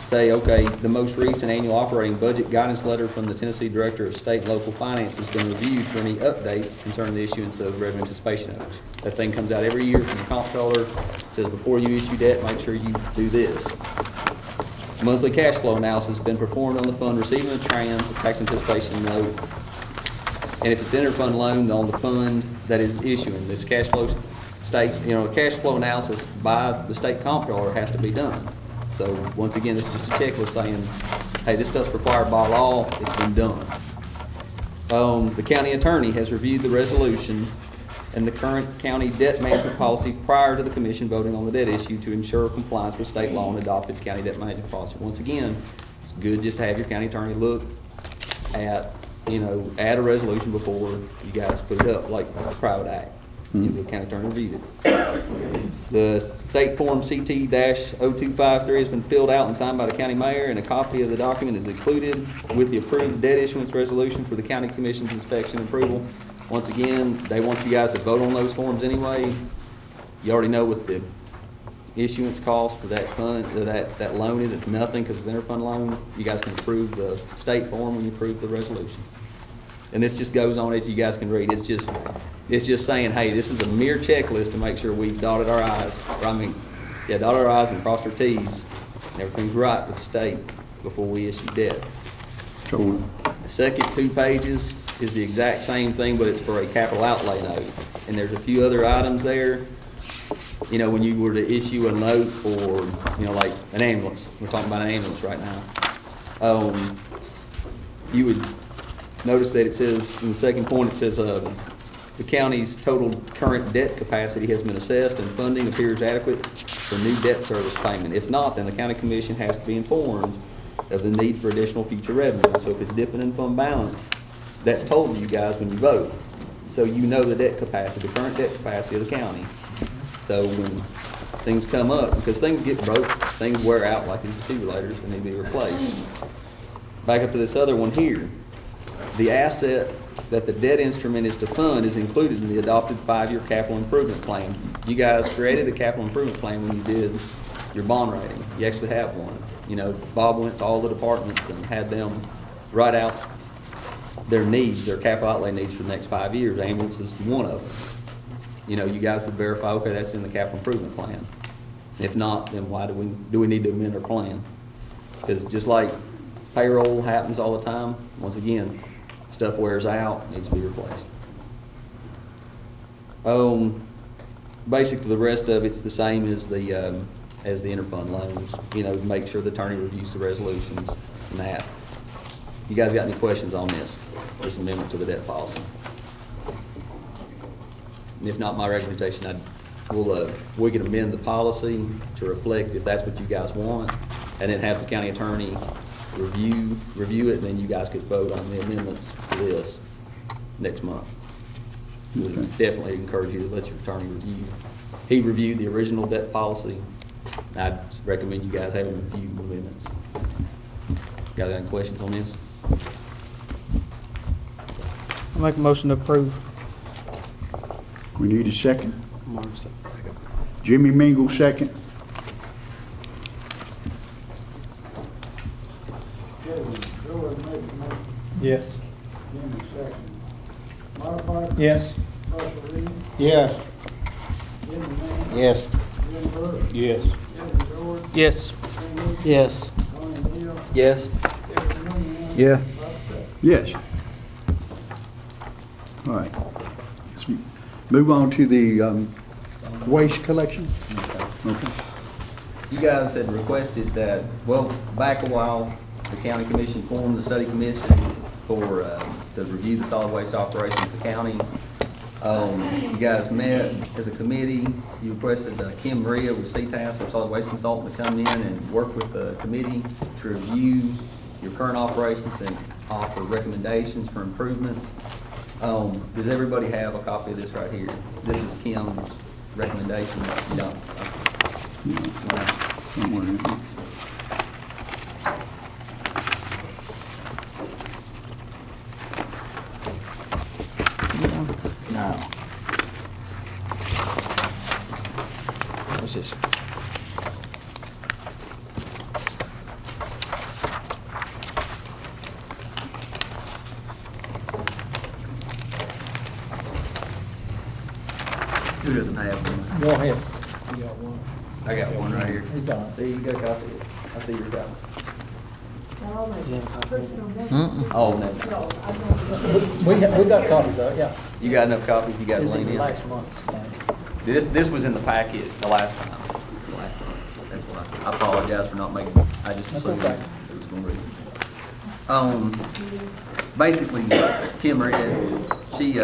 say, okay, the most recent annual operating budget guidance letter from the Tennessee Director of State and Local Finance has been reviewed for any update concerning the issuance of revenue anticipation notes. That thing comes out every year from the comptroller. It says before you issue debt, make sure you do this. Monthly cash flow analysis has been performed on the fund receiving the TRAN, the tax anticipation note, and if it's interfund loan on the fund that is issuing this cash flow cash flow analysis by the state comptroller has to be done. So once again, this is just a checklist saying, hey, this stuff's required by law, it's been done. The county attorney has reviewed the resolution and the current county debt management policy prior to the commission voting on the debt issue to ensure compliance with state law and adopted county debt management policy. Once again, it's good just to have your county attorney look at, add a resolution before you guys put it up, like a private act. The county attorney reviewed it. The state form CT-0253 has been filled out and signed by the county mayor, and a copy of the document is included with the approved debt issuance resolution for the county commission's inspection and approval. Once again, they want you guys to vote on those forms anyway. You already know what the issuance cost for that fund, that loan is. It's nothing because it's an interfund loan. You guys can approve the state form when you approve the resolution. And this just goes on as you guys can read. It's just saying, hey, this is a mere checklist to make sure we've dotted our I's. Dotted our I's and crossed our T's. And everything's right with the state before we issue debt. So the second 2 pages is the exact same thing, but it's for a capital outlay note. And there's a few other items there. When you were to issue a note for, like an ambulance. We're talking about an ambulance right now. You would notice that it says, in the second point, it says the county's total current debt capacity has been assessed and funding appears adequate for new debt service payment. If not, then the county commission has to be informed of the need for additional future revenue. So if it's dipping in fund balance, that's told to you guys when you vote. So you know the debt capacity, the current debt capacity of the county. So when things come up, because things get broke, things wear out like these defibrillators, they need to be replaced. back up to this other one here. The asset that the debt instrument is to fund is included in the adopted 5-year capital improvement plan. You guys created a capital improvement plan when you did your bond rating. You actually have one. You know, Bob went to all the departments and had them write out their needs, their capital outlay needs for the next 5 years. Ambulance is one of them. You know, you guys would verify, okay, that's in the capital improvement plan. If not, then why do we need to amend our plan? Because just like payroll happens all the time, once again, stuff wears out, needs to be replaced. Basically, the rest of it's the same as the interfund loans. You know, to make sure the attorney reviews the resolutions and that. You guys got any questions on this amendment to the debt policy? And if not, my recommendation, we can amend the policy to reflect if that's what you guys want, and then have the county attorney review it, and then you guys could vote on the amendments to this next month. We definitely encourage you to let your attorney review. He reviewed the original debt policy. I'd recommend you guys have him review the amendments. Got any questions on this? I'll make a motion to approve. We need a second. Jimmy Mingle, second. Yes. Yes. Yes. Yes. Yes. Yes. Yes. Yes. Yeah. Yes. All right. Let's move on to the waste collection. Okay. You guys had requested that, well, back a while, the county commission formed the study commission to review the solid waste operations of the county. You guys met as a committee. You requested Kim Maria with CTAS, our solid waste consultant, to come in and work with the committee to review your current operations and offer recommendations for improvements. Does everybody have a copy of this right here? This is Kim's recommendation. You don't? Don't worry. No. Let's just. Who doesn't have one? Go ahead. You got one. I got one right here. It's all right. There, you got a copy. I see your copy. Oh, no. We got copies of it, yeah. You got enough copies? You got It's to in lean in? last month's thing. This was in the packet the last time. That's why. I apologize for not making, I just That's assumed okay. it was going to read. Basically, Kim read, she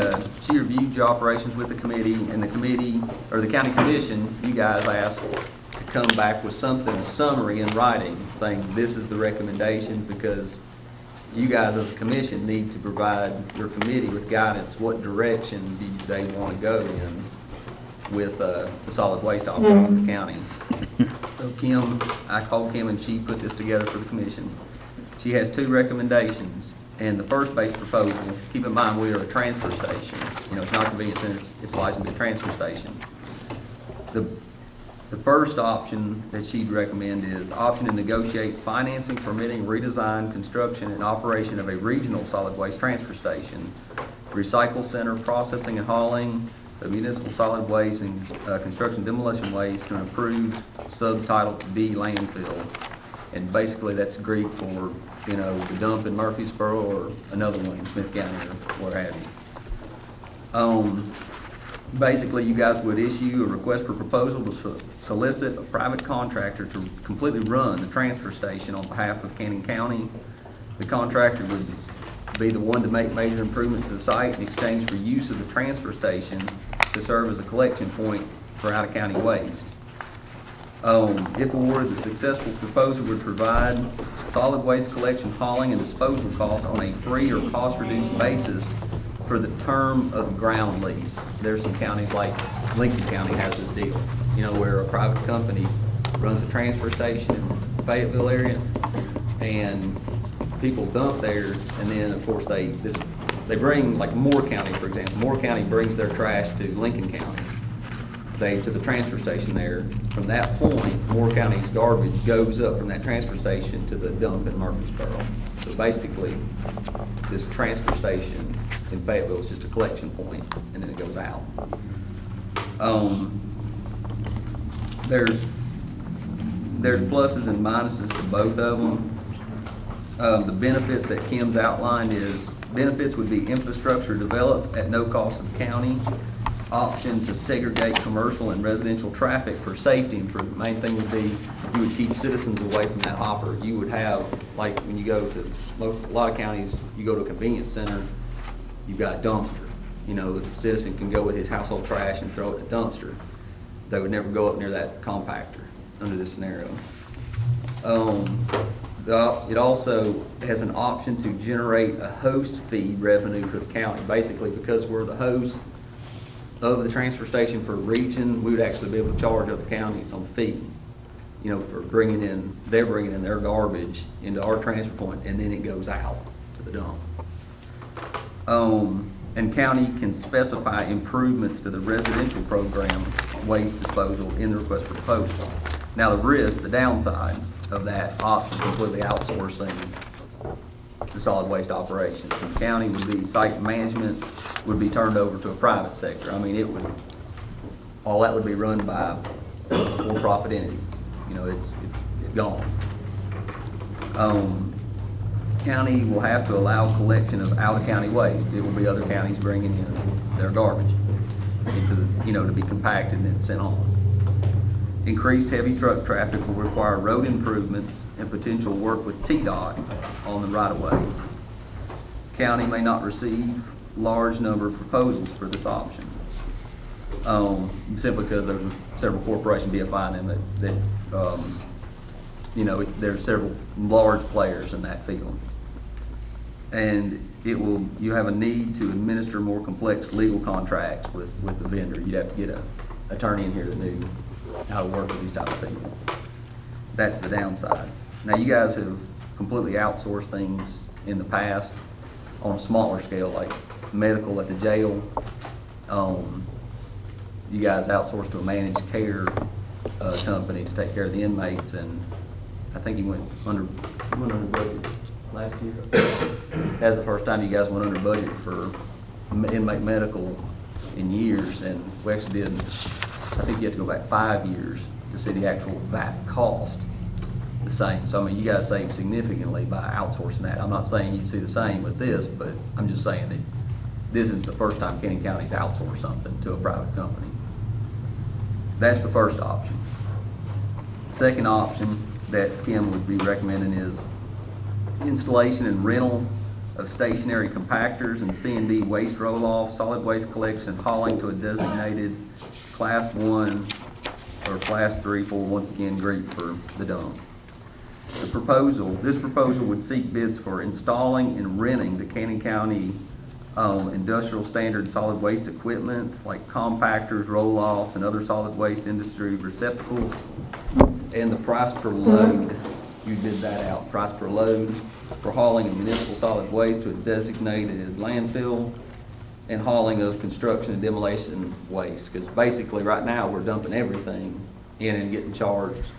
reviewed your operations with the committee, and the committee, or the county commission, you guys asked to come back with something, a summary in writing, saying this is the recommendation, because you guys as a commission need to provide your committee with guidance, what direction do they want to go in with the solid waste operations of the county. So Kim, I called Kim and she put this together for the commission. She has 2 recommendations, and the first base proposal, keep in mind we are a transfer station. You know, it's not a convenience center, it's licensed to be a transfer station. The first option that she'd recommend is option to negotiate financing, permitting, redesign, construction, and operation of a regional solid waste transfer station, recycle center, processing and hauling of municipal solid waste and construction demolition waste to an approved subtitle D landfill. And basically that's Greek for, you know, the dump in Murfreesboro or another one in Smith County or where have you. Basically, you guys would issue a request for proposal to solicit a private contractor to completely run the transfer station on behalf of Cannon County. The contractor would be the one to make major improvements to the site in exchange for use of the transfer station to serve as a collection point for out-of-county waste. If awarded, the successful proposal would provide solid waste collection, hauling, and disposal costs on a free or cost-reduced basis for the term of the ground lease. There's some counties like Lincoln County has this deal, you know, where a private company runs a transfer station in the Fayetteville area, and people dump there, and then, of course, they bring, like Moore County, for example. Moore County brings their trash to Lincoln County, to the transfer station there. From that point, Moore County's garbage goes up from that transfer station to the dump in Murfreesboro. So basically, this transfer station in Fayetteville is just a collection point, and then it goes out. There's pluses and minuses to both of them. The benefits that Kim's outlined is, benefits would be infrastructure developed at no cost to the county, option to segregate commercial and residential traffic for safety improvement. Main thing would be, you would keep citizens away from that hopper. You would have, like when you go to a lot of counties, you go to a convenience center, you've got a dumpster. You know, the citizen can go with his household trash and throw it in the dumpster. They would never go up near that compactor under this scenario. It also has an option to generate a host fee revenue for the county. Basically, because we're the host of the transfer station for a region, we would actually be able to charge other counties on a fee, you know, for bringing in their garbage into our transfer point, and then it goes out to the dump. And county can specify improvements to the residential program waste disposal in the request for proposal. Now the downside of that option, completely outsourcing the solid waste operations. The county would be, site management would be turned over to a private sector. I mean, all that would be run by a for-profit entity. You know, it's gone. County will have to allow collection of out-of-county waste. It will be other counties bringing in their garbage into the, to be compacted and then sent on. Increased heavy truck traffic will require road improvements and potential work with TDOT on the right-of-way. County may not receive large number of proposals for this option, simply because there's several corporations, BFI and them, there's several large players in that field. And you have a need to administer more complex legal contracts with the vendor. You'd have to get an attorney in here that knew how to work with these type of people. That's the downsides. Now, you guys have completely outsourced things in the past on a smaller scale, like medical at the jail. You guys outsourced to a managed care company to take care of the inmates, and I think you went under budget last year. That's the first time you guys went under budget for inmate medical in years, and we actually did. I think you have to go back 5 years to see the actual VAT cost the same. So I mean, you guys saved significantly by outsourcing that. I'm not saying you'd see the same with this, but I'm just saying that this is the first time Cannon County's outsourced something to a private company. That's the first option. Second option that Kim would be recommending is installation and rental of stationary compactors and C&D waste roll-off, solid waste collection and hauling to a designated Class 1 or Class 3 for, once again, GREET for the dump. This proposal would seek bids for installing and renting the Cannon County industrial standard solid waste equipment like compactors, roll-off, and other solid waste industry receptacles. And the price per load, you bid that out, price per load for hauling of municipal solid waste to a designated landfill and hauling of construction and demolition waste. Because basically right now we're dumping everything in and getting charged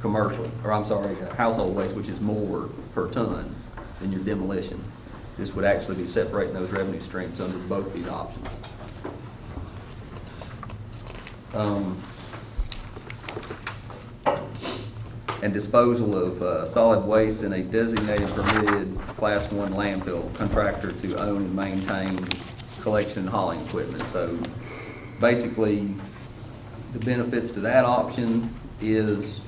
household waste, which is more per ton than your demolition. This would actually be separating those revenue streams under both these options. And disposal of solid waste in a designated permitted Class 1 landfill contractor to own and maintain collection and hauling equipment. So basically, the benefits to that option is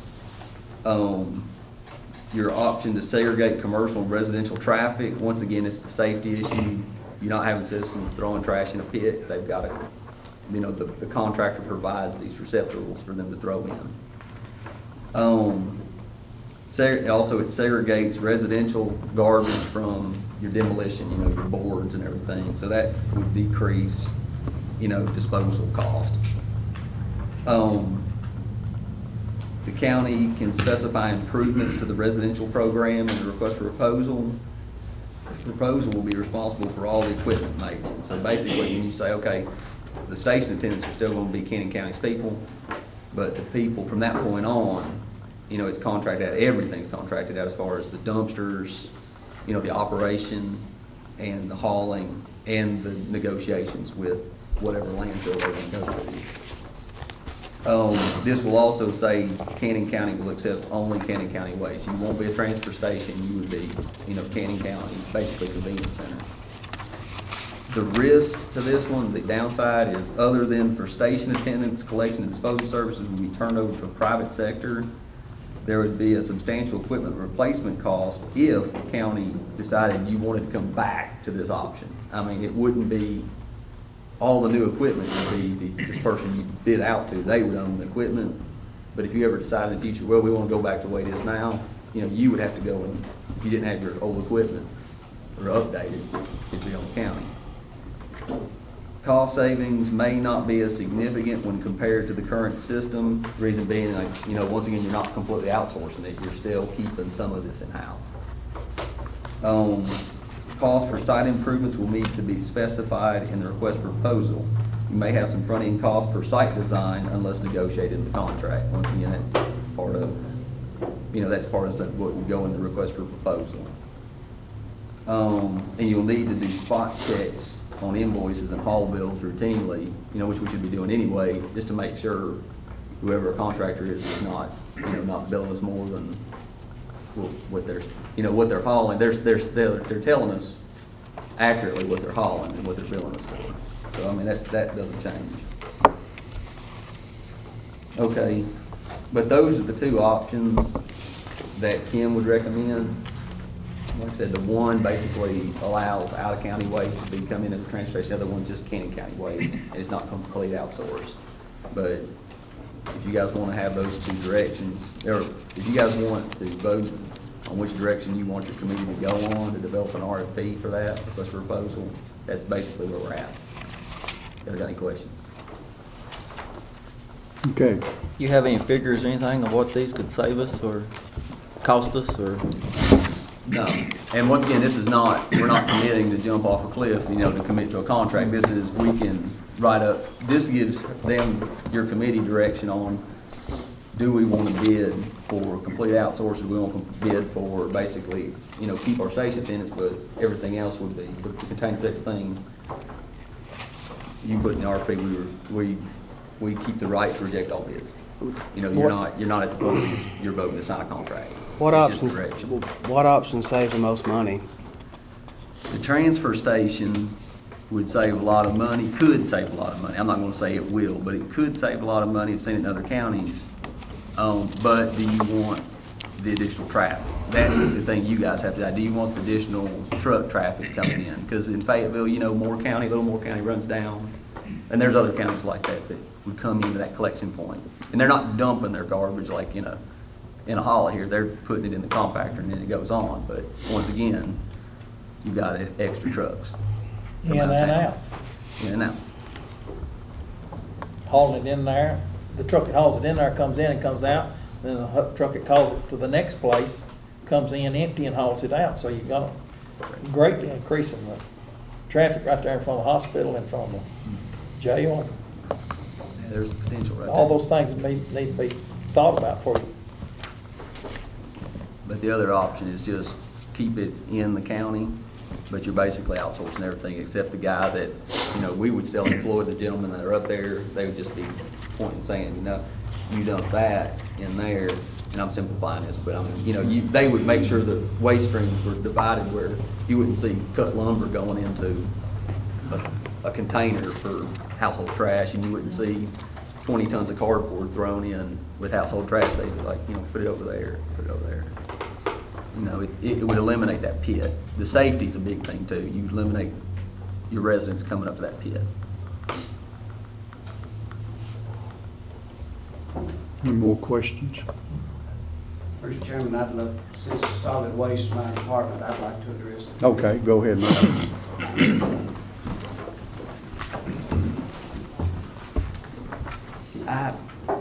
your option to segregate commercial and residential traffic. Once again, it's the safety issue. You're not having citizens throwing trash in a pit. They've got to, the contractor provides these receptacles for them to throw in. Also, it segregates residential garbage from your demolition, your boards and everything. So that would decrease, disposal cost. The county can specify improvements to the residential program in the request for proposal. The proposal will be responsible for all the equipment maintenance. So basically, when you say, okay, the station attendants are still going to be Cannon County's people, but the people from that point on, you know, it's contracted out, everything's contracted out as far as the dumpsters, you know, the operation and the hauling and the negotiations with whatever landfill they're going to go to. This will also say Cannon County will accept only Cannon County waste. You won't be a transfer station, you would be, you know, Cannon County, basically convenience center. The risk to this one, the downside is other than for station attendants, collection and disposal services will be turned over to a private sector, there would be a substantial equipment replacement cost if the county decided you wanted to come back to this option. I mean, it wouldn't be all the new equipment would be this person you bid out to, they would own the equipment. But if you ever decide in the future, well, we want to go back to the way it is now, you know, you would have to go and, if you didn't have your old equipment or updated, it'd be on the county. Cost savings may not be as significant when compared to the current system. Reason being, like, you know, once again, you're not completely outsourcing it, you're still keeping some of this in-house. Cost for site improvements will need to be specified in the request proposal. You may have some front-end costs for site design unless negotiated in the contract. Once again, that's part of, you know, that's part of what would go in the request for proposal. And you'll need to do spot checks on invoices and haul bills routinely, you know, which we should be doing anyway, just to make sure whoever a contractor is not, you know, not billing us more than what they're, you know, what they're hauling. They're telling us accurately what they're hauling and what they're billing us for. So I mean, that doesn't change. Okay, but those are the two options that Kim would recommend. Like I said, the one basically allows out-of-county waste to come in as a transfer station. The other one's just Cannon County waste. It's not complete outsourced. But if you guys want to have those two directions, or if you guys want to vote on which direction you want your committee to go on to develop an RFP for that, request for proposal, that's basically where we're at. Ever got any questions? Okay. You have any figures or anything of what these could save us or cost us or? No. And once again, this is not, we're not committing to jump off a cliff, you know, to commit to a contract. This is, we can write up, this gives them, your committee, direction on, do we want to bid for complete outsource, or do we want to bid for basically, you know, keep our station attendants, but everything else would be, the container tech thing, you put in the RFP, we keep the right to reject all bids. You know, you're not at the point where you're voting to sign a contract. What option saves the most money? The transfer station would save a lot of money, could save a lot of money. I'm not going to say it will, but it could save a lot of money. I've seen it in other counties. But do you want the additional traffic? That's the thing you guys have to decide. Do you want the additional truck traffic coming in? Because in Fayetteville, you know, Little Moore County runs down, and there's other counties like that that would come into that collection point. And they're not dumping their garbage like in a hollow here. They're putting it in the compactor and then it goes on. But once again, you've got extra trucks. In and out. In and out. Hauling it in there. The truck that hauls it in there comes in and comes out. Then the truck that calls it to the next place comes in empty and hauls it out. So you've got greatly increasing the traffic right there in front of the hospital, in front of the jail. Yeah, there's potential right All there. those things need to be thought about for you. But the other option is just keep it in the county, but you're basically outsourcing everything except the guy that, you know, we would still employ the gentlemen that are up there. They would just be pointing, saying, you know, you dump that in there, and I'm simplifying this, but I mean, you know, they would make sure the waste streams were divided where you wouldn't see cut lumber going into a container for household trash, and you wouldn't see 20 tons of cardboard thrown in with household trash. They'd be like, you know, put it over there, put it over there. You know, it would eliminate that pit. The safety's a big thing too. You eliminate your residents coming up to that pit. Any more questions? Mr. Chairman, I'd love, since solid waste is my department, I'd like to address it. Okay, go ahead, Mike.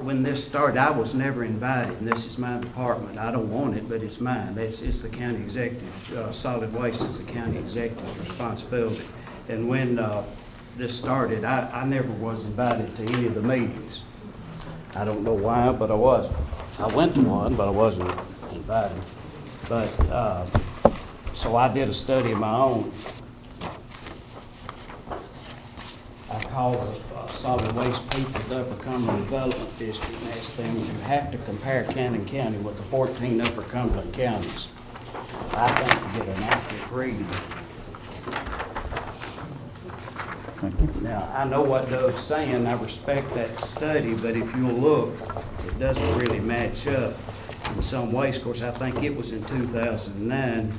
When when this started, I was never invited, and this is my department. I don't want it, but it's mine. It's the county executive's, solid waste is the county executive's responsibility. And when this started, I never was invited to any of the meetings. I don't know why, but I wasn't. I went to one, but I wasn't invited. But, so I did a study of my own. I called the solid waste people at the Upper Cumberland Development District and asked them, you have to compare Cannon County with the 14 Upper Cumberland counties. I think to get an accurate reading. Now, I know what Doug's saying, I respect that study, but if you'll look, it doesn't really match up in some ways. Of course, I think it was in 2009,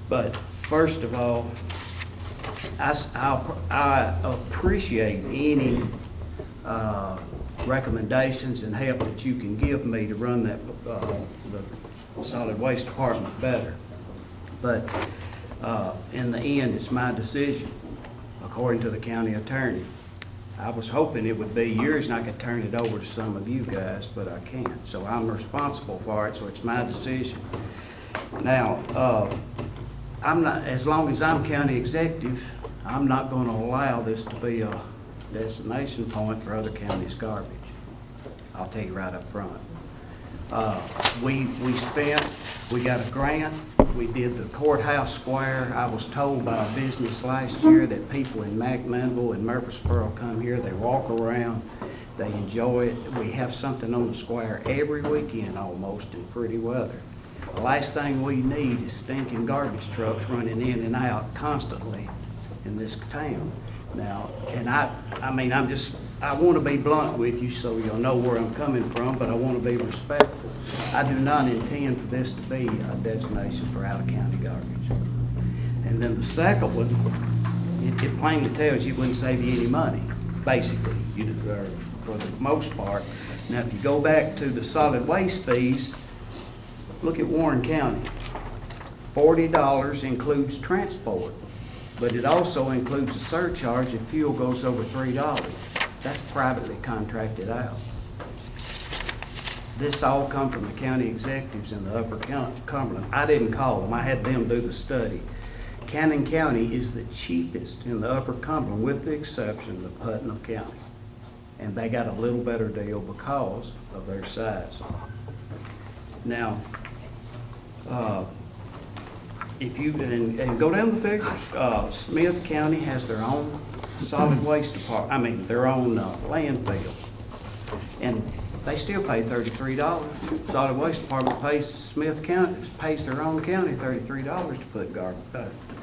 but first of all, I appreciate any recommendations and help that you can give me to run that the solid waste department better. But in the end, it's my decision, according to the county attorney. I was hoping it would be yours and I could turn it over to some of you guys, but I can't. So I'm responsible for it, so it's my decision. Now, I'm not, as long as I'm county executive, I'm not going to allow this to be a destination point for other counties' garbage. I'll tell you right up front. We got a grant. We did the courthouse square. I was told by a business last year that people in McMinnville and Murfreesboro come here, they walk around, they enjoy it. We have something on the square every weekend almost in pretty weather. The last thing we need is stinking garbage trucks running in and out constantly in this town. Now, and I want to be blunt with you so you'll know where I'm coming from, but I want to be respectful. I do not intend for this to be a designation for out-of-county garbage. And then the second one, it plainly tells you it wouldn't save you any money, basically, for the most part. Now, if you go back to the solid waste fees, look at Warren County. $40 includes transport, but it also includes a surcharge if fuel goes over $3. That's privately contracted out. This all come from the county executives in the Upper Cumberland. I didn't call them, I had them do the study. Cannon County is the cheapest in the Upper Cumberland with the exception of Putnam County. And they got a little better deal because of their size. Now, if you, and go down the figures, Smith County has their own solid waste department, their own landfill. And they still pay $33. Solid waste department pays Smith County, pays their own county $33 to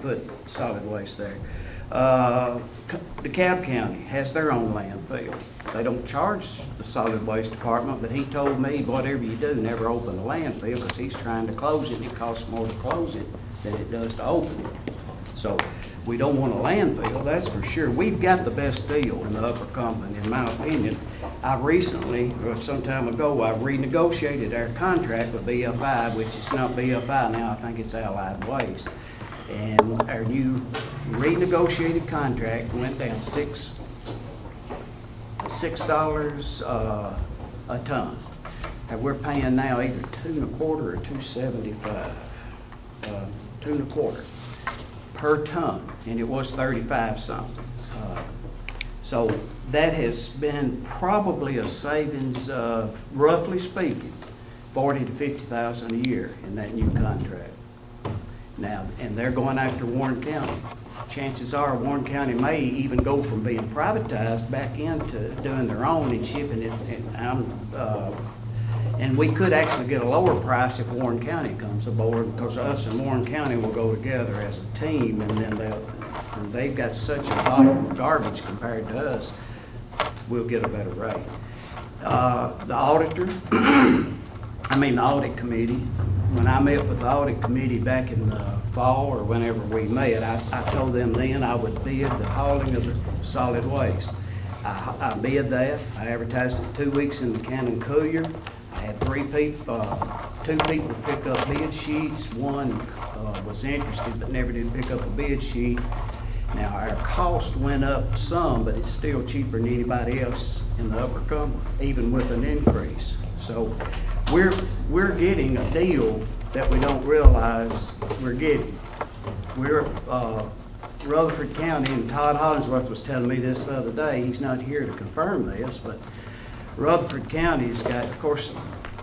put solid waste there. DeKalb County has their own landfill. They don't charge the solid waste department, but he told me, whatever you do, never open the landfill because he's trying to close it and it costs more to close it than it does to open it. So we don't want a landfill, that's for sure. We've got the best deal in the Upper Cumberland, in my opinion. I recently, or some time ago, I renegotiated our contract with BFI, which is not BFI now, I think it's Allied Waste. And our new renegotiated contract went down $6 a ton. And we're paying now either $2.25 or $2.75, $2.25 per ton, and it was 35 something. So that has been probably a savings of, roughly speaking, $40,000 to $50,000 a year in that new contract. Now, and they're going after Warren County. Chances are Warren County may even go from being privatized back into doing their own and shipping it. And we could actually get a lower price if Warren County comes aboard, because us and Warren County will go together as a team, and then they've got such a volume of garbage compared to us, we'll get a better rate. The auditor, the audit committee, when I met with the audit committee back in the fall or whenever we met, I told them then I would bid the hauling of the solid waste. I bid that. I advertised it 2 weeks in the Cannon I had 2 people pick up bid sheets. One was interested but never did pick up a bid sheet. Now, our cost went up some, but it's still cheaper than anybody else in the Upper Cumberland, even with an increase. So we're getting a deal that we don't realize we're getting. We're, Rutherford County, and Todd Hollingsworth was telling me this the other day, he's not here to confirm this, but Rutherford County's got, of course,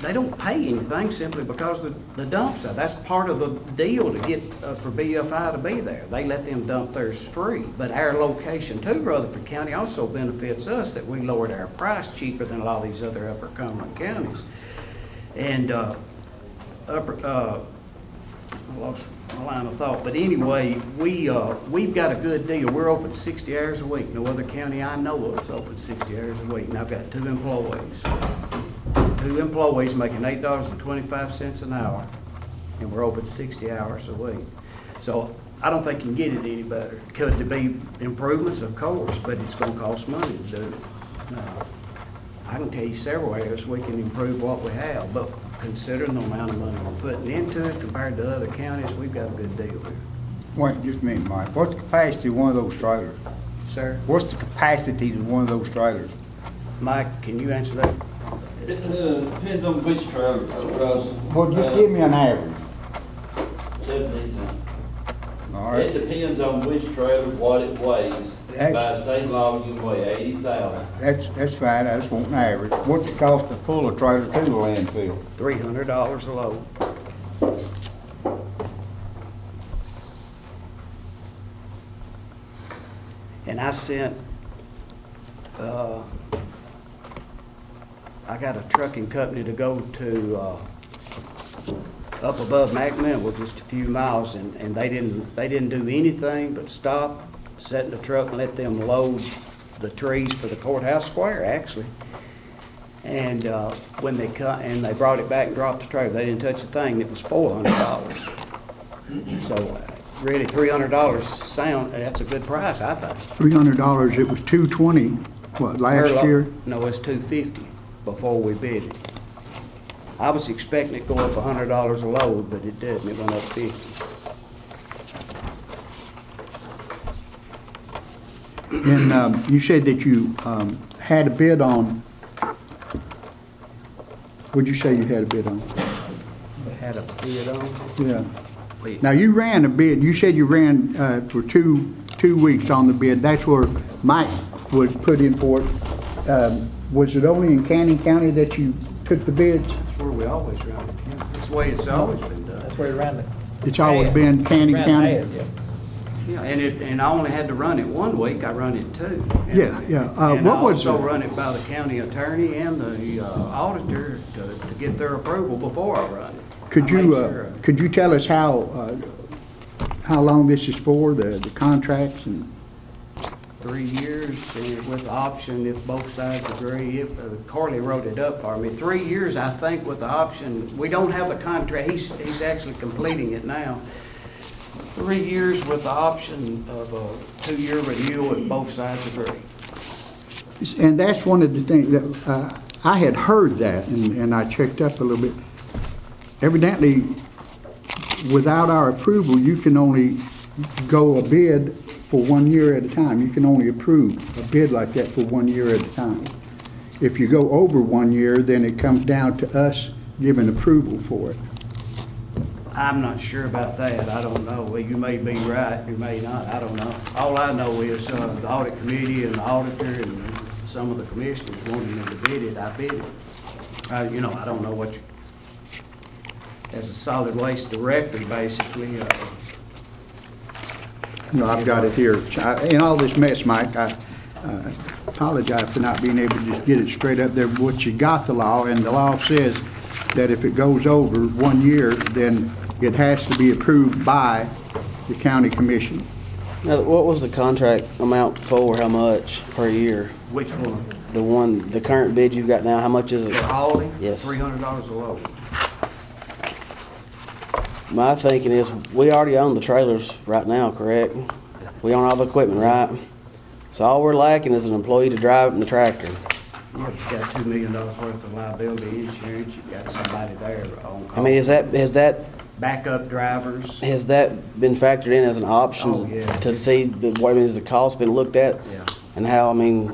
they don't pay anything simply because the dumps are. That's part of the deal to get for BFI to be there. They let them dump theirs free. But our location to Rutherford County also benefits us that we lowered our price cheaper than a lot of these other Upper Cumberland counties. And I lost my line of thought. But anyway, we've got a good deal. We're open 60 hours a week. No other county I know of is open 60 hours a week. And I've got 2 employees. 2 employees making $8.25 an hour, and we're open 60 hours a week. So I don't think you can get it any better. Could there be improvements? Of course, but it's going to cost money to do it. I can tell you several areas we can improve what we have, but considering the amount of money we're putting into it compared to other counties, we've got a good deal here. Wait just a minute, Mike. What's the capacity of one of those trailers? Sir? What's the capacity of one of those trailers? Mike, can you answer that? It depends on which trailer, Russ. Well, just give me an average. 17 tons. All right. It depends on which trailer, what it weighs. That- By state law, you can weigh 80,000. That's fine, I just want an average. What's it cost to pull a trailer to the landfill? $300 a load. And I sent, I got a trucking company to go to up above McMinnville, just a few miles, and they didn't do anything but stop, sit in the truck, and let them load the trees for the courthouse square, actually. And when they cut, and they brought it back and dropped the trailer, they didn't touch a thing. It was $400. So really, $300 that's a good price, I think. $300, it was $220, what, last year? No, it's $250 before we bid it. I was expecting it to go up $100 a load, but it didn't. It went up $50. And you said that you had a bid on, what'd you say you had a bid on? Had a bid on? Yeah. Now, you ran a bid, you said you ran for two weeks on the bid. That's where Mike was put in for it. Was it only in Cannon County that you took the bids? That's where we always run it. Yeah. That's the way it's always been done. That's where you ran it. It's always been Cannon County? Yeah, and I only had to run it 1 week. I run it 2. And, Yeah. And What I was also run it by the county attorney and the auditor to get their approval before I run it. Could you tell us how long this is for, the contracts and? 3 years with the option if both sides agree. If Carly wrote it up for me. 3 years, I think, with the option. We don't have the contract. He's actually completing it now. 3 years with the option of a 2-year renewal if both sides agree. And that's one of the things that I had heard that, and I checked up a little bit. Evidently, without our approval, you can only go a bid for 1 year at a time. You can only approve a bid like that for 1 year at a time. If you go over 1 year, then it comes down to us giving approval for it. I'm not sure about that. I don't know. Well, you may be right, you may not. I don't know. All I know is the audit committee and the auditor and some of the commissioners wanted me to bid it. I bid it. I don't know what as a solid waste director, basically. I've got it here. In all this mess, Mike, I apologize for not being able to just get it straight up there. But you got the law, and the law says that if it goes over 1 year, then it has to be approved by the county commission. Now, what was the contract amount for? How much per year? Which one? The current bid you've got now. How much is it? For hauling? Yes. $300 a load. My thinking is we already own the trailers right now, correct? We own all the equipment, right? So all we're lacking is an employee to drive it and the tractor. Yeah, but you got $2 million worth of liability insurance. You got somebody there. I mean, is that backup drivers. Has that been factored in as an option Oh, yeah. to see what I mean, has the cost been looked at? Yeah. And how, I mean,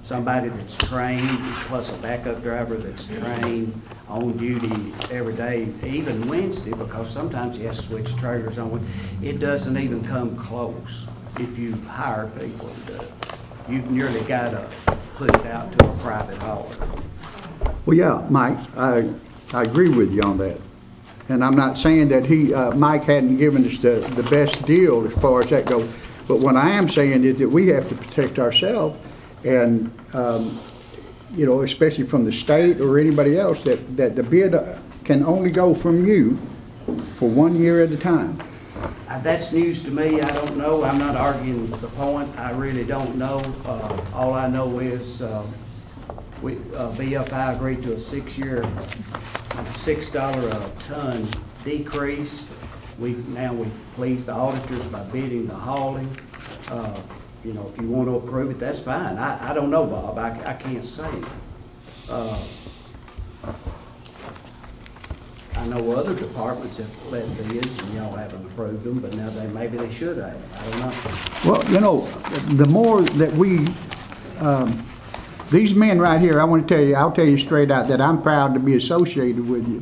Somebody that's trained, plus a backup driver that's trained on duty every day, even Wednesday, because sometimes you have to switch trailers on. It doesn't even come close if you hire people to do it. You've nearly got to put it out to a private hauler. Well, yeah, Mike, I agree with you on that. And I'm not saying that Mike hadn't given us the best deal as far as that goes. But what I am saying is that we have to protect ourselves and, you know, especially from the state or anybody else, that the bid can only go from you for 1 year at a time. That's news to me. I don't know. I'm not arguing the point. I really don't know. All I know is BFI agreed to a 6-year, $6 a ton decrease. We've pleased the auditors by bidding the hauling. You know, if you want to approve it, that's fine. I don't know, Bob. I can't say. I know other departments have let bids and y'all haven't approved them, but now maybe they should have. I don't know. Well, you know, the more that these men right here, I'll tell you straight out that I'm proud to be associated with you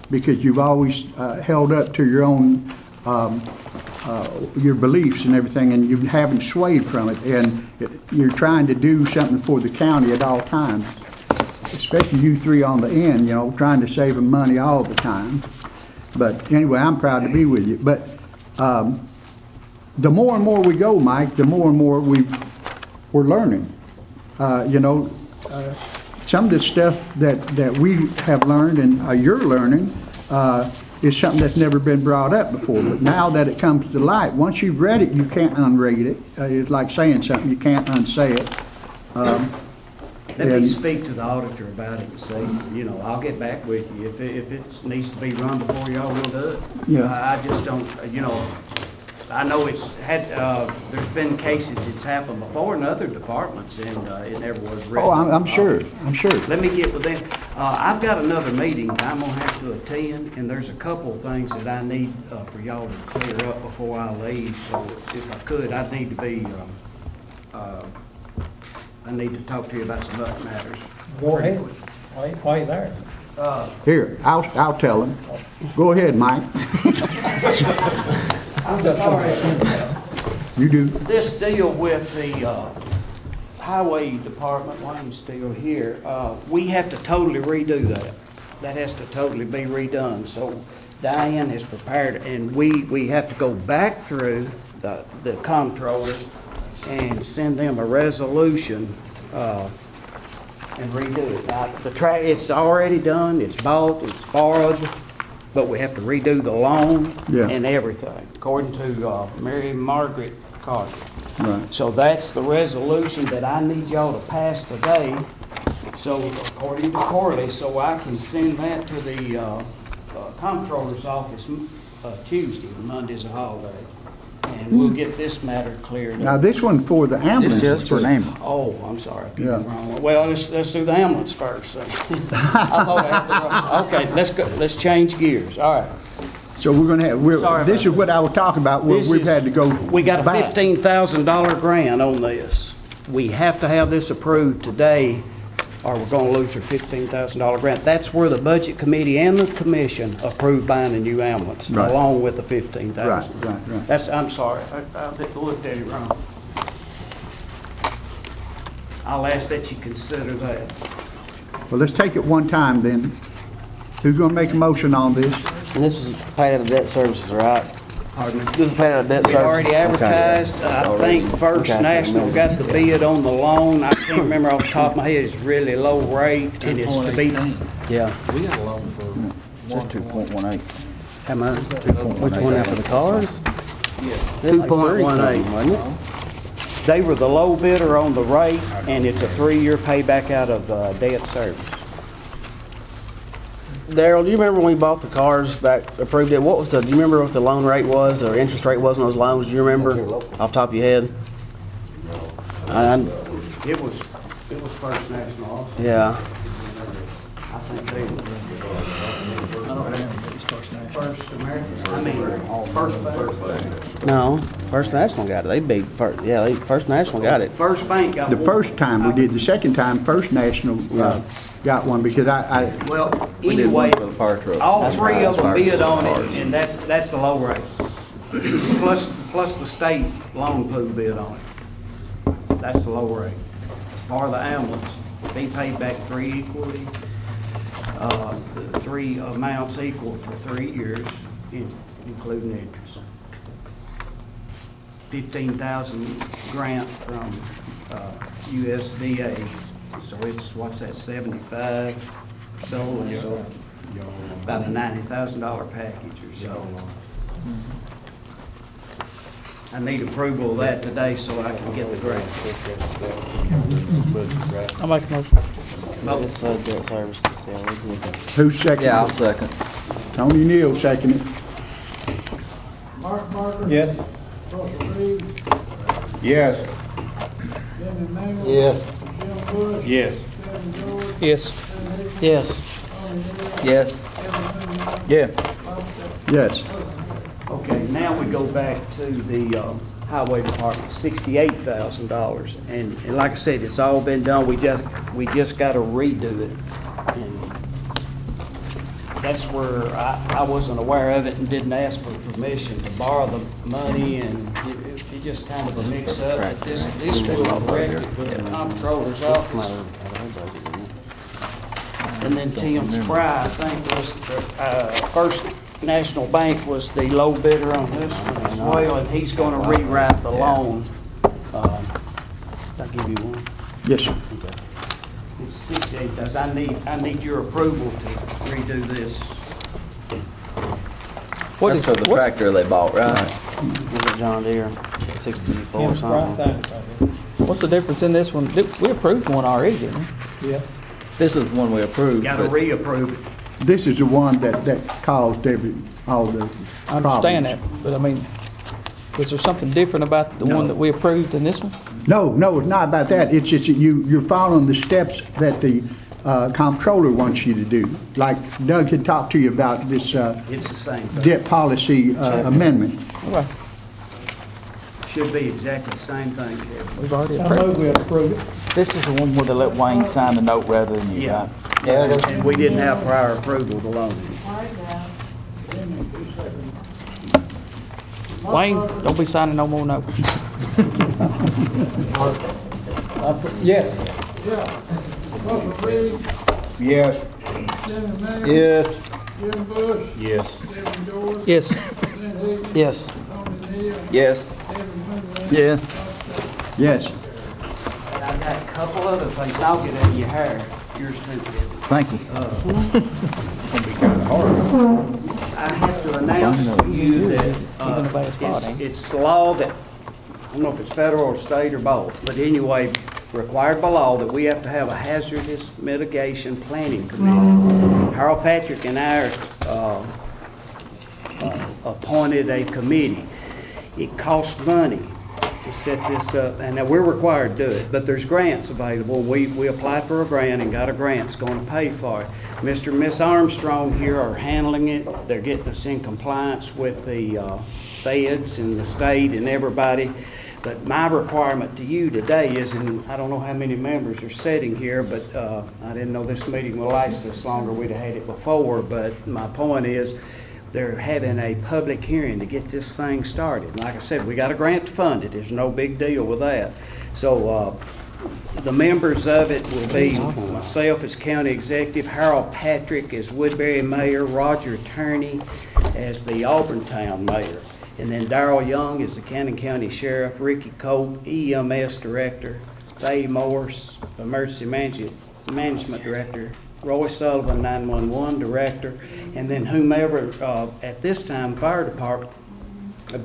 because you've always held up to your own, your beliefs and everything, and you haven't swayed from it, and you're trying to do something for the county at all times. Especially you three on the end, you know, trying to save them money all the time. But anyway, I'm proud to be with you. But the more and more we go, Mike, the more and more we're learning. You know, some of the stuff that we have learned and you're learning is something that's never been brought up before. But now that it comes to light, once you've read it, you can't unread it. It's like saying something, you can't unsay it. Let me speak to the auditor about it and see, you know, I'll get back with you. If it needs to be run before y'all, we'll do it. Yeah. I just don't, you know, I know it's had, there's been cases it's happened before in other departments and it never was written. Oh, I'm sure, I'm sure. Let me get with them. I've got another meeting that I'm gonna have to attend, and there's a couple of things that I need for y'all to clear up before I leave. So if I could, I'd need to be, I need to talk to you about some other matters. Go ahead. Why are you there? Here, I'll tell him. Go ahead, Mike. I'm sorry. You do. This deal with the highway department, Wayne's still here, we have to totally redo that. That has to totally be redone. So Diane is prepared, and we have to go back through the comptroller and send them a resolution and redo it. Now, the track, it's already done, it's bought, it's borrowed, but we have to redo the loan and everything, according to Mary Margaret Carter. Right. So that's the resolution that I need y'all to pass today, so according to Corley, so I can send that to the comptroller's office Tuesday. Monday's a holiday. And we'll get this matter cleared up. Now, this one for the ambulance. This is for an ambulance. Oh, I'm sorry. I got it wrong. Well, let's do the ambulance first. I thought I had the wrong. Okay, let's go. Let's change gears. All right. So we're gonna have. This is what I was talking about. Where we've had to go. We got a back. $15,000 grant on this. We have to have this approved today, or we're going to lose our $15,000 grant. That's where the budget committee and the commission approved buying a new ambulance, along with the $15,000. Right. That's. I'm sorry. I looked at it wrong. I'll ask that you consider that. Well, let's take it one time then. Who's gonna make a motion on this? And this is paid out of debt services, right? Pardon me? This is paid out of debt We services? already advertised. I think First National got the bid on the loan. I can't remember off the top of my head. It's really low rate, and it's to be. Yeah. We got a loan for 2.18. How much? Which one after the cars? Yeah. 2.18, wasn't it? They were the low bidder on the rate, and it's a 3-year payback out of debt service. Daryl, do you remember when we bought the cars back, approved it? Do you remember what the loan rate was or interest rate was on those loans? Do you remember off the top of your head? It was First National also. Yeah. I think they were. I don't remember. It was First National. First American, I mean, First Bank. No, First National got it. They beat First, yeah, First National got it. First Bank got The one. first time we did, the second time, First National got one because Well, We did anyway, one for the fire truck. all That's three right, of them fire bid truck on it, cars. and that's the low rate. Plus the state loan pool bid on it. That's the low rate. For the ambulance, they paid back three equally, the three amounts equal for 3 years, including interest. 15,000 grant from USDA, so it's, what's that, 75 sold, so about a $90,000 package or so. I need approval of that today so I can get the grant. I'll make a motion. It's debt services, yeah, we did. who's second? Yeah, I'll second. Tony Neal seconded. Mark Barker. Yes. Russell Reed. Yes. Jim Emmanuel. Yes. Jim Bush. Yes. Kevin George. Yes. Kevin Hickman. Yes. Tommy Hill. Yes. Kevin Mooney. Yeah. Bob Stepper. Yes. Okay, now we go back to the highway department, $68,000. And like I said, it's all been done, we just got to redo it. And that's where I wasn't aware of it and didn't ask for permission to borrow the money, and it just kind of a mix-up. But this will correct it with the comptroller's office. And then Tim Spry, I think, was the First National Bank was the low bidder on this one as well, and he's going to rewrite the loan. I'll give you one. Yes, sir. It's 68,000. I need your approval to redo this. What That's is, for the what's, tractor they bought, right? Was it John Deere, 64 or Tim's price something? signed it right here. what's the difference in this one? We approved one already, didn't we? Yes. This is the one we approved. Got to but- reapprove it. This is the one that caused all the I understand that, problems. but I mean, is there something different about the one that we approved in this one? No, it's not about that. It's just that you're following the steps that the comptroller wants you to do. Like Doug had talked to you about this It's the same thing. debt policy amendment. Okay, Should be exactly the same thing, Kevin. we've already I approved. move we approve it. This is the one where they let Wayne sign the note rather than you, Yeah. right? Yeah, And we didn't have prior approval to loan it. Wayne, don't be signing no more notes. Yes. Russell Reed, Yes. Jim Emmanuel. Yes. Jim Bush. Yes. Kevin George. Yes. Kevin Hickman. Yes. Tommy Hill. Yes. Kevin Mooney. Yeah. Bob Stepper. Yes. And I got a couple other things. I'll get out of your hair. Yours too, Kevin. Thank you. I have to announce to you that He's in a bad spot, ain't he? it's law that, I don't know if it's federal or state or both, but anyway, required by law that we have to have a hazardous mitigation planning committee. Harold Patrick and I appointed a committee. It costs money to set this up, and now we're required to do it, but there's grants available. We applied for a grant and got a grant. It's going to pay for it. Mr. and Miss Armstrong here are handling it. They're getting us in compliance with the feds and the state and everybody. But my requirement to you today is, and I don't know how many members are sitting here, but I didn't know this meeting would last this longer. We'd have had it before, but my point is, they're having a public hearing to get this thing started. Like I said, we got a grant to fund it. There's no big deal with that. So the members of it will be myself as county executive, Harold Patrick as Woodbury mayor, Roger Turney as the Auburntown mayor, and then Darrell Young is the Cannon County sheriff, Ricky Colt, EMS director, Faye Morse, emergency management director, Roy Sullivan, 911 director, and then whomever, at this time, fire department,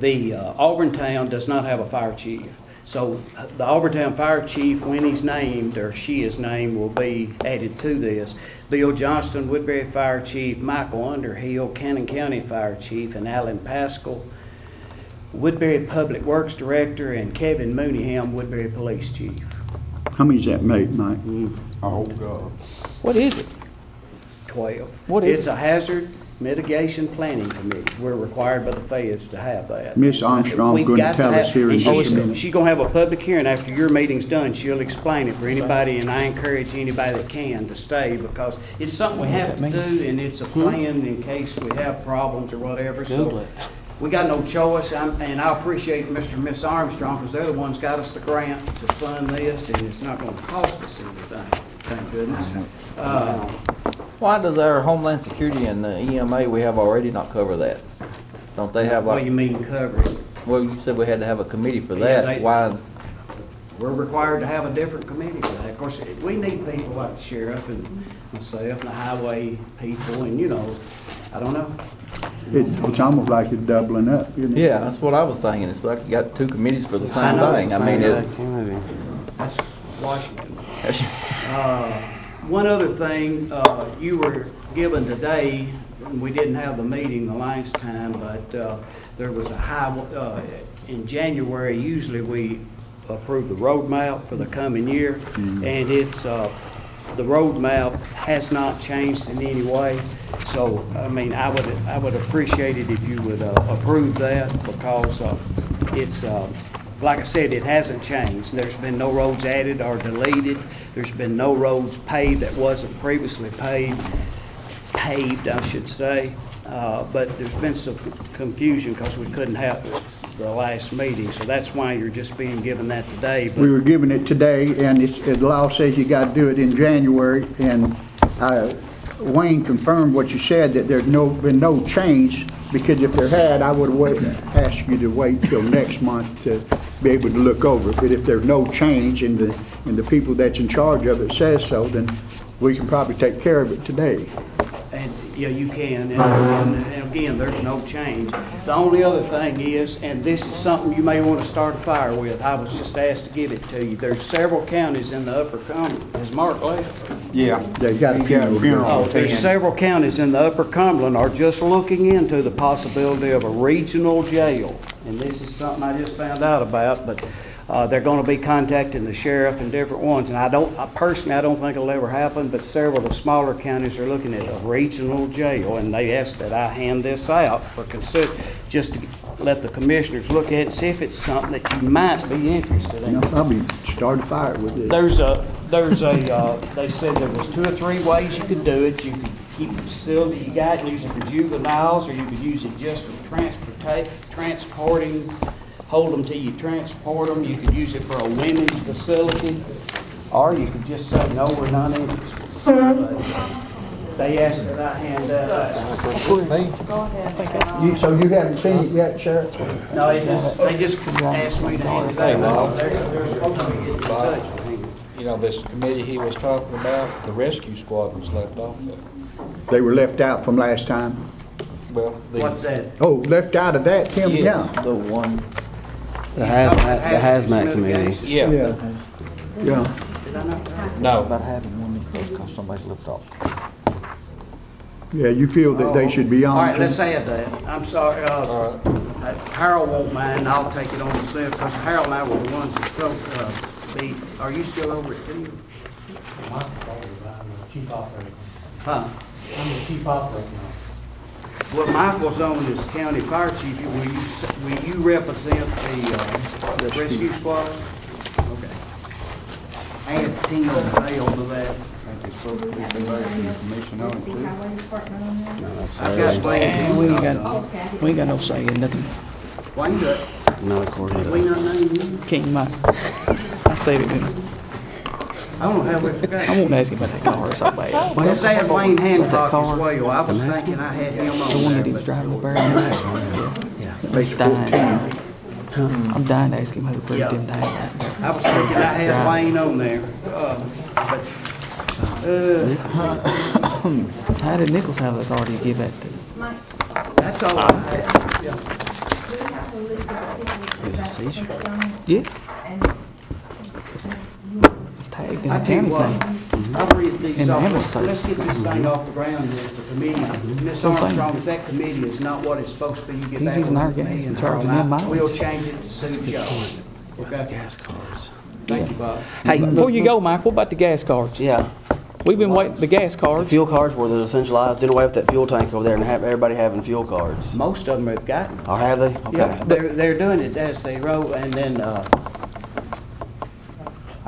the Auburntown does not have a fire chief. So the Auburntown fire chief, when he's named, or she is named, will be added to this. Bill Johnston, Woodbury fire chief, Michael Underhill, Cannon County fire chief, and Alan Pascal, Woodbury public works director, and Kevin Mooneyham, Woodbury police chief. How many does that make, Mike? Oh, God. What is it? 12. What is It's it? a hazard Mitigation Planning Committee. We're required by the feds to have that. Miss Armstrong's We've going to got tell us have- here in and just a minute. She's gonna have a public hearing after your meeting's done. She'll explain it for anybody, and I encourage anybody that can to stay, because it's something we have to do, and it's a plan in case we have problems or whatever. So we got no choice, and I appreciate Mr. and Miss Armstrong, because they're the ones got us the grant to fund this, and it's not gonna cost us anything, thank goodness. Why does our Homeland Security and the EMA we have already not cover that? Don't they have What like? do you mean covering? Well, you said we had to have a committee for Yeah, that. Why? We're required to have a different committee for that. Of course, we need people like the sheriff and myself and the highway people, and I don't know. It's almost like it's doubling up, isn't it? Yeah, that's what I was thinking. It's like you got two committees for the same know, thing. I mean, That's Washington. One other thing, you were given today, we didn't have the meeting the last time, but there was a in January, usually we approve the roadmap for the coming year, and it's, the roadmap has not changed in any way. So, I mean, I would appreciate it if you would approve that, because it's, like I said, it hasn't changed. There's been no roads added or deleted. There's been no roads paved that wasn't previously paved, I should say. But there's been some confusion because we couldn't have the last meeting. So that's why you're just being given that today. But We were given it today, and the law says you got to do it in January, and Wayne confirmed what you said, that there's been no change, because if there had, I would have asked you to wait till next month to be able to look over it. But if there's no change and the people that's in charge of it says so, then we can probably take care of it today. And, yeah, you can, and again, there's no change. The only other thing is, and this is something you may want to start a fire with, I was just asked to give it to you. There's several counties in the Upper Cumberland. Is Mark left? Yeah. They got a funeral. Oh, there's several counties in the Upper Cumberland are just looking into the possibility of a regional jail. And this is something I just found out about, but they're going to be contacting the sheriff and different ones. And I personally don't think it'll ever happen, but several of the smaller counties are looking at a regional jail, and they asked that I hand this out for just to let the commissioners look at it and see if it's something that you might be interested in. I'll probably start a fire with it. They said there was 2 or 3 ways you could do it. You could keep the facility you got and use it for juveniles, or you could use it just for transporting, hold them till you transport them. You could use it for a women's facility, or you could just say, no, we're not interested. They asked that I hand that out. Go ahead. So you haven't seen it yet, Sheriff? No, they just asked me to hand it out. They're supposed to be getting in touch with me. You know, this committee he was talking about, the rescue squad was left off of. They were left out from last time? Well, What's that? Oh, left out of that, Tim? Yeah. The one. The hazmat committee. Yeah. Yeah. Did I not? No. About having one because somebody's left off. Yeah, you feel that they should be on? All right, too? let's add that. I'm sorry, Harold won't mind, I'll take it on myself, because Harold and I were the ones that spoke, are you still over at T? I'm the chief operator. Huh? I'm the chief operator now. Well, Michael's on as county fire chief. Will you represent the rescue squad? Okay. Add Tim and Dale to that. We ain't got no say in nothing. Why you got? Not according to We not name you? Can't mind. I said it, didn't I don't know how we forgot. I won't ask him about that car so bad. Let's add Wayne Hancock car? as well. I was thinking I had him on The one that he there, was but driving the barrel in the last one. Yeah. I'm dying to ask him who put it in there. I was thinking I had Wayne on there. How did Nichols have the authority to give that to? That's all I have. Yeah. It's tagged in I the tell you county's what, name. I'll read these And the off. ambulance Let's get service. this thing off the ground with the committee. Ms. Armstrong, if that committee is not what it's supposed to be, you get He's back using our with me gas and and charging Harold them and I. mileage. We'll change it to suit y'all. Okay? gas cards. Thank you, Bob. Hey, before you go, Mike, what about the gas cards? Yeah. We've been waiting, the gas The cards. fuel cards were the essentialized, in a way with that fuel tank over there and have everybody having fuel cards. Most of them have gotten. Or have they? Okay. Yeah, they're doing it as they roll, and then, I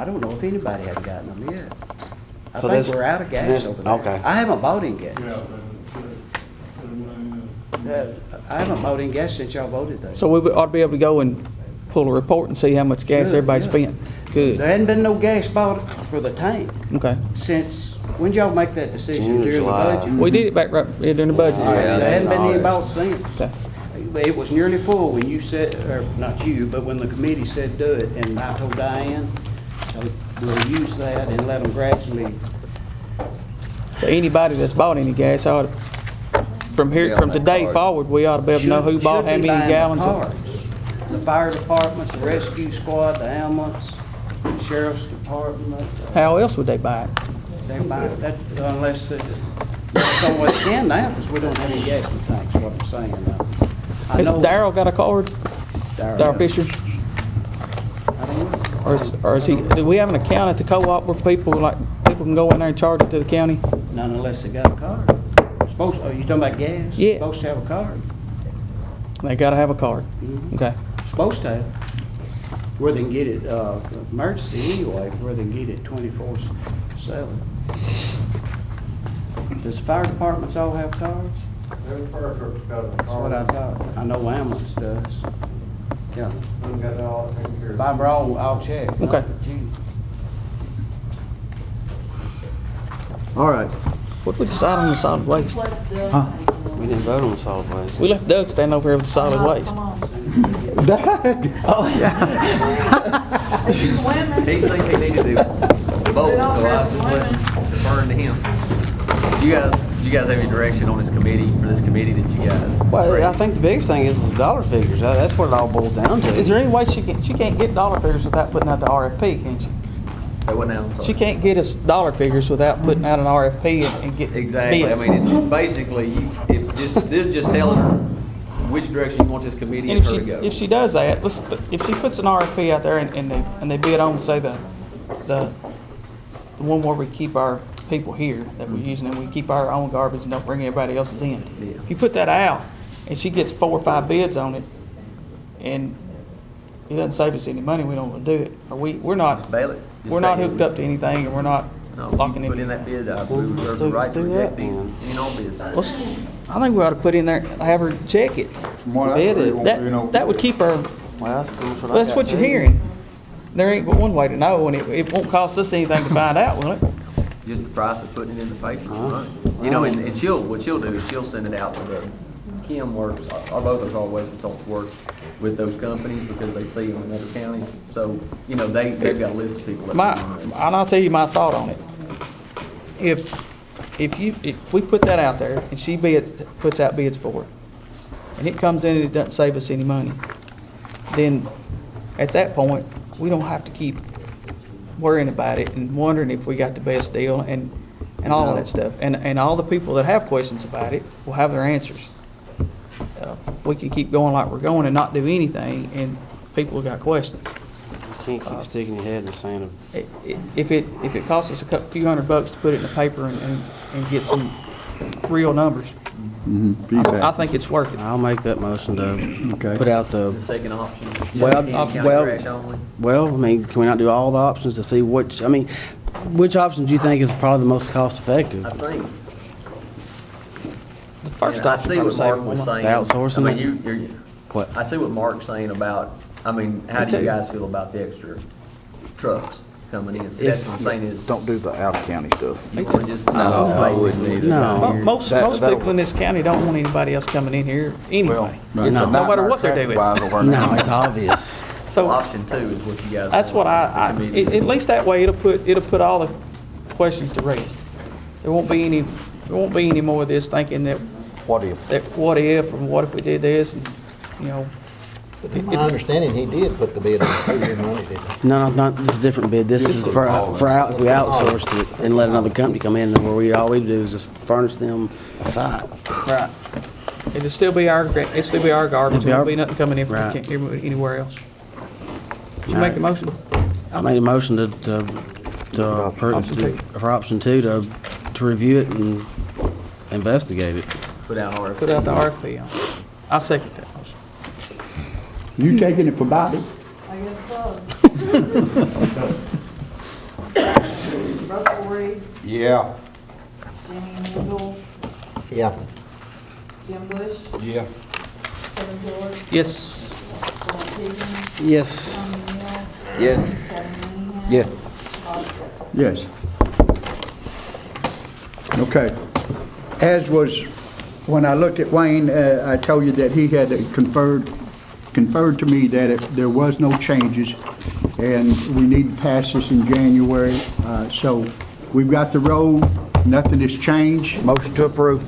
don't know if anybody has gotten them yet. I So think this- we're out of so gas this- over there. okay. I haven't bought any gas. I haven't bought any gas since y'all voted that. So we ought to be able to go and pull a report and see how much gas Sure, everybody yeah. spent. Good. There hadn't been no gas bought for the tank Okay. since, when did y'all make that decision? June or During the July. budget? We did it back right during the budget. There hadn't been any bought since. Okay. It was nearly full when you said, or not you, but when the committee said do it, and I told Diane, so we'll use that and let them gradually. So anybody that's bought any gas ought to, from here, Yeah, from on that today card. forward, we ought to be able to know who bought how should be many buying the gallons. cards. The fire departments, the rescue squad, the ambulance, the sheriff's department, How else would they buy it? they buy that, unless, that's the way they can now, because we don't have any gas in the tanks, what I'm saying now. I Has know Darryl got a card? Darryl Fisher? I don't know. Or is he, do we have an account at the co-op where people can go in there and charge it to the county? None unless they got a card. Supposed, oh, you talking about gas? Yeah. Supposed to have a card. They gotta have a card. Mhm. Okay. Supposed to have. Where they can get it, emergency anyway, where they can get it 24/7. Does fire departments all have cards? Every fire truck's got a That's what I thought. I know ambulance does. Yeah. We got that all taken care of. If I'm wrong, I'll check. Okay. All right. What did we decide on the solid waste? Huh? We didn't vote on the solid waste. We left Doug standing over here with the solid waste. Oh, He said he needed to vote, so I was just deferring to him. You guys have any direction on this committee, for this committee that you guys? Well, I think the biggest thing is dollar figures. That's what it all boils down to. Is there any way she can't get dollar figures without putting out the RFP, can she? Say what now? I'm sorry. She can't get us dollar figures without putting out an RFP and get Exactly. bids. I mean, it's basically, this is just telling her which direction you want this committee And and her to go. if she does that, if she puts an RFP out there and they bid on, say, the one where we keep our people here that we're using, and we keep our own garbage and don't bring everybody else's in. Yeah. If you put that out and she gets 4 or 5 bids on it, and it doesn't save us any money, we don't want to do it. Or we're not Just bail it. Just we're not take it. hooked up to anything, and we're not No, locking you put in in. that bid, I Well, reserve let's the do- right let's to do reject that these, then. any and all bids. I think we ought to put in there, have her check it. From what I Bid heard, it. it won't be no- That would keep her. Well, that's pretty much what I Well, that's got what you're too. hearing. There ain't but one way to know, and it won't cost us anything to find out, will it? Just the price of putting it in the paper. Uh-huh. Right. You know, and what she'll do is she'll send it out to Kim works, or both of our waste consultants work with those companies because they see them in other counties. So, you know, they've got a list of people. that And I'll tell you my thought on it. If we put that out there and she puts out bids for it, and it comes in and it doesn't save us any money, then at that point, we don't have to keep worrying about it and wondering if we got the best deal and all of that stuff. And all the people that have questions about it will have their answers. We can keep going like we're going and not do anything, and people got questions. You can't keep sticking your head in the sand of. If it costs us a few $100 to put it in the paper and get some real numbers, I think it's worth it. I'll make that motion to put out The second option. Well, County well, trash only. well, I mean, can we not do all the options to see which option do you think is probably the most cost effective? I think. The first I option see what probably Mark was saying. The outsourcing I it? mean, you're, What? I see what Mark's saying about, how do you guys feel about the extra trucks coming in? So that's what I'm saying is, Don't do the out-of-county stuff. you want to just. I wouldn't either. No. Most people in this county don't want anybody else coming in here anyway. No matter what they're doing. No, it's obvious. So option 2 is what you guys. That's what want, the committee. at least that way it'll put all the questions to rest. There won't be any more of this thinking that What if? and what if we did this, and, you know. My understanding, he did put the bid on the previous money, didn't he? No, not this is a different bid. This is if we outsourced it and let another company come in, where all we do is just furnish them a site. Right. It'll still be our garbage. There'll be nothing coming in from anywhere else. Did you make the motion? I made a motion to for option two to review it and investigate it. Put out RFP. Put out the RFP on. I'll second that motion. You taking it for Bobby? I guess so. Russell Reed, Yeah. Jimmy Handle, Yeah. Jim Bush, Yeah. Kevin George, Yes. Paul Higgins, Yes. Tommy Neal, Yes. Kevin Manningham. Yeah. Bob Stretcher. Yes. Okay. As was, when I looked at Wayne, I told you that he had conferred to me that there was no changes, and we need to pass this in January. So we've got the road, nothing has changed. Motion to approve.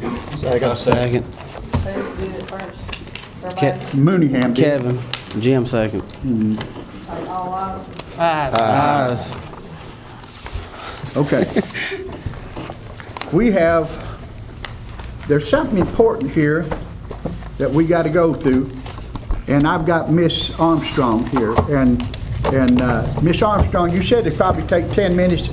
Second. Who did it first? Everybody? Mooneyham did. Kevin. Jim second. Like all eyes? Ayes. Okay. There's something important here that we got to go through, and I've got Miss Armstrong here, and Miss Armstrong, you said it'd probably take 10 minutes.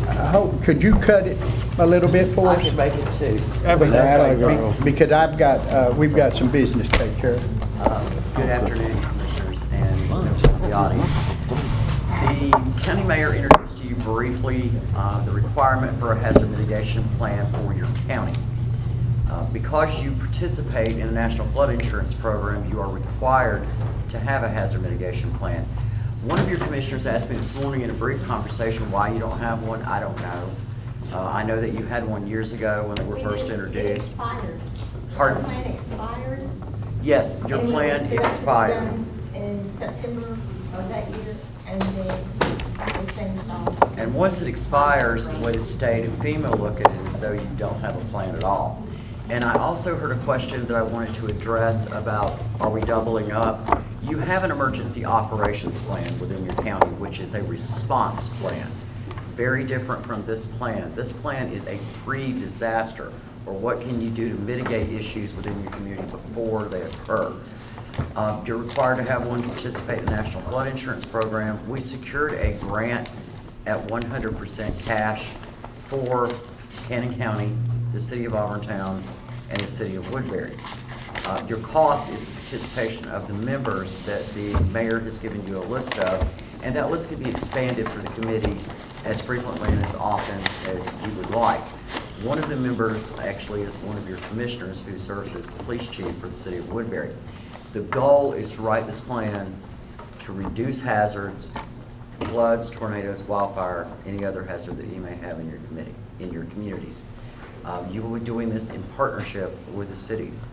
Could you cut it a little bit for us? I can make it too. Okay, because we've got some business to take care of. Good afternoon, Commissioners and members of the audience. The county mayor introduced to you briefly the requirement for a hazard mitigation plan for your county. Because you participate in the National Flood Insurance Program, you are required to have a hazard mitigation plan. One of your commissioners asked me this morning in a brief conversation why you don't have one. I don't know. I know that you had one years ago when they were first introduced. It expired. Pardon? Your plan expired. Yes, your and plan it was set up to be expired. done in September of that year, and then they changed all. And once it expires, the way the state and FEMA look at it is though you don't have a plan at all. And I also heard a question that I wanted to address about, are we doubling up? You have an emergency operations plan within your county, which is a response plan. Very different from this plan. This plan is a pre-disaster, or what can you do to mitigate issues within your community before they occur. You're required to have one to participate in the National Flood Insurance Program. We secured a grant at 100% cash for Cannon County, the city of Auburntown, and the city of Woodbury. Your cost is the participation of the members that the mayor has given you a list of, and that list can be expanded for the committee as frequently and as often as you would like. One of the members actually is one of your commissioners who serves as the police chief for the city of Woodbury. The goal is to write this plan to reduce hazards, floods, tornadoes, wildfire, any other hazard that you may have in your communities. You will be doing this in partnership with the cities.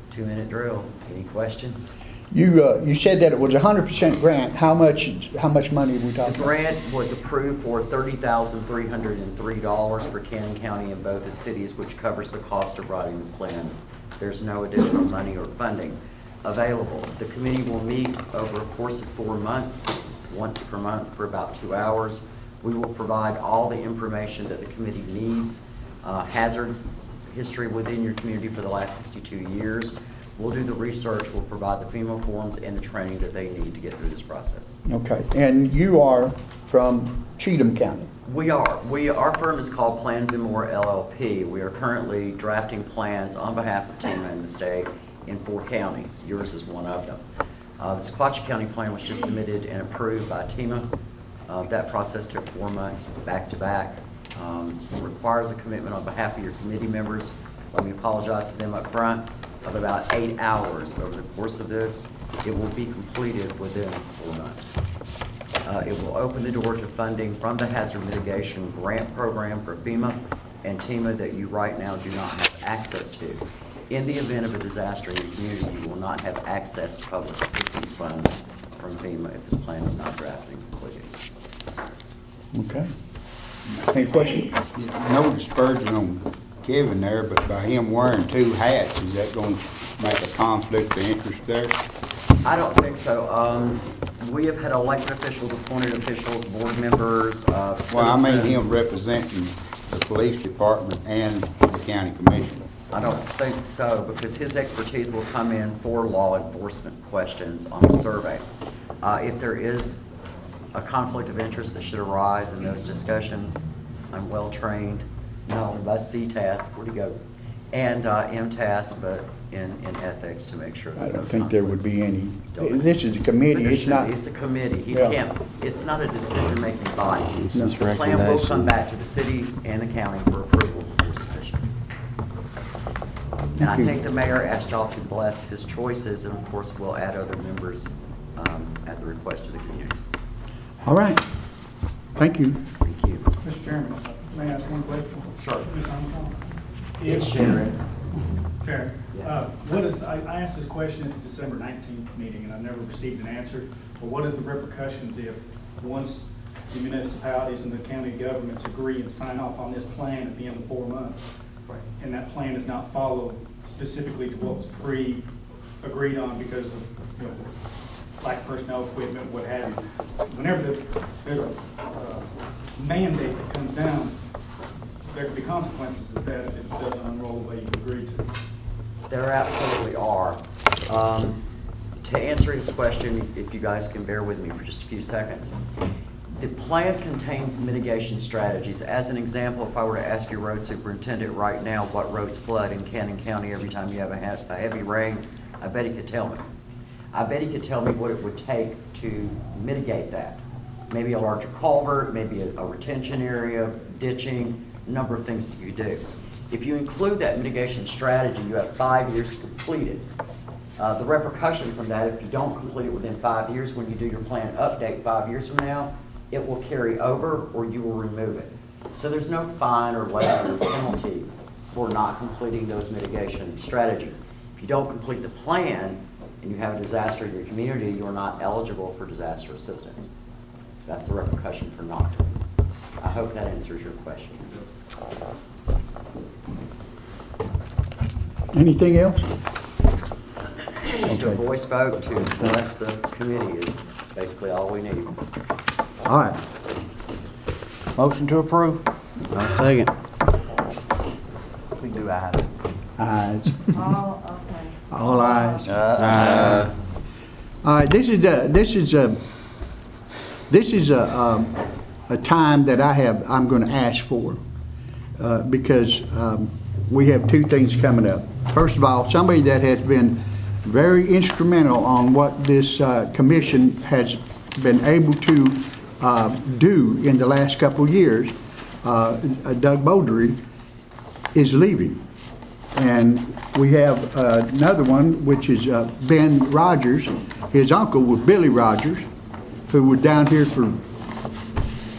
2-minute drill. Any questions? You said that it was 100% grant. How much money are we talking The about? grant was approved for $30,303 for Cannon County and both the cities, which covers the cost of writing the plan. There's no additional money or funding available. The committee will meet over a course of 4 months, once per month for about 2 hours. We will provide all the information that the committee needs, hazard history within your community for the last 62 years. We'll do the research, we'll provide the FEMA forms and the training that they need to get through this process. Okay, and you are from Cheatham County? We are. Our firm is called Plans and More LLP. We are currently drafting plans on behalf of TEMA and the state in 4 counties. Yours is one of them. The Sequatchie County plan was just submitted and approved by TEMA. That process took 4 months back to back. It requires a commitment on behalf of your committee members. Let me apologize to them up front, of about 8 hours over the course of this. It will be completed within 4 months. It will open the door to funding from the Hazard Mitigation Grant Program for FEMA and TEMA that you right now do not have access to. In the event of a disaster in your community, you will not have access to public assistance funds from FEMA if this plan is not drafted and completed. Okay. Any questions? No dispersion on Kevin there, but by him wearing 2 hats, is that going to make a conflict of interest there? I don't think so. We have had elected officials, appointed officials, board members, citizens. Well, I mean him representing the police department and the county commission. I don't think so, because his expertise will come in for law enforcement questions on the survey. If there is a conflict of interest that should arise in those discussions. I'm well-trained, not only by CTAS, where'd he go, and MTAS, but in ethics to make sure that I don't those think there would be any. don't- This is a committee, But there it's should not. be. It's a committee. He Yeah. can't, it's not a decision-making body. It's just The plan will come recommendation. back to the cities and the county for approval before submission. And I think the mayor asked y'all to bless his choices, and of course, we'll add other members at the request of the communities. All right. Thank you. Thank you. Mr. Chairman, may I ask one question? Sure. Ms. Armstrong? Yes, Sharon. Sharon, Yes. what is, I asked this question at the December 19th meeting, and I never received an answer, but what is the repercussions if once the municipalities and the county governments agree and sign off on this plan at the end of 4 months, and that plan is not followed specifically to what was pre-agreed on because of, you know, lack of personnel, equipment, what have you. Whenever there's a mandate that comes down, there could be consequences if that it doesn't unroll the way you agreed to. There absolutely are. To answer his question, if you guys can bear with me for just a few seconds. The plan contains mitigation strategies. As an example, if I were to ask your road superintendent right now what roads flood in Cannon County every time you have a heavy rain, I bet he could tell me. I bet he could tell me what it would take to mitigate that. Maybe a larger culvert, maybe a retention area, ditching, a number of things that you do. If you include that mitigation strategy, you have 5 years to complete it. The repercussion from that, if you don't complete it within 5 years, when you do your plan update 5 years from now, it will carry over or you will remove it. So there's no fine or levy or penalty for not completing those mitigation strategies. If you don't complete the plan and you have a disaster in your community, you are not eligible for disaster assistance. That's the repercussion for not doing it. I hope that answers your question. Anything else? Just a voice vote to bless the committee is basically all we need. All right. Motion to approve. I'll second. We do ayes. Ayes. Oh, okay. All ayes. Aye. All right, this is a time that I'm going to ask for because we have two things coming up. First of all, somebody that has been very instrumental on what this commission has been able to do in the last couple of years, Doug Beaudry, is leaving. And we have another one, which is Ben Rogers. His uncle was Billy Rogers, who was down here for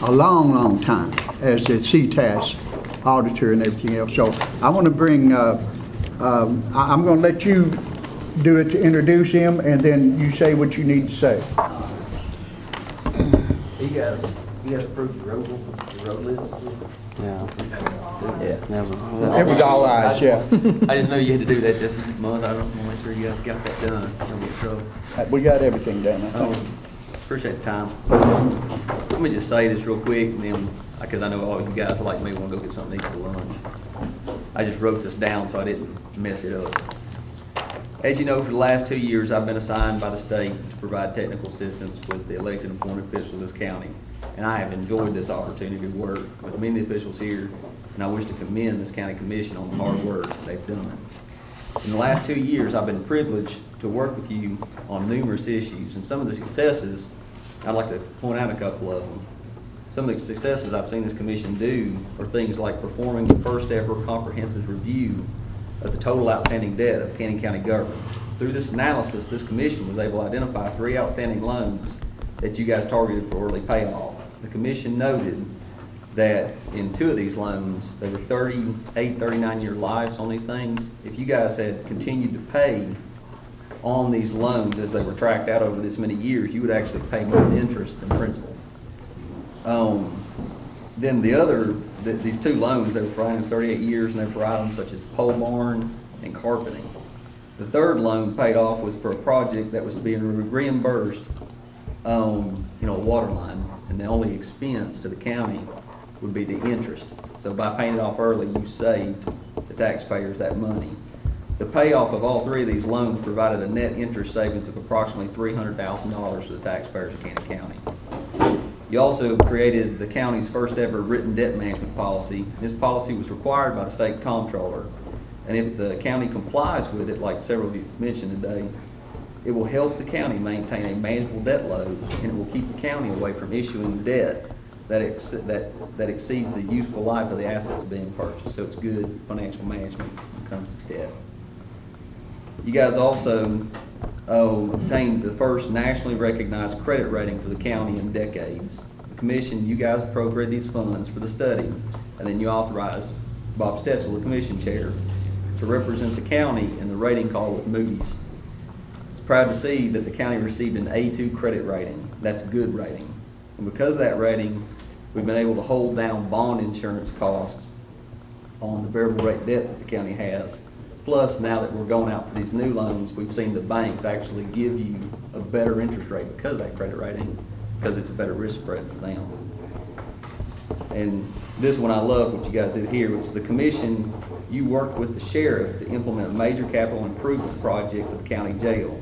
a long, long time as the CTAS auditor and everything else. So I want to bring, I'm going to let you do it to introduce him, and then you say what you need to say. You guys approved the road list? Yeah. Yeah. It was all ayes, yeah. I just know you had to do that this month. I don't want to make sure you guys got that done. Don't get in trouble. We got everything done, I think. Appreciate the time. Let me just say this real quick, and then, because I know all you guys like me want to go get something to eat for lunch. I just wrote this down so I didn't mess it up. As you know, for the last 2 years, I've been assigned by the state to provide technical assistance with the elected and appointed officials of this county. And I have enjoyed this opportunity to work with many officials here, and I wish to commend this county commission on the hard work they've done. In the last 2 years, I've been privileged to work with you on numerous issues, and some of the successes, I'd like to point out a couple of them. Some of the successes I've seen this commission do are things like performing the first ever comprehensive review of the total outstanding debt of Cannon County government. Through this analysis, this commission was able to identify 3 outstanding loans that you guys targeted for early payoff. The commission noted that in 2 of these loans, there were 38, 39-year lives on these things. If you guys had continued to pay on these loans as they were tracked out over this many years, you would actually pay more interest than principal. Then these 2 loans, they were for items 38 years, and they were for items such as pole barn and carpeting. The 3rd loan paid off was for a project that was being reimbursed, a water line, and the only expense to the county would be the interest. So by paying it off early, you saved the taxpayers that money. The payoff of all 3 of these loans provided a net interest savings of approximately $300,000 to the taxpayers of Cannon County. You also created the county's first ever written debt management policy. This policy was required by the state comptroller. And if the county complies with it, like several of you mentioned today, it will help the county maintain a manageable debt load, and it will keep the county away from issuing debt that exceeds the useful life of the assets being purchased. So it's good financial management when it comes to debt. You guys also obtained the first nationally recognized credit rating for the county in decades. The commission, you guys appropriated these funds for the study, and then you authorized Bob Stetzel, the commission chair, to represent the county in the rating call with Moody's. It's proud to see that the county received an A2 credit rating. That's a good rating. And because of that rating, we've been able to hold down bond insurance costs on the variable rate debt that the county has. Plus, now that we're going out for these new loans, we've seen the banks actually give you a better interest rate because of that credit rating, because it's a better risk spread for them. And this one I love what you got to do here, which is the commission, you worked with the sheriff to implement a major capital improvement project at the county jail.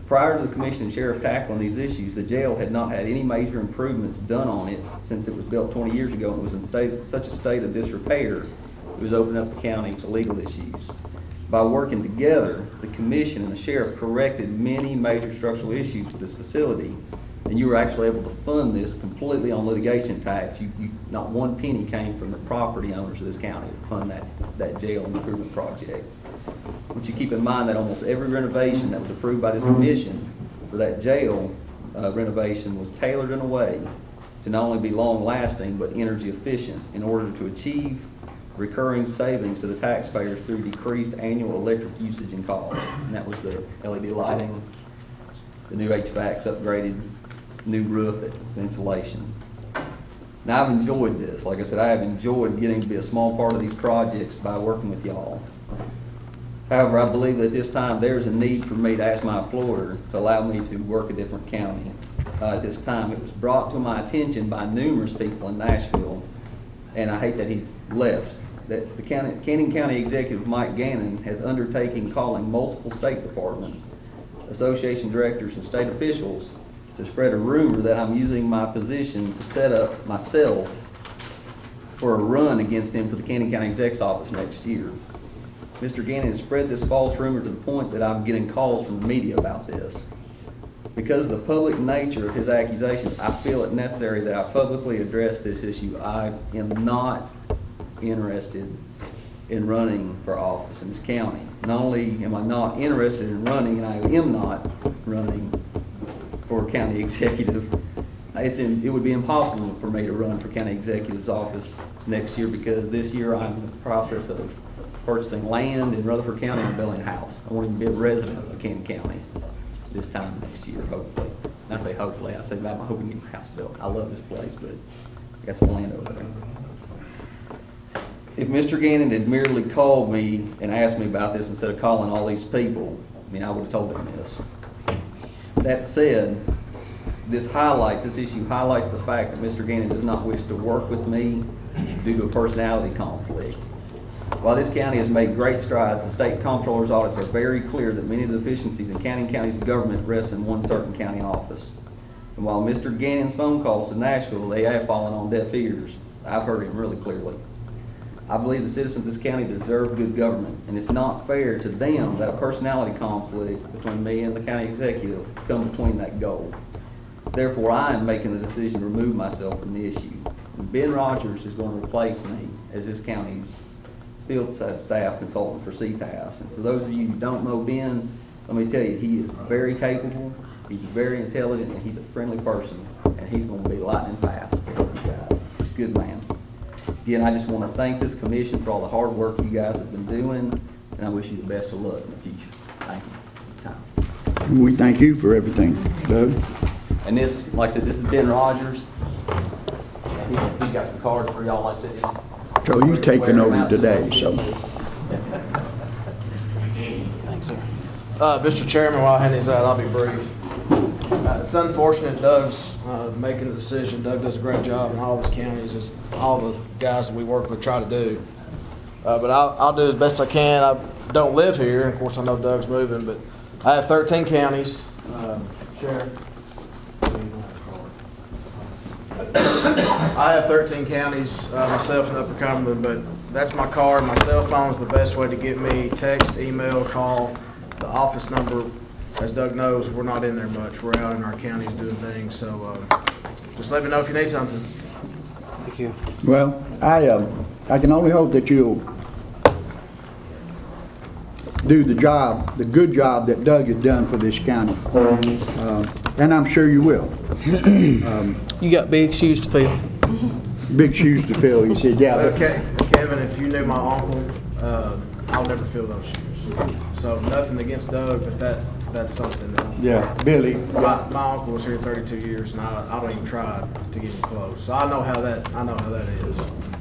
Prior to the commission and sheriff tackling these issues, the jail had not had any major improvements done on it since it was built 20 years ago and was in such a state of disrepair, it was opening up the county to legal issues. By working together, the commission and the sheriff corrected many major structural issues with this facility, and you were actually able to fund this completely on litigation tax. Not one penny came from the property owners of this county to fund that jail improvement project. But you keep in mind that almost every renovation that was approved by this commission for that jail renovation was tailored in a way to not only be long-lasting but energy efficient in order to achieve recurring savings to the taxpayers through decreased annual electric usage and costs. And that was the LED lighting, the new HVACs upgraded, new roof, insulation. Now I've enjoyed this. Like I said, I have enjoyed getting to be a small part of these projects by working with y'all. However, I believe that at this time there is a need for me to ask my employer to allow me to work a different county. At this time, it was brought to my attention by numerous people in Nashville, and I hate that he left, that the Cannon County Executive Mike Gannon has undertaken calling multiple state departments, association directors, and state officials to spread a rumor that I'm using my position to set up myself for a run against him for the Cannon County Exec's office next year. Mr. Gannon has spread this false rumor to the point that I'm getting calls from the media about this. Because of the public nature of his accusations, I feel it necessary that I publicly address this issue. I am not interested in running for office in this county. Not only am I not interested in running, and I am not running for county executive, it would be impossible for me to run for county executive's office next year because this year I'm in the process of purchasing land in Rutherford County and building a house. I won't even be a resident of Cannon County this time next year, hopefully. And I say hopefully, I say I'm hoping to get my house built. I love this place, but I got some land over there. If Mr. Gannon had merely called me and asked me about this instead of calling all these people, I mean, I would have told him this. That said, this issue highlights the fact that Mr. Gannon does not wish to work with me due to a personality conflict. While this county has made great strides, the state comptroller's audits are very clear that many of the deficiencies in Cannon County's government rest in one certain county office. And while Mr. Gannon's phone calls to Nashville, they have fallen on deaf ears. I've heard him really clearly. I believe the citizens of this county deserve good government, and it's not fair to them that a personality conflict between me and the county executive come between that goal. Therefore, I am making the decision to remove myself from the issue. And Ben Rogers is going to replace me as this county's field staff consultant for CTAS. And for those of you who don't know Ben, let me tell you, he is very capable, he's very intelligent, and he's a friendly person, and he's going to be lightning fast to help you guys. He's a good man. Again, I just want to thank this commission for all the hard work you guys have been doing, and I wish you the best of luck in the future. Thank you. It's time. We thank you for everything, Doug. And this, like I said, this is Ben Rogers. And he got some cards for y'all, like I said. So he's taking over today, so. Thanks, sir. Mr. Chairman, while I hand these out, I'll be brief. It's unfortunate Doug's making the decision. Doug does a great job in all this county. It's just all the guys that we work with try to do. But I'll do as best I can. I don't live here, and of course I know Doug's moving, but I have 13 counties. Sheriff. I have 13 counties myself in Upper Cumberland, but that's my card. My cell phone is the best way to get me. Text, email, call. The office number, as Doug knows, we're not in there much. We're out in our counties doing things. So just let me know if you need something. Thank you. Well, I can only hope that you'll do the job, the good job that Doug has done for this county. And I'm sure you will. You got big shoes to fill. Big shoes to fill, he said, yeah. Okay, Kevin, if you knew my uncle, I'll never fill those shoes. So nothing against Doug, but that's something that. Yeah, Billy. My uncle was here 32 years, and I don't even try to get him close. So I know how that is.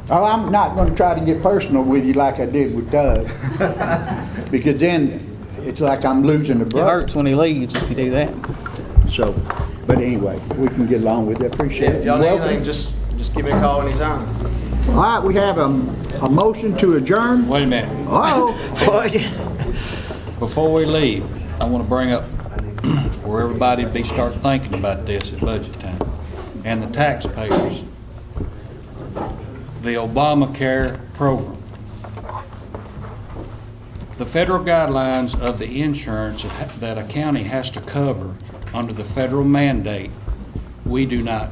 Oh, I'm not going to try to get personal with you like I did with Doug, because then it's like I'm losing a It brother. hurts when he leaves if you do that. So, but anyway, we can get along with it. Appreciate it. If y'all need Welcome. anything, just give me a call anytime. All right, we have a motion to adjourn. Wait a minute. Uh-oh. Before we leave, I want to bring up where everybody be start thinking about this at budget time, and the taxpayers. The Obamacare program. The federal guidelines of the insurance that a county has to cover under the federal mandate, we do not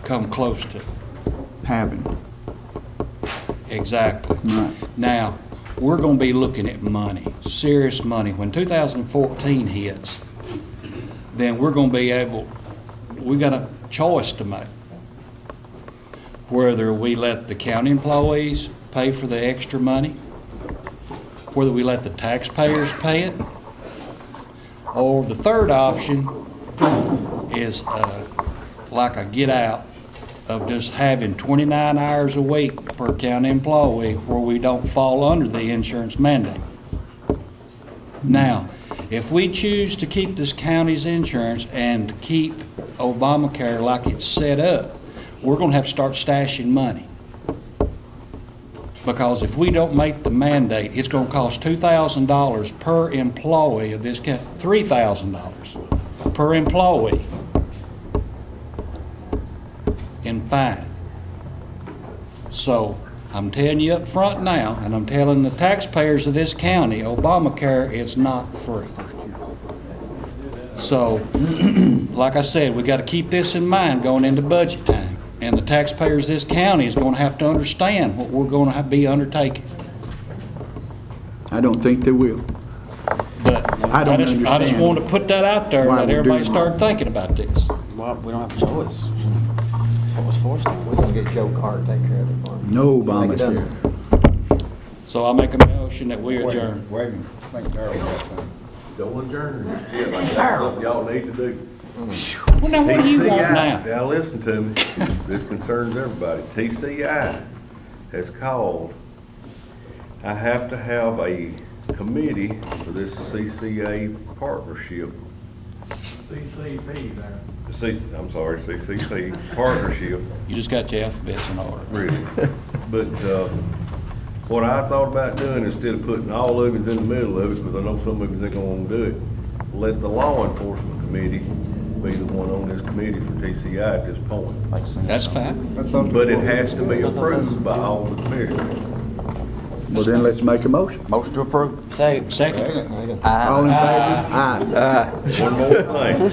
come close to. Having. Exactly. Right. Now, we're going to be looking at money, serious money. When 2014 hits, then we're going to be we got a choice to make. Whether we let the county employees pay for the extra money, whether we let the taxpayers pay it, or the third option is like a get out of just having 29 hours a week per county employee where we don't fall under the insurance mandate. Now, if we choose to keep this county's insurance and keep Obamacare like it's set up, we're going to have to start stashing money. Because if we don't make the mandate, it's going to cost $2,000 per employee of this county, $3,000 per employee in fine. So I'm telling you up front now, and I'm telling the taxpayers of this county, Obamacare is not free. So, like I said, we got to keep this in mind going into budget time. And the taxpayers of this county is going to have to understand what we're going to be undertaking. I don't think they will. But I just want to put that out there and let everybody start thinking about this. Well, we don't have a choice. That's what was forced on We can get Joe Carter to take care of it for me. No Make it done. Obamacare. So I make a motion that we adjourn. Wait a minute. I think Darryl got something. Don't adjourn. Yeah, like that's something y'all need to do. Well, now what do you want now? Now listen to me. This concerns everybody. TCI has called. I have to have a committee for this CCA partnership. CCP there. I'm sorry, CCP partnership. You just got your alphabets in order. Really. But what I thought about doing, instead of putting all of it in the middle of it, because I know some of you ain't gonna want to do it, let the law enforcement committee be the one on this committee for TCI at this point. That's fine. But it has to be approved by all the commissioners. Well, then let's make a motion. Motion to approve. Second. All in favor? Aye. One more thing.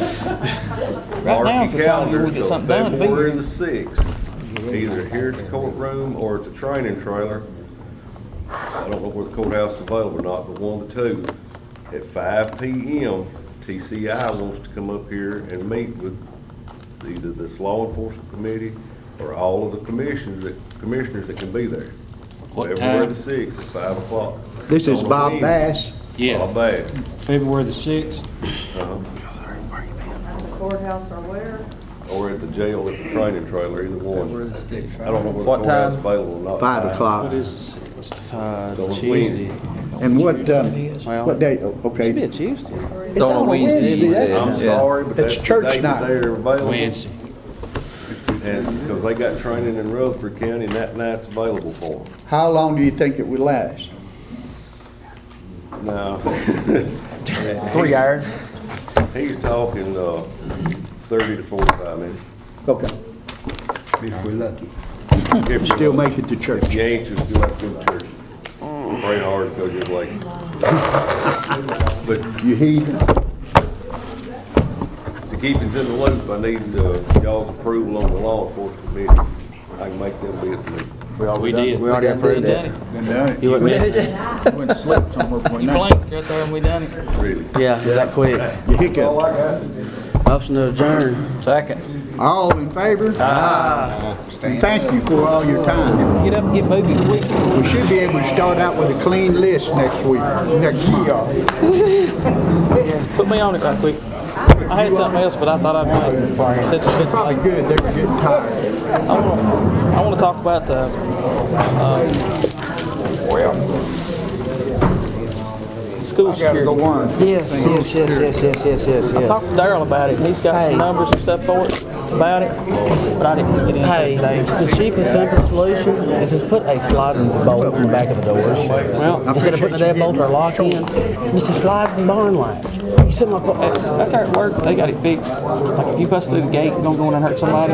Right Mark now's your the time you calendars want to get till something done to be February here. the 6th, either here at the courtroom or at the training trailer. I don't know where the courthouse is available or not, but one of the two. At 5 p.m., TCI wants to come up here and meet with either this law enforcement committee or all of the commissioners that can be there. What February time? the 6th at 5 o'clock. This is On Bob Teams. Bass. Yeah. Bob Bass. February the 6th. Courthouse or where? Or at the jail at the training trailer, either one. I don't know whether the What courthouse is time? available or not. 5 o'clock. What is the 6th? So it's Tuesday. And what day? Okay. Should be a Tuesday. It's on a Wednesday, he said. I'm sorry, but It's that's the church date that night. they're available. Wednesday. And because they got training in Rutherford County and that night's available for them. How long do you think it would last? Now. 3 hours. He's talking 30 to 45 minutes. Okay. If we're lucky. If Still make it to church. If you ain't, you still have to go to church. Pray hard to go your way. But You heathen. to keep it in the loop, I need y'all's approval on the law enforcement committee. I can make them bid for me. We did. We already approved that. Been done it. You wouldn't miss it. Went to sleep somewhere before You night. blinked right there and we done it. Really. Yeah, is that quick? You hiccup. Motion to adjourn. Second. All in favor? And thank you for all your time. Get up and get moving quick. We should be able to start out with a clean list next week, next month. Put me on it right quick. I had something else, but I thought I'd wait. It's Probably good, they were getting tired. I want to talk about the, school security. Yes. I talked to Darryl about it, and he's got some numbers and stuff for it, about it, but I didn't get into it Hey, today. the cheap and simple solution is just put a sliding bolt in the back of the doors. Well, Instead of putting a deadbolt or a lock in, just a sliding barn latch. You said like, Out there at work, they got it fixed. Like if you bust through the gate, you're gonna go in and hurt somebody,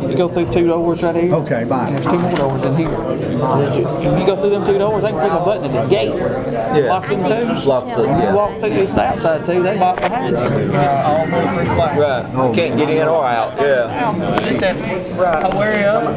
you go through 2 doors right here. Okay, bye. And there's 2 more doors in here. If you go through them 2 doors, they can click a button at the gate. Lock them too. You walk through this outside too, they lock behind you. Right, you can't get in or out, yeah. Sit that, right, where you up?